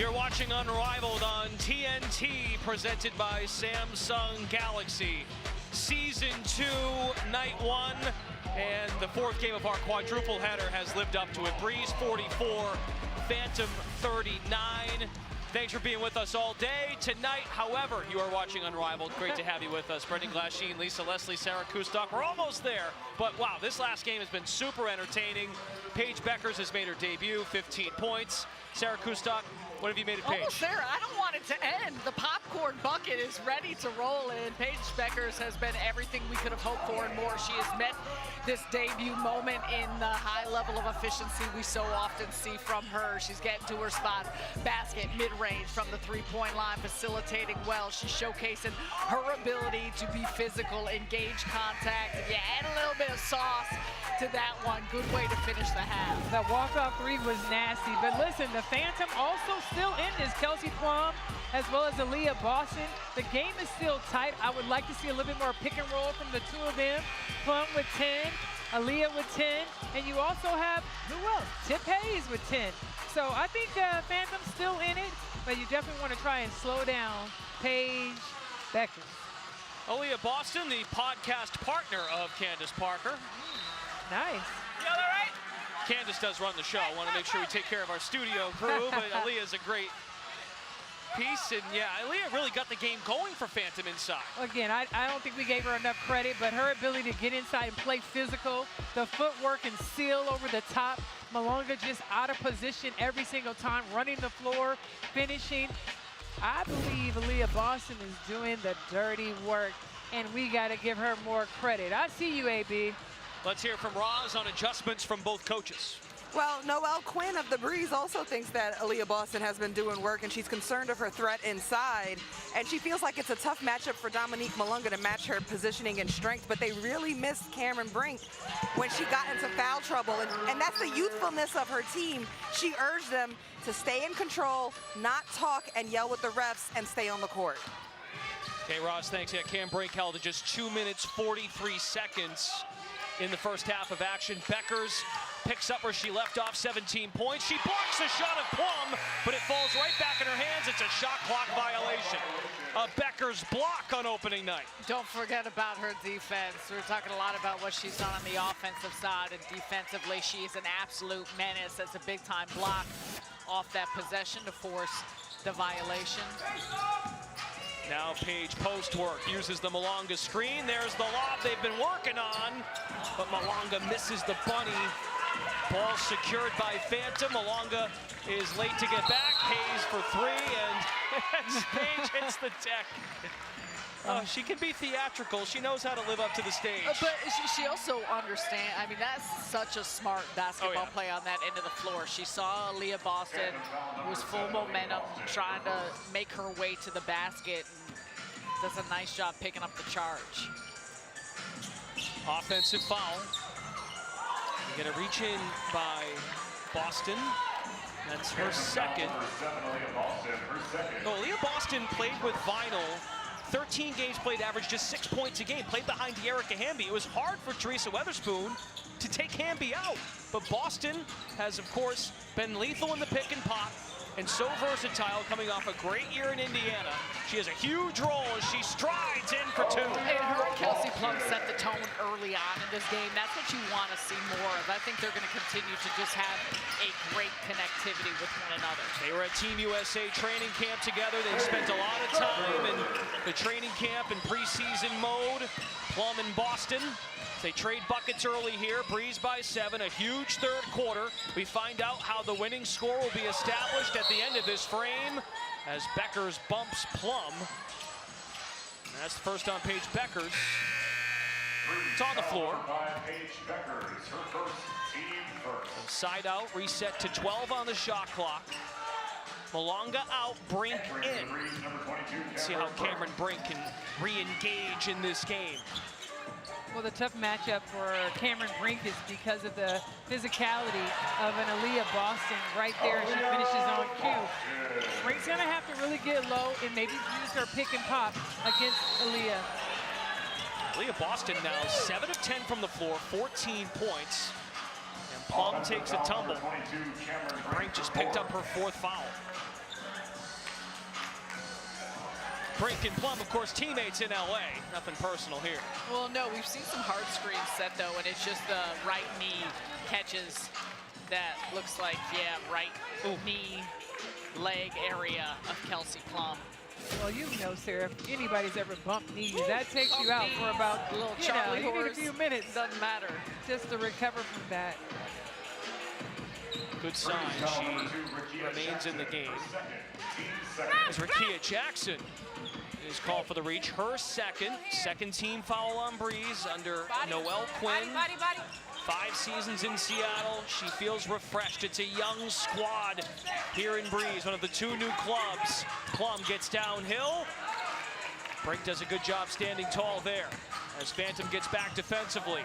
You're watching Unrivaled on TNT, presented by Samsung Galaxy. Season 2, night 1, and the 4th game of our quadruple header has lived up to it. Breeze 44, Phantom 39. Thanks for being with us all day. Tonight, however, you are watching Unrivaled. Great to have you with us. Brendan Glasheen, Lisa Leslie, Sarah Kustok. We're almost there, but wow, this last game has been super entertaining. Paige Beckers has made her debut, 15 points. Sarah Kustok, what have you made it, Paige? Almost there. I don't want it to end. The popcorn bucket is ready to roll in. Paige Beckers has been everything we could have hoped for and more. She has met this debut moment in the high level of efficiency we so often see from her. She's getting to her spot, basket, mid-range from the three-point line, facilitating well. She's showcasing her ability to be physical, engage contact. If you add a little bit of sauce to that one, good way to finish the half. That walk-off three was nasty, but listen, the Phantom also still in this. Kelsey Plum as well as Aaliyah Boston. The game is still tight. I would like to see a little bit more pick and roll from the two of them. Plum with 10, Aaliyah with 10, and you also have, who else? Tip Hayes with 10. So I think Phantom's still in it, but you definitely want to try and slow down Paige Beckers. Aaliyah Boston, the podcast partner of Candace Parker. Nice. You all right? Candace does run the show. I want to make sure we take care of our studio crew, but Aaliyah's a great piece, and yeah, Aaliyah really got the game going for Phantom inside. Again, I don't think we gave her enough credit, but her ability to get inside and play physical, the footwork and seal over the top, Malonga just out of position every single time, running the floor, finishing. I believe Aaliyah Boston is doing the dirty work, and we got to give her more credit. I see you, AB. Let's hear from Roz on adjustments from both coaches. Well, Noelle Quinn of the Breeze also thinks that Aaliyah Boston has been doing work, and she's concerned of her threat inside. And she feels like it's a tough matchup for Dominique Malunga to match her positioning and strength, but they really missed Cameron Brink when she got into foul trouble. And that's the youthfulness of her team. She urged them to stay in control, not talk and yell with the refs, and stay on the court. Okay, Roz, thanks. Yeah, Cam Brink held at just 2 minutes, 43 seconds in the first half of action. Beckers picks up where she left off, 17 points. She blocks the shot of Plum, but it falls right back in her hands. It's a shot clock violation. A Beckers block on opening night. Don't forget about her defense. We're talking a lot about what she's done on the offensive side, and defensively, she is an absolute menace. That's a big-time block off that possession to force the violation. Now Paige post work, uses the Malonga screen. There's the lob they've been working on, but Malonga misses the bunny. Ball secured by Phantom. Malonga is late to get back. Hayes for three, and Paige hits the deck. She can be theatrical. She knows how to live up to the stage. But she also understands, I mean, that's such a smart basketball play on that end of the floor. She saw Aaliyah Boston was full momentum, trying to make her way to the basket, and does a nice job picking up the charge. Offensive foul. You're gonna reach in by Boston. That's her second. No, Aaliyah Boston played with vinyl. 13 games played, averaged just 6 points a game, played behind De'Erica Hamby. It was hard for Teresa Weatherspoon to take Hamby out, but Boston has, of course, been lethal in the pick and pop and so versatile coming off a great year in Indiana. She has a huge role as she strides in for two. And her and Kelsey Plum set the tone early on in this game. That's what you want to see more of. I think they're going to continue to just have a great connectivity with one another. They were at Team USA training camp together. They spent a lot of time in the training camp and preseason mode. Plum and Boston. They trade buckets early here, Breeze by 7, a huge third quarter. We find out how the winning score will be established at the end of this frame as Beckers bumps Plum. And that's the first on Paige Beckers. It's on the floor. Side out, reset to 12 on the shot clock. Malonga out, Brink in. Let's see how Cameron Brink can re-engage in this game. Well, the tough matchup for Cameron Brink is because of the physicality of an Aaliyah Boston right there, and she finishes on cue. Brink's gonna have to really get low and maybe use her pick and pop against Aaliyah. Aaliyah Boston now 7 of 10 from the floor, 14 points. And Plum takes a tumble. Brink just picked up her 4th foul. Brink and Plum, of course, teammates in LA. Nothing personal here. Well, no, we've seen some hard screens set, though, and it's just the right knee catches that looks like, yeah, right knee, leg area of Kelsey Plum. Well, you know, Sarah, if anybody's ever bumped knees, that takes you out for about, a little you Charlie know, you need a horse. few minutes Doesn't matter. just to recover from that. Good sign. She remains in the game. As Rakia Jackson is called for the reach. Her second team foul on Breeze under Noelle Quinn. 5 seasons in Seattle. She feels refreshed. It's a young squad here in Breeze, one of the 2 new clubs. Plum gets downhill. Brink does a good job standing tall there as Phantom gets back defensively.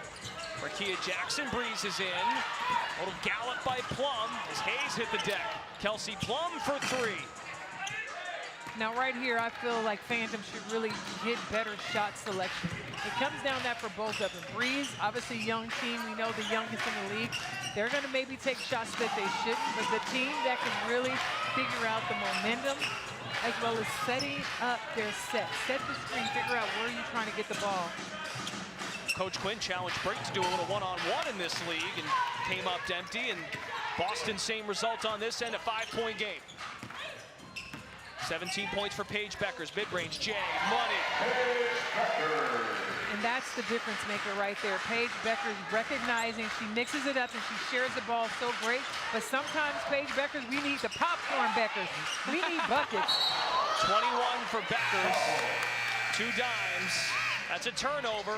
Rakia Jackson breezes in. A little gallop by Plum as Hayes hit the deck. Kelsey Plum for 3. Now right here, I feel like Phantom should really get better shot selection. It comes down that for both of them. Breeze, obviously young team, we know the youngest in the league. They're gonna maybe take shots that they shouldn't, but the team that can really figure out the momentum as well as setting up their set. Set the screen, figure out where you're trying to get the ball. Coach Quinn challenged Brink to do a little one-on-one in this league and came up empty, and Boston same result on this end, a 5-point game. 17 points for Paige Beckers, mid-range, Jay, money. And that's the difference maker right there. Paige Beckers recognizing, she mixes it up and she shares the ball so great, but sometimes Paige Beckers, we need the popcorn Beckers. We need buckets. 21 for Beckers, 2 dimes. That's a turnover.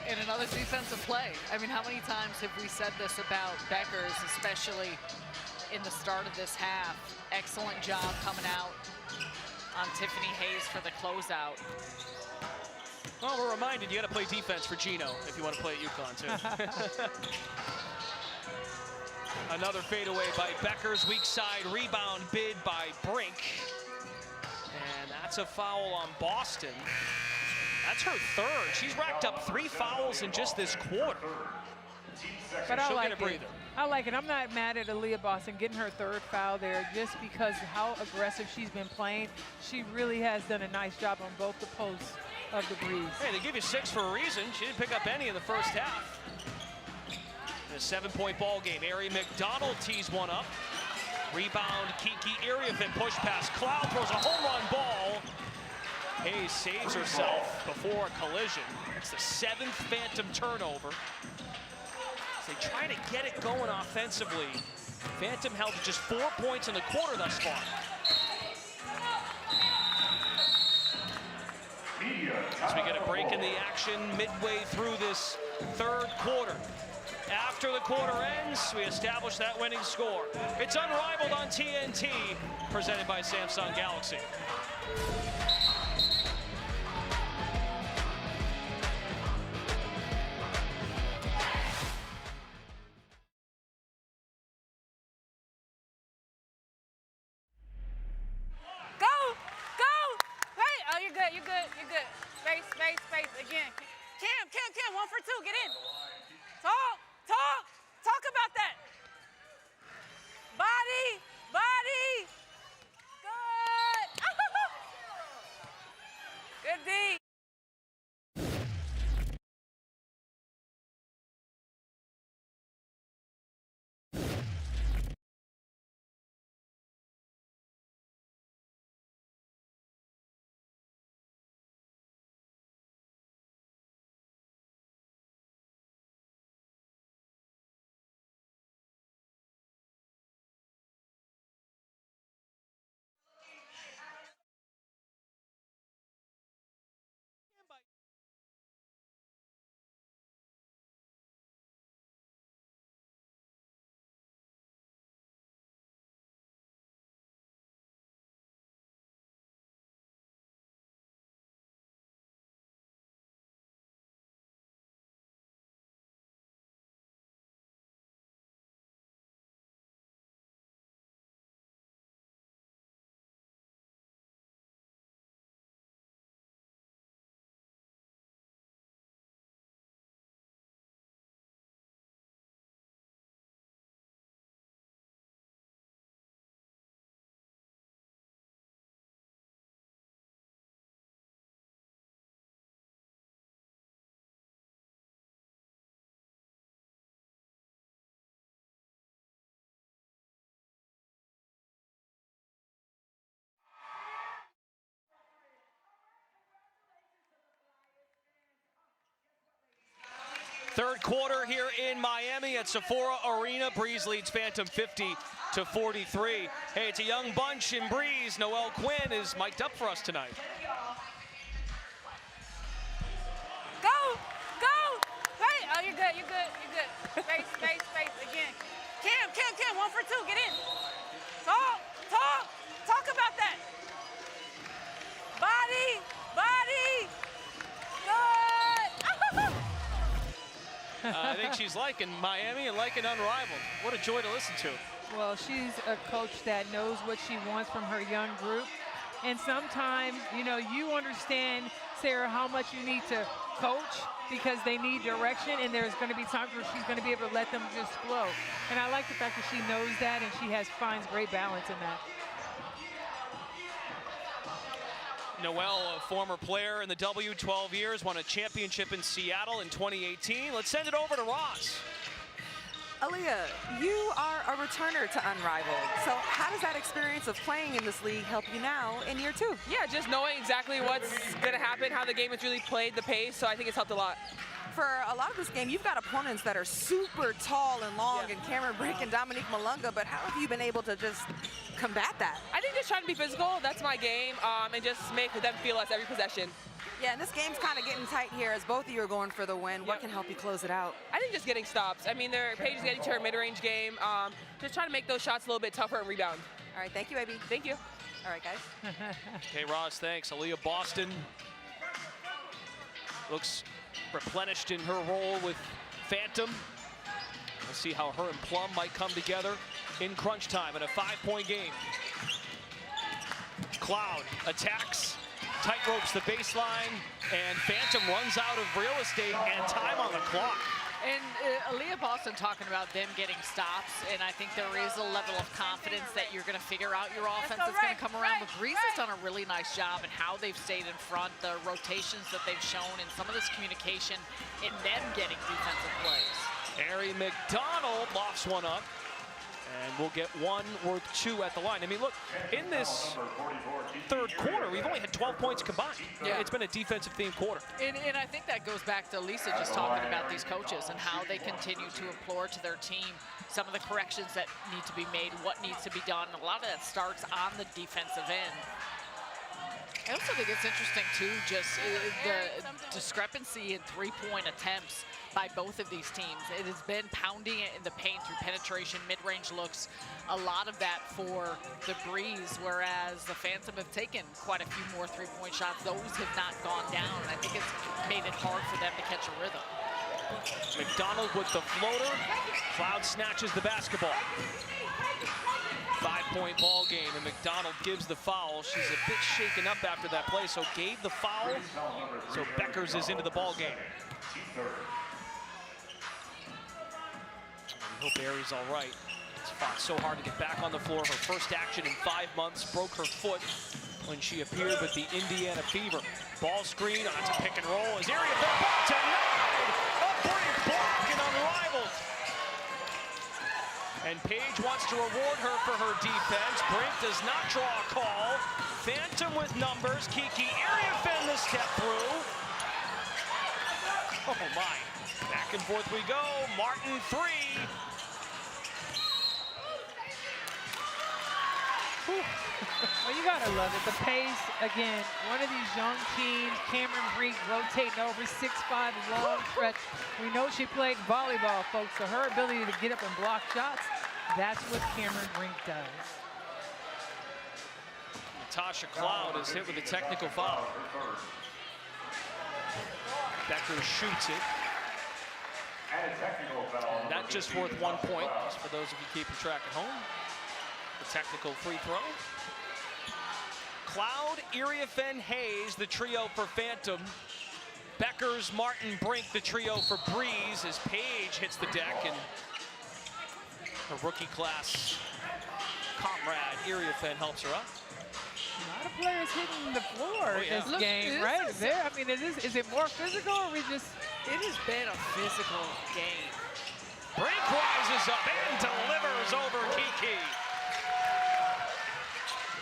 And another defensive play. I mean, how many times have we said this about Beckers, especially in the start of this half? Excellent job coming out on Tiffany Hayes for the closeout. Well, we're reminded you got to play defense for Gino if you want to play at UConn, too. Another fadeaway by Beckers, weak side rebound bid by Brink. And that's a foul on Boston. That's her 3rd. She's racked up 3 fouls in just this quarter. But I She'll like get a breather. I like it. I'm not mad at Aaliyah Boston getting her 3rd foul there just because how aggressive she's been playing. She really has done a nice job on both the posts of the Breeze. Hey, they give you 6 for a reason. She didn't pick up any in the first half. In a 7-point ball game, Ari McDonald tees one up. Rebound, Kiki Iriafit push pass. Cloud throws a home run ball. Hayes saves herself before a collision. It's the 7th Phantom turnover. As they try to get it going offensively. Phantom held to just 4 points in the quarter thus far. As we get a break in the action midway through this 3rd quarter. After the quarter ends, we establish that winning score. It's Unrivaled on TNT, presented by Samsung Galaxy. Space again. Cam, 1 for 2, get in. Talk about that. Body. Good. Good D. Third quarter here in Miami at Sephora Arena. Breeze leads Phantom 50-43. Hey, it's a young bunch in Breeze. Noelle Quinn is mic'd up for us tonight. Go! Wait! Oh, you're good. Space. Again. Cam, 1 for 2, get in. Talk about that. Body. Good. I think she's liking Miami and liking Unrivaled. What a joy to listen to. Well, she's a coach that knows what she wants from her young group. And sometimes, you understand, Sarah, how much you need to coach because they need direction, and there's going to be times where she's going to be able to let them just flow. And I like the fact that she knows that, and she finds great balance in that. Noelle, a former player in the W, 12 years, won a championship in Seattle in 2018. Let's send it over to Ross. Aaliyah, you are a returner to Unrivaled. So how does that experience of playing in this league help you now in year 2? Yeah, just knowing exactly what's going to happen, how the game is really played, the pace, so I think it's helped a lot. For a lot of this game, you've got opponents that are super tall and long, and Cameron Brink and Dominique Malunga, but how have you been able to just combat that? I think just trying to be physical, that's my game, and just make them feel us every possession. Yeah, and this game's kind of getting tight here as both of you are going for the win. What can help you close it out? I think just getting stops. I mean, Paige is getting to her mid-range game. Just trying to make those shots a little bit tougher and rebound. All right, thank you, AB. Thank you. All right, guys. Okay, Ross, thanks. Aaliyah Boston looks replenished in her role with Phantom. We'll see how her and Plum might come together in crunch time in a 5-point game. Cloud attacks, tight ropes the baseline, and Phantom runs out of real estate and time on the clock. And Aaliyah Boston talking about them getting stops, and I think there is a level of confidence that you're going to figure out your offense that's going to come around. But Breeze has done a really nice job in how they've stayed in front, the rotations that they've shown, and some of this communication in them getting defensive plays. Ari McDonald lofts one up, and we'll get one worth 2 at the line. I mean, look, in this third quarter, we've only had 12 points combined. Yeah. It's been a defensive-themed quarter. And I think that goes back to Lisa just talking about these coaches and how they continue to implore to their team some of the corrections that need to be made, what needs to be done. A lot of that starts on the defensive end. I also think it's interesting, too, just the discrepancy in three-point attempts by both of these teams. It has been pounding it in the paint through penetration, mid-range looks, a lot of that for the Breeze, whereas the Phantom have taken quite a few more three-point shots. Those have not gone down, and I think it's made it hard for them to catch a rhythm. McDonald with the floater. Cloud snatches the basketball. 5-point ball game, and McDonald gives the foul. She's a bit shaken up after that play, so gave the foul. So Beckers is into the ball game. I hope Ari's all right. She's fought so hard to get back on the floor. Her first action in 5 months, broke her foot when she appeared with the Indiana Fever. Ball screen, that's a pick and roll. Is Ari denied? A Brink block and Unrivaled. And Paige wants to reward her for her defense. Brink does not draw a call. Phantom with numbers. Kiki Ariafen the step through. Oh my. Back and forth we go. Martin 3. Well, you gotta love it. The pace, again, one of these young teams, Cameron Brink rotating over 6'5", long stretch. We know she played volleyball, folks, so her ability to get up and block shots, that's what Cameron Brink does. Natasha Cloud is hit with a technical foul. Becker shoots it. And that's just worth 1 point, just for those of you keeping track at home. The technical free throw. Cloud, Ariafen, Hayes, the trio for Phantom. Beckers, Martin, Brink, the trio for Breeze, as Paige hits the deck, and her rookie class comrade, Ariafen, helps her up. A lot of players hitting the floor this Look, game, right? I mean, is it more physical, or we just... It has been a physical game. Brink rises up and delivers over Kiki.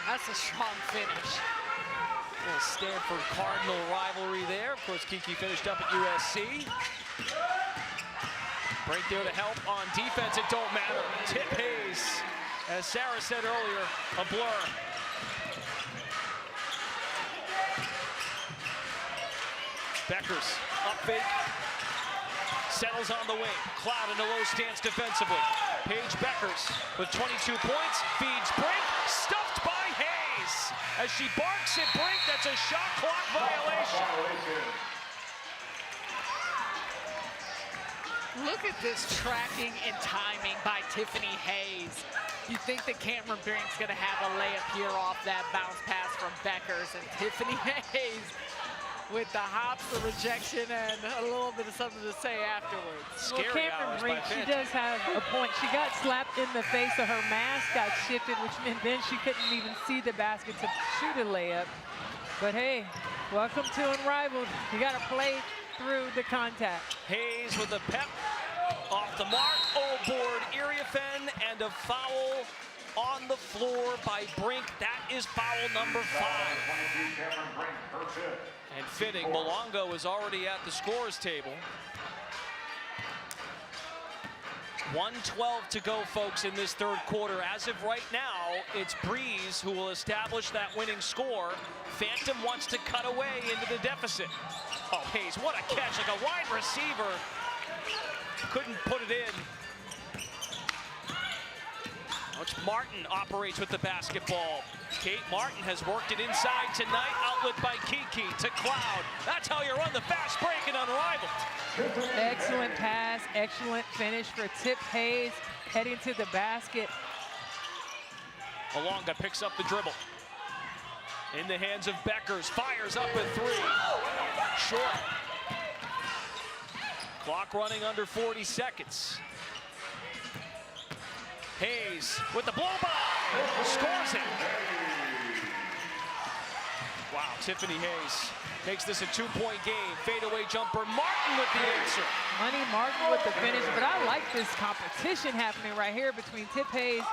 That's a strong finish. A little Stanford Cardinal rivalry there. Of course, Kiki finished up at USC. Brink there to help on defense. It don't matter. Tip Hayes, as Sarah said earlier, a blur. Beckers up fake. Settles on the wing. Cloud in a low stance defensively. Paige Beckers with 22 points. Feeds Brink. Stuffed by Hayes. As she barks at Brink, that's a shot clock violation. Look at this tracking and timing by Tiffany Hayes. You think that Cameron Brink's gonna have a layup here off that bounce pass from Beckers, and Tiffany Hayes with the hops, the rejection, and a little bit of something to say afterwards. Well, Cameron Brink, she does have a point. She got slapped in the face, so her mask got shifted, which meant then she couldn't even see the basket to shoot a layup. But hey, welcome to Unrivaled. You got to play through the contact. Hayes with a pep off the mark. Oh, board Iriafen, and a foul on the floor by Brink. That is foul number 5. And fitting, Malongo is already at the scorer's table. 1:12 to go, folks, in this third quarter. As of right now, it's Breeze who will establish that winning score. Phantom wants to cut away into the deficit. Oh, Hayes, what a catch, like a wide receiver. Couldn't put it in. Coach Martin operates with the basketball. Kate Martin has worked it inside tonight. Outlet by Kiki to Cloud. That's how you run the fast break in Unrivaled. Excellent pass, excellent finish for Tip Hayes, heading to the basket. Malonga picks up the dribble. In the hands of Beckers, fires up a 3. Short. Clock running under 40 seconds. Hayes with the blow-by, scores it. Wow, Tiffany Hayes makes this a 2-point game. Fadeaway jumper, Martin with the answer. Money Martin with the finish, but I like this competition happening right here between Tip Hayes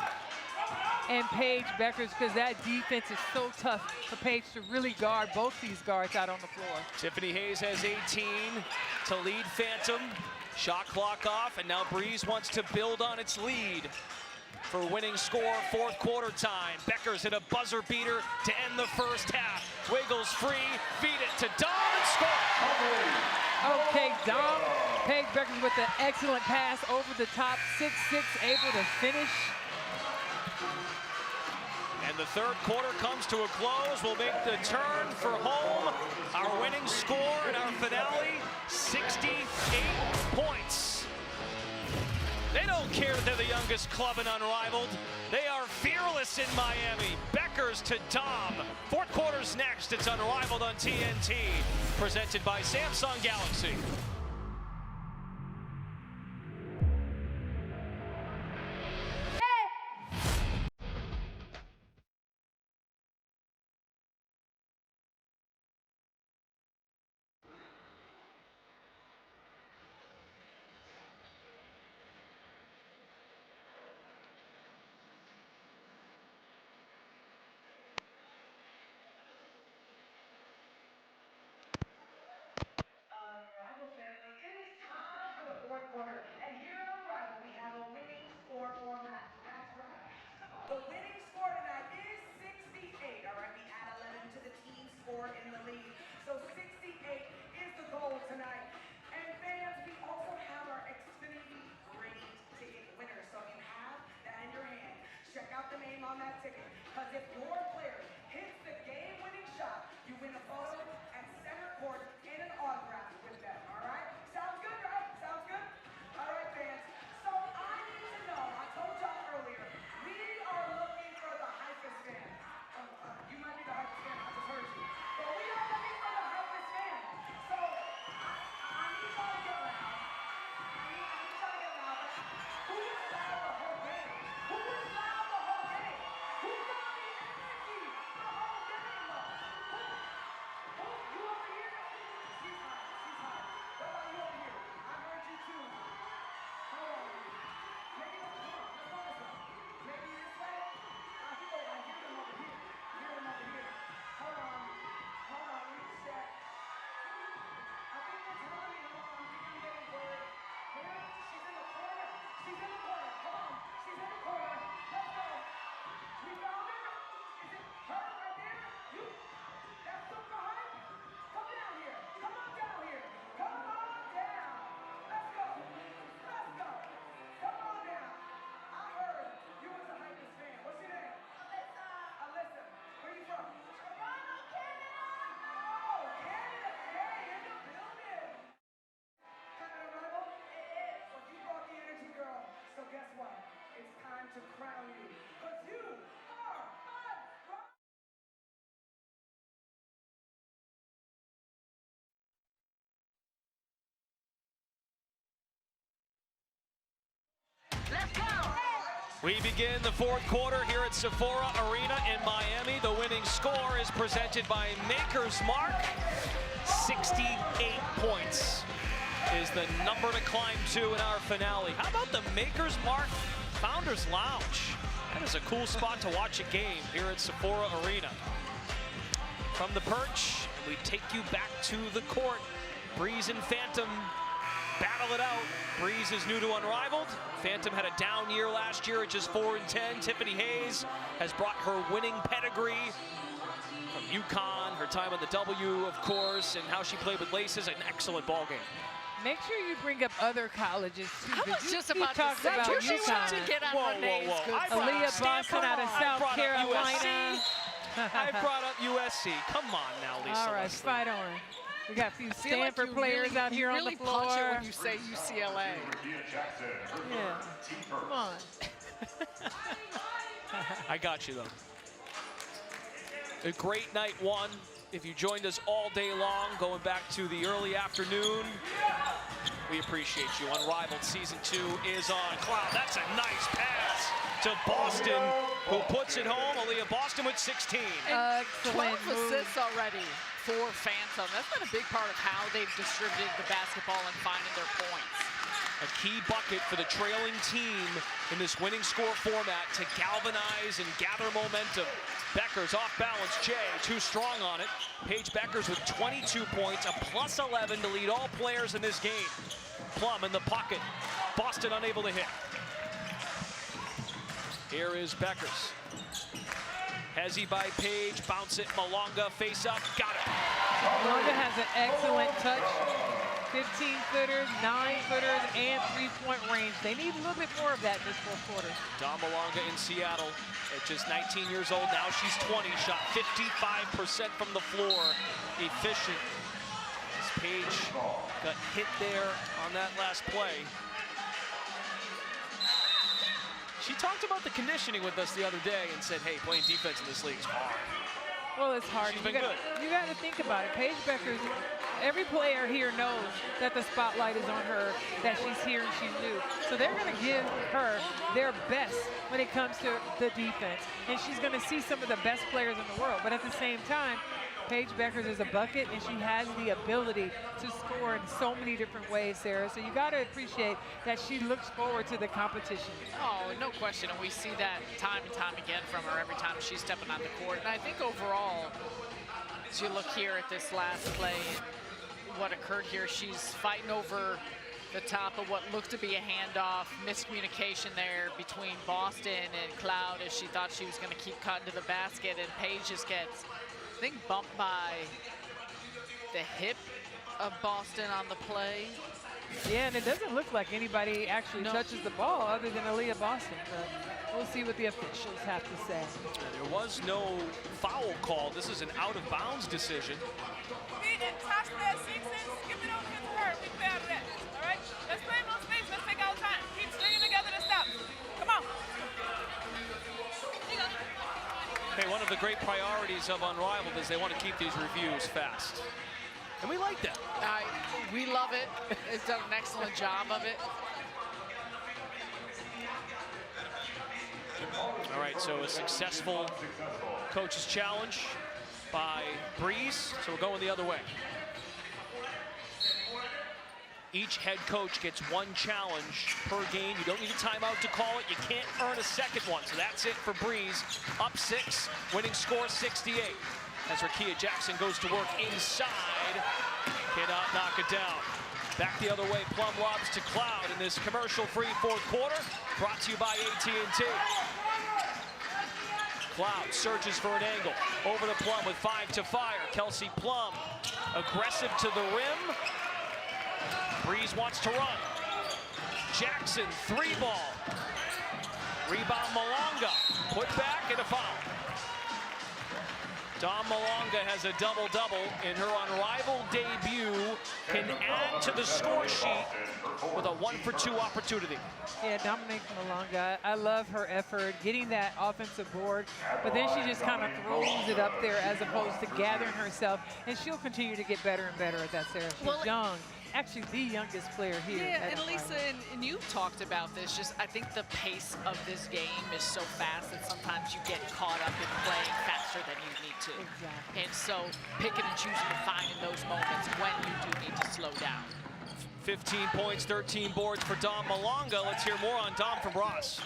and Paige Beckers, because that defense is so tough for Paige to really guard both these guards out on the floor. Tiffany Hayes has 18 to lead Phantom. Shot clock off, and now Breeze wants to build on its lead for winning score, fourth quarter time. Beckers hit a buzzer beater to end the first half. Wiggles free, feed it to Dom and score. Okay, Dom. Paige Beckers with an excellent pass over the top, 6'6", able to finish. And the third quarter comes to a close. We'll make the turn for home. Our winning score in our finale, 68 points. They don't care that they're the youngest club in Unrivaled. They are fearless in Miami. Beckers to Dom. Fourth quarter's next. It's Unrivaled on TNT. Presented by Samsung Galaxy. The winning score tonight is 68. All right, we add 11 to the team score in the league. So 68 is the goal tonight. And fans, we also have our Xfinity Great Ticket winner. So if you have that in your hand, check out the name on that ticket. Because if your player hits the game-winning shot, you win a photo at center court and an autograph with them. All right? Sounds good, right? Sounds good? All right, fans. So I need to know, I told y'all earlier, we are looking for the hypest fan. You might be the hypest fan, I just heard you. But we are looking for the hypest fan. So I need y'all to get loud. I need y'all to get loud. Who was loud the whole game? Who was loud the whole game? Who got the We begin the fourth quarter here at Sephora Arena in Miami. The winning score is presented by Maker's Mark. 68 points is the number to climb to in our finale. How about the Maker's Mark Founders Lounge? That is a cool spot to watch a game here at Sephora Arena. From the perch, we take you back to the court. Breeze and Phantom battle it out. Breeze is new to Unrivaled. Phantom had a down year last year at just 4-10. Tiffany Hayes has brought her winning pedigree from UConn, her time on the W, of course, and how she played with Laces. An excellent ball game. Make sure you bring up other colleges too. I was just about talk to say, about she wants to UConn. get on Renee's good Aaliyah Boston out of South Carolina. I brought up USC. Come on now, Lisa. All right, Leslie. fight on. We got a few I feel like Stanford you players really, out here you on really the floor. punch it when you say UCLA. Yeah. Come on. I got you, though. A great night one. If you joined us all day long, going back to the early afternoon, we appreciate you. Unrivaled Season 2 is on. Cloud, that's a nice pass to Boston, who puts it home. Aaliyah Boston with 16. And Excellent 12 assists already for Phantom. That's been a big part of how they've distributed the basketball and finding their points. A key bucket for the trailing team in this winning score format to galvanize and gather momentum. Beckers off balance. Jay too strong on it. Paige Beckers with 22 points, a plus 11 to lead all players in this game. Plum in the pocket. Boston unable to hit. Here is Beckers. Hezzy by Paige, bounce it, Malonga, face up, got it. Malonga has an excellent touch. 15-footers, 9-footers, and three-point range. They need a little bit more of that in this fourth quarter. Dom Malonga in Seattle at just 19 years old. Now she's 20, shot 55% from the floor. Efficient. As Paige got hit there on that last play. She talked about the conditioning with us the other day and said, hey, playing defense in this league is hard. Well, it's hard. She's been good. You got to think about it. Paige Beckers, every player here knows that the spotlight is on her, that she's here and she's new. So they're going to give her their best when it comes to the defense. And she's going to see some of the best players in the world. But at the same time, Paige Beckers is a bucket, and she has the ability to score in so many different ways, Sarah. So you got to appreciate that she looks forward to the competition. Oh, no question. And we see that time and time again from her every time she's stepping on the court. And I think overall, as you look here at this last play, what occurred here, she's fighting over the top of what looked to be a handoff, miscommunication there between Boston and Cloud as she thought she was going to keep cutting to the basket, and Paige just gets, I think, bumped by the hip of Boston on the play. Yeah, and it doesn't look like anybody actually touches the ball other than Aaliyah Boston. But we'll see what the officials have to say. There was no foul call. This is an out-of-bounds decision. Skip it over to her. We play out of that. All right? Let's play more space. Let's take our time. Keep stringing together to stop. Come on. Hey, one of the great priorities of Unrivaled is they want to keep these reviews fast. And we like that. We love it. It's done an excellent job of it. All right, so a successful coach's challenge by Breeze. So we're going the other way. Each head coach gets one challenge per game. You don't need a timeout to call it. You can't earn a second one. So that's it for Breeze. Up 6, winning score 68. As Rakia Jackson goes to work inside. Cannot knock it down. Back the other way, Plum lobs to Cloud in this commercial-free fourth quarter. Brought to you by AT&T. Cloud surges for an angle. Over to Plum with 5 to fire. Kelsey Plum aggressive to the rim. Breeze wants to run. Jackson, 3-ball. Rebound Malonga. Put back and a foul. Dom Malonga has a double-double in her Unrivaled debut. Can add to the score sheet with a 1-for-2 opportunity. Yeah, Dominique Malonga, I love her effort getting that offensive board, but then she just kind of throws it up there as opposed to gathering herself, and she'll continue to get better and better at that, Sarah. She's young, actually the youngest player here. Yeah, at and Lisa, Unrivaled. and you talked about this, just I think the pace of this game is so fast that sometimes you get caught up in playing faster than you need to. Exactly. And so picking and choosing to find in those moments when you do need to slow down. 15 points, 13 boards for Dom Malonga. Let's hear more on Dom from Ross.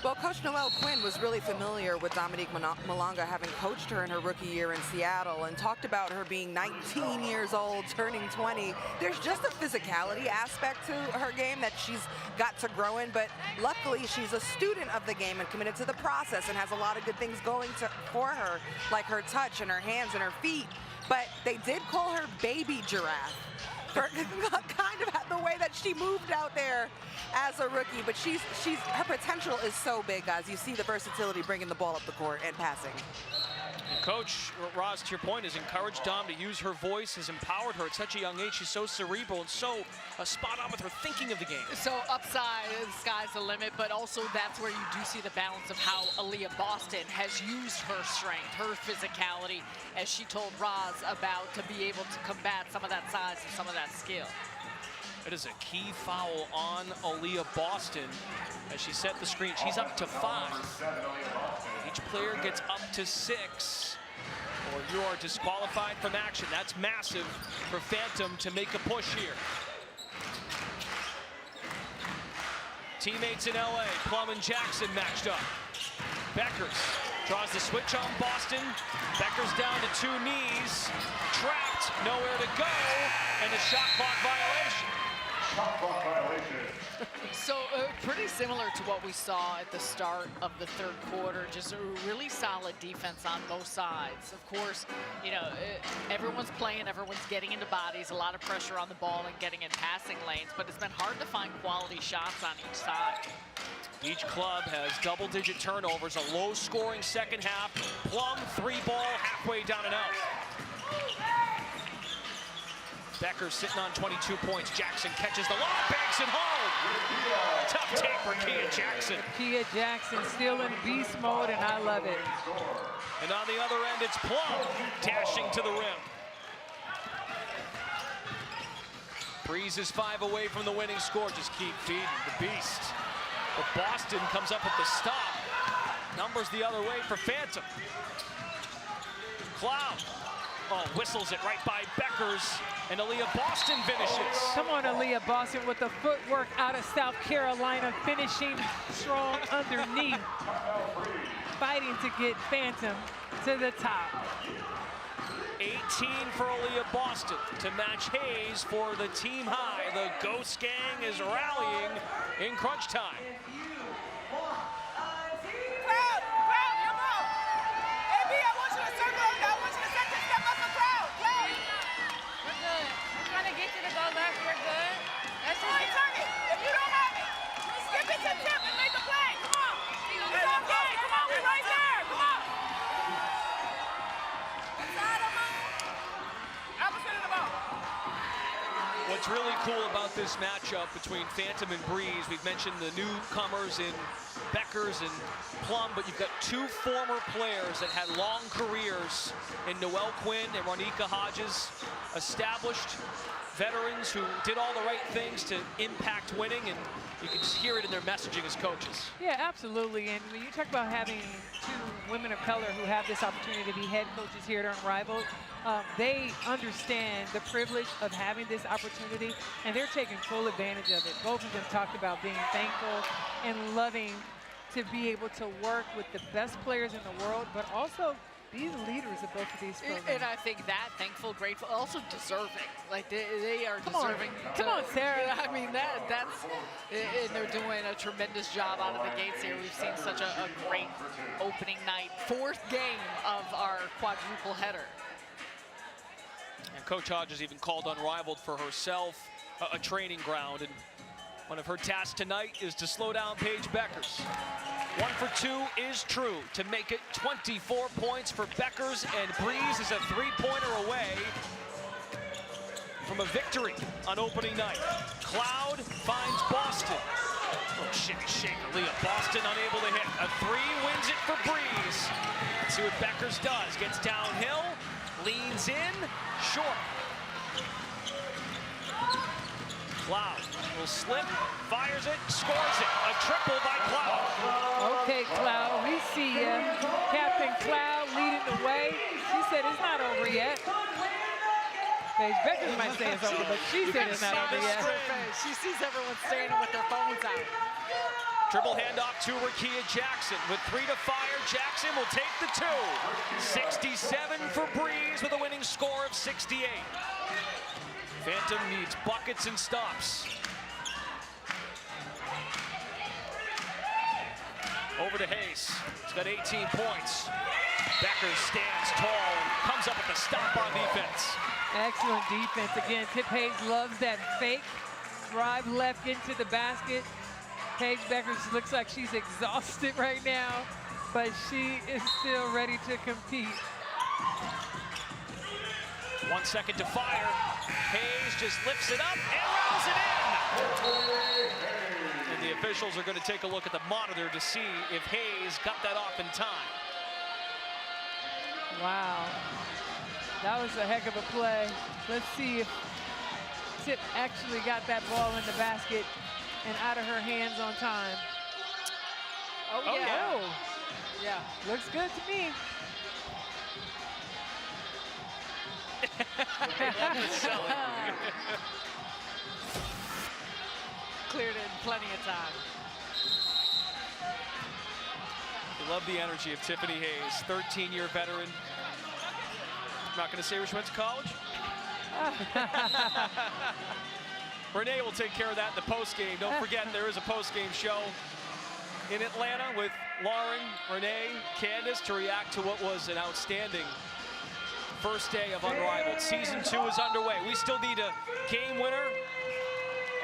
Well, Coach Noelle Quinn was really familiar with Dominique Malonga, having coached her in her rookie year in Seattle, and talked about her being 19 years old, turning 20. There's just a physicality aspect to her game that she's got to grow in, but luckily she's a student of the game and committed to the process and has a lot of good things going for her, like her touch and her hands and her feet. But they did call her Baby Giraffe for kind of the way that she moved out there as a rookie, but her potential is so big, guys. You see the versatility bringing the ball up the court and passing. And Coach Ross, to your point, has encouraged Dom to use her voice, has empowered her at such a young age. She's so cerebral and so spot on with her thinking of the game. So upside, the sky's the limit, but also that's where you do see the balance of how Aaliyah Boston has used her strength, her physicality, as she told Roz about, to be able to combat some of that size and some of that skill. It is a key foul on Aaliyah Boston as she set the screen. She's up to 5. Each player gets up to 6, or you are disqualified from action. That's massive for Phantom to make a push here. Teammates in LA, Plum and Jackson matched up. Beckers draws the switch on Boston. Beckers down to 2 knees, trapped, nowhere to go, and a shot clock violation. So pretty similar to what we saw at the start of the third quarter, just a really solid defense on both sides. Of course, you know, everyone's playing, everyone's getting into bodies, a lot of pressure on the ball and getting in passing lanes, but it's been hard to find quality shots on each side. Each club has double-digit turnovers, a low-scoring second half. Plum, 3-ball, halfway down and out. Becker sitting on 22 points. Jackson catches the lob, banks it home. Tough take for Kia Jackson. Kia Jackson still in beast mode, and I love it. And on the other end, it's Plum dashing to the rim. Breeze is 5 away from the winning score. Just keep feeding the beast. But Boston comes up with the stop. Numbers the other way for Phantom. Cloud. Oh, whistles it right by Beckers, and Aaliyah Boston finishes. Come on, Aaliyah Boston with the footwork out of South Carolina, finishing strong underneath, fighting to get Phantom to the top. 18 for Aaliyah Boston to match Hayes for the team high. The Ghost Gang is rallying in crunch time. What's really cool about this matchup between Phantom and Breeze, we've mentioned the newcomers in Beckers and Plum, but you've got 2 former players that had long careers in Noelle Quinn and Ronika Hodges, established veterans who did all the right things to impact winning, and you can just hear it in their messaging as coaches. Yeah, absolutely. And when you talk about having 2 women of color who have this opportunity to be head coaches here at Unrivaled, they understand the privilege of having this opportunity, and they're taking full advantage of it. Both of them talked about being thankful and loving to be able to work with the best players in the world, but also be the leaders of both of these programs. And I think that, thankful, grateful, also deserving. Like they are deserving. Come on, Sarah. I mean, that's, and they're doing a tremendous job out of the gates here. We've seen such a great opening night. 4th game of our quadruple header. And Coach Hodges even called Unrivaled for herself a training ground, and one of her tasks tonight is to slow down Paige Beckers. 1 for 2 is true to make it 24 points for Beckers, and Breeze is a 3-pointer away from a victory on opening night. Cloud finds Boston. Oh, shimmy shake, Aaliyah Boston unable to hit. A 3 wins it for Breeze. Let's see what Beckers does. Gets downhill, leans in, short. Cloud will slip, fires it, scores it. A triple by Cloud. Okay, Cloud, we see you. Captain Cloud leading the way. She said it's not over yet. Paige Beckers might say it's over, but she said it's not over yet. She sees everyone standing with their phones out. Dribble handoff to Rakia Jackson. With 3 to fire, Jackson will take the 2. 67 for Breeze with a winning score of 68. Phantom needs buckets and stops. Over to Hayes. He's got 18 points. Beckers stands tall and comes up with the stop on defense. Excellent defense. Again, Tip Hayes loves that fake drive left into the basket. Paige Beckers looks like she's exhausted right now, but she is still ready to compete. 1 second to fire. Hayes just lifts it up and rattles it in. And the officials are going to take a look at the monitor to see if Hayes got that off in time. Wow. That was a heck of a play. Let's see if Tip actually got that ball in the basket and out of her hands on time. Oh, yeah. Oh. Yeah, looks good to me. Cleared it in plenty of time. You love the energy of Tiffany Hayes, 13-year veteran. I'm not going to say where she went to college. Renee will take care of that in the postgame. Don't forget, there is a postgame show in Atlanta with Lauren, Renee, Candace to react to what was an outstanding first day of Unrivaled. Season 2 is underway. We still need a game winner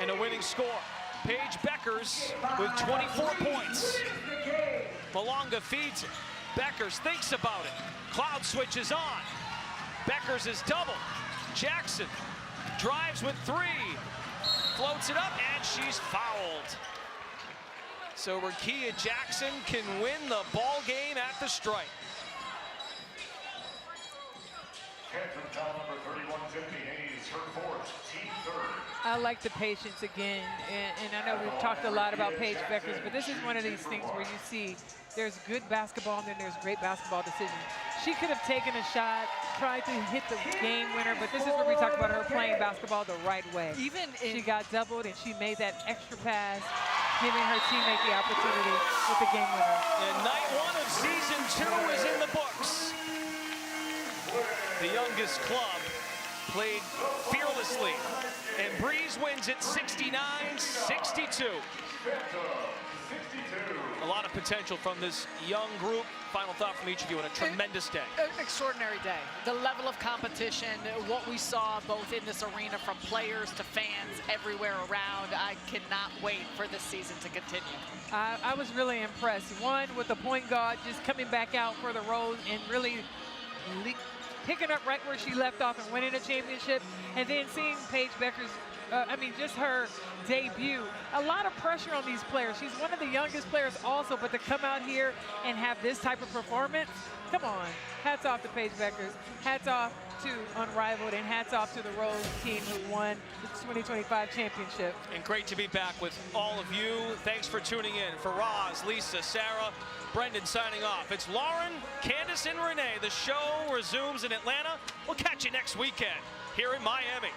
and a winning score. Paige Beckers with 24 points. Malonga feeds it. Beckers thinks about it. Cloud switches on. Beckers is double. Jackson drives with 3. Floats it up, and she's fouled. So Rakia Jackson can win the ball game at the stripe. Foul number 31, Tiffany Hayes, her 4th, team 3rd. I like the patience again, and I know we've talked a lot about Paige Beckers, but this is one of these things where you see there's good basketball and then there's great basketball decisions. She could have taken a shot, tried to hit the game winner, but this is where we talk about her playing basketball the right way. She got doubled and she made that extra pass, giving her teammate the opportunity with the game winner. And night 1 of season 2 is in the books. The youngest club played fearlessly, and Breeze wins it 69-62. A lot of potential from this young group. Final thought from each of you on a tremendous day. An extraordinary day. The level of competition, what we saw both in this arena from players to fans everywhere around. I cannot wait for this season to continue. I was really impressed. One, with the point guard just coming back out for the Rose and really picking up right where she left off and winning a championship. And then seeing Paige Beckers, just her debut. A lot of pressure on these players. She's one of the youngest players also, but to come out here and have this type of performance, come on. Hats off to Paige Beckers. Hats off to Unrivaled, and hats off to the Rose team who won the 2025 championship. And great to be back with all of you. Thanks for tuning in. For Roz, Lisa, Sarah, Brendan signing off. It's Lauren, Candace, and Renee. The show resumes in Atlanta. We'll catch you next weekend here in Miami.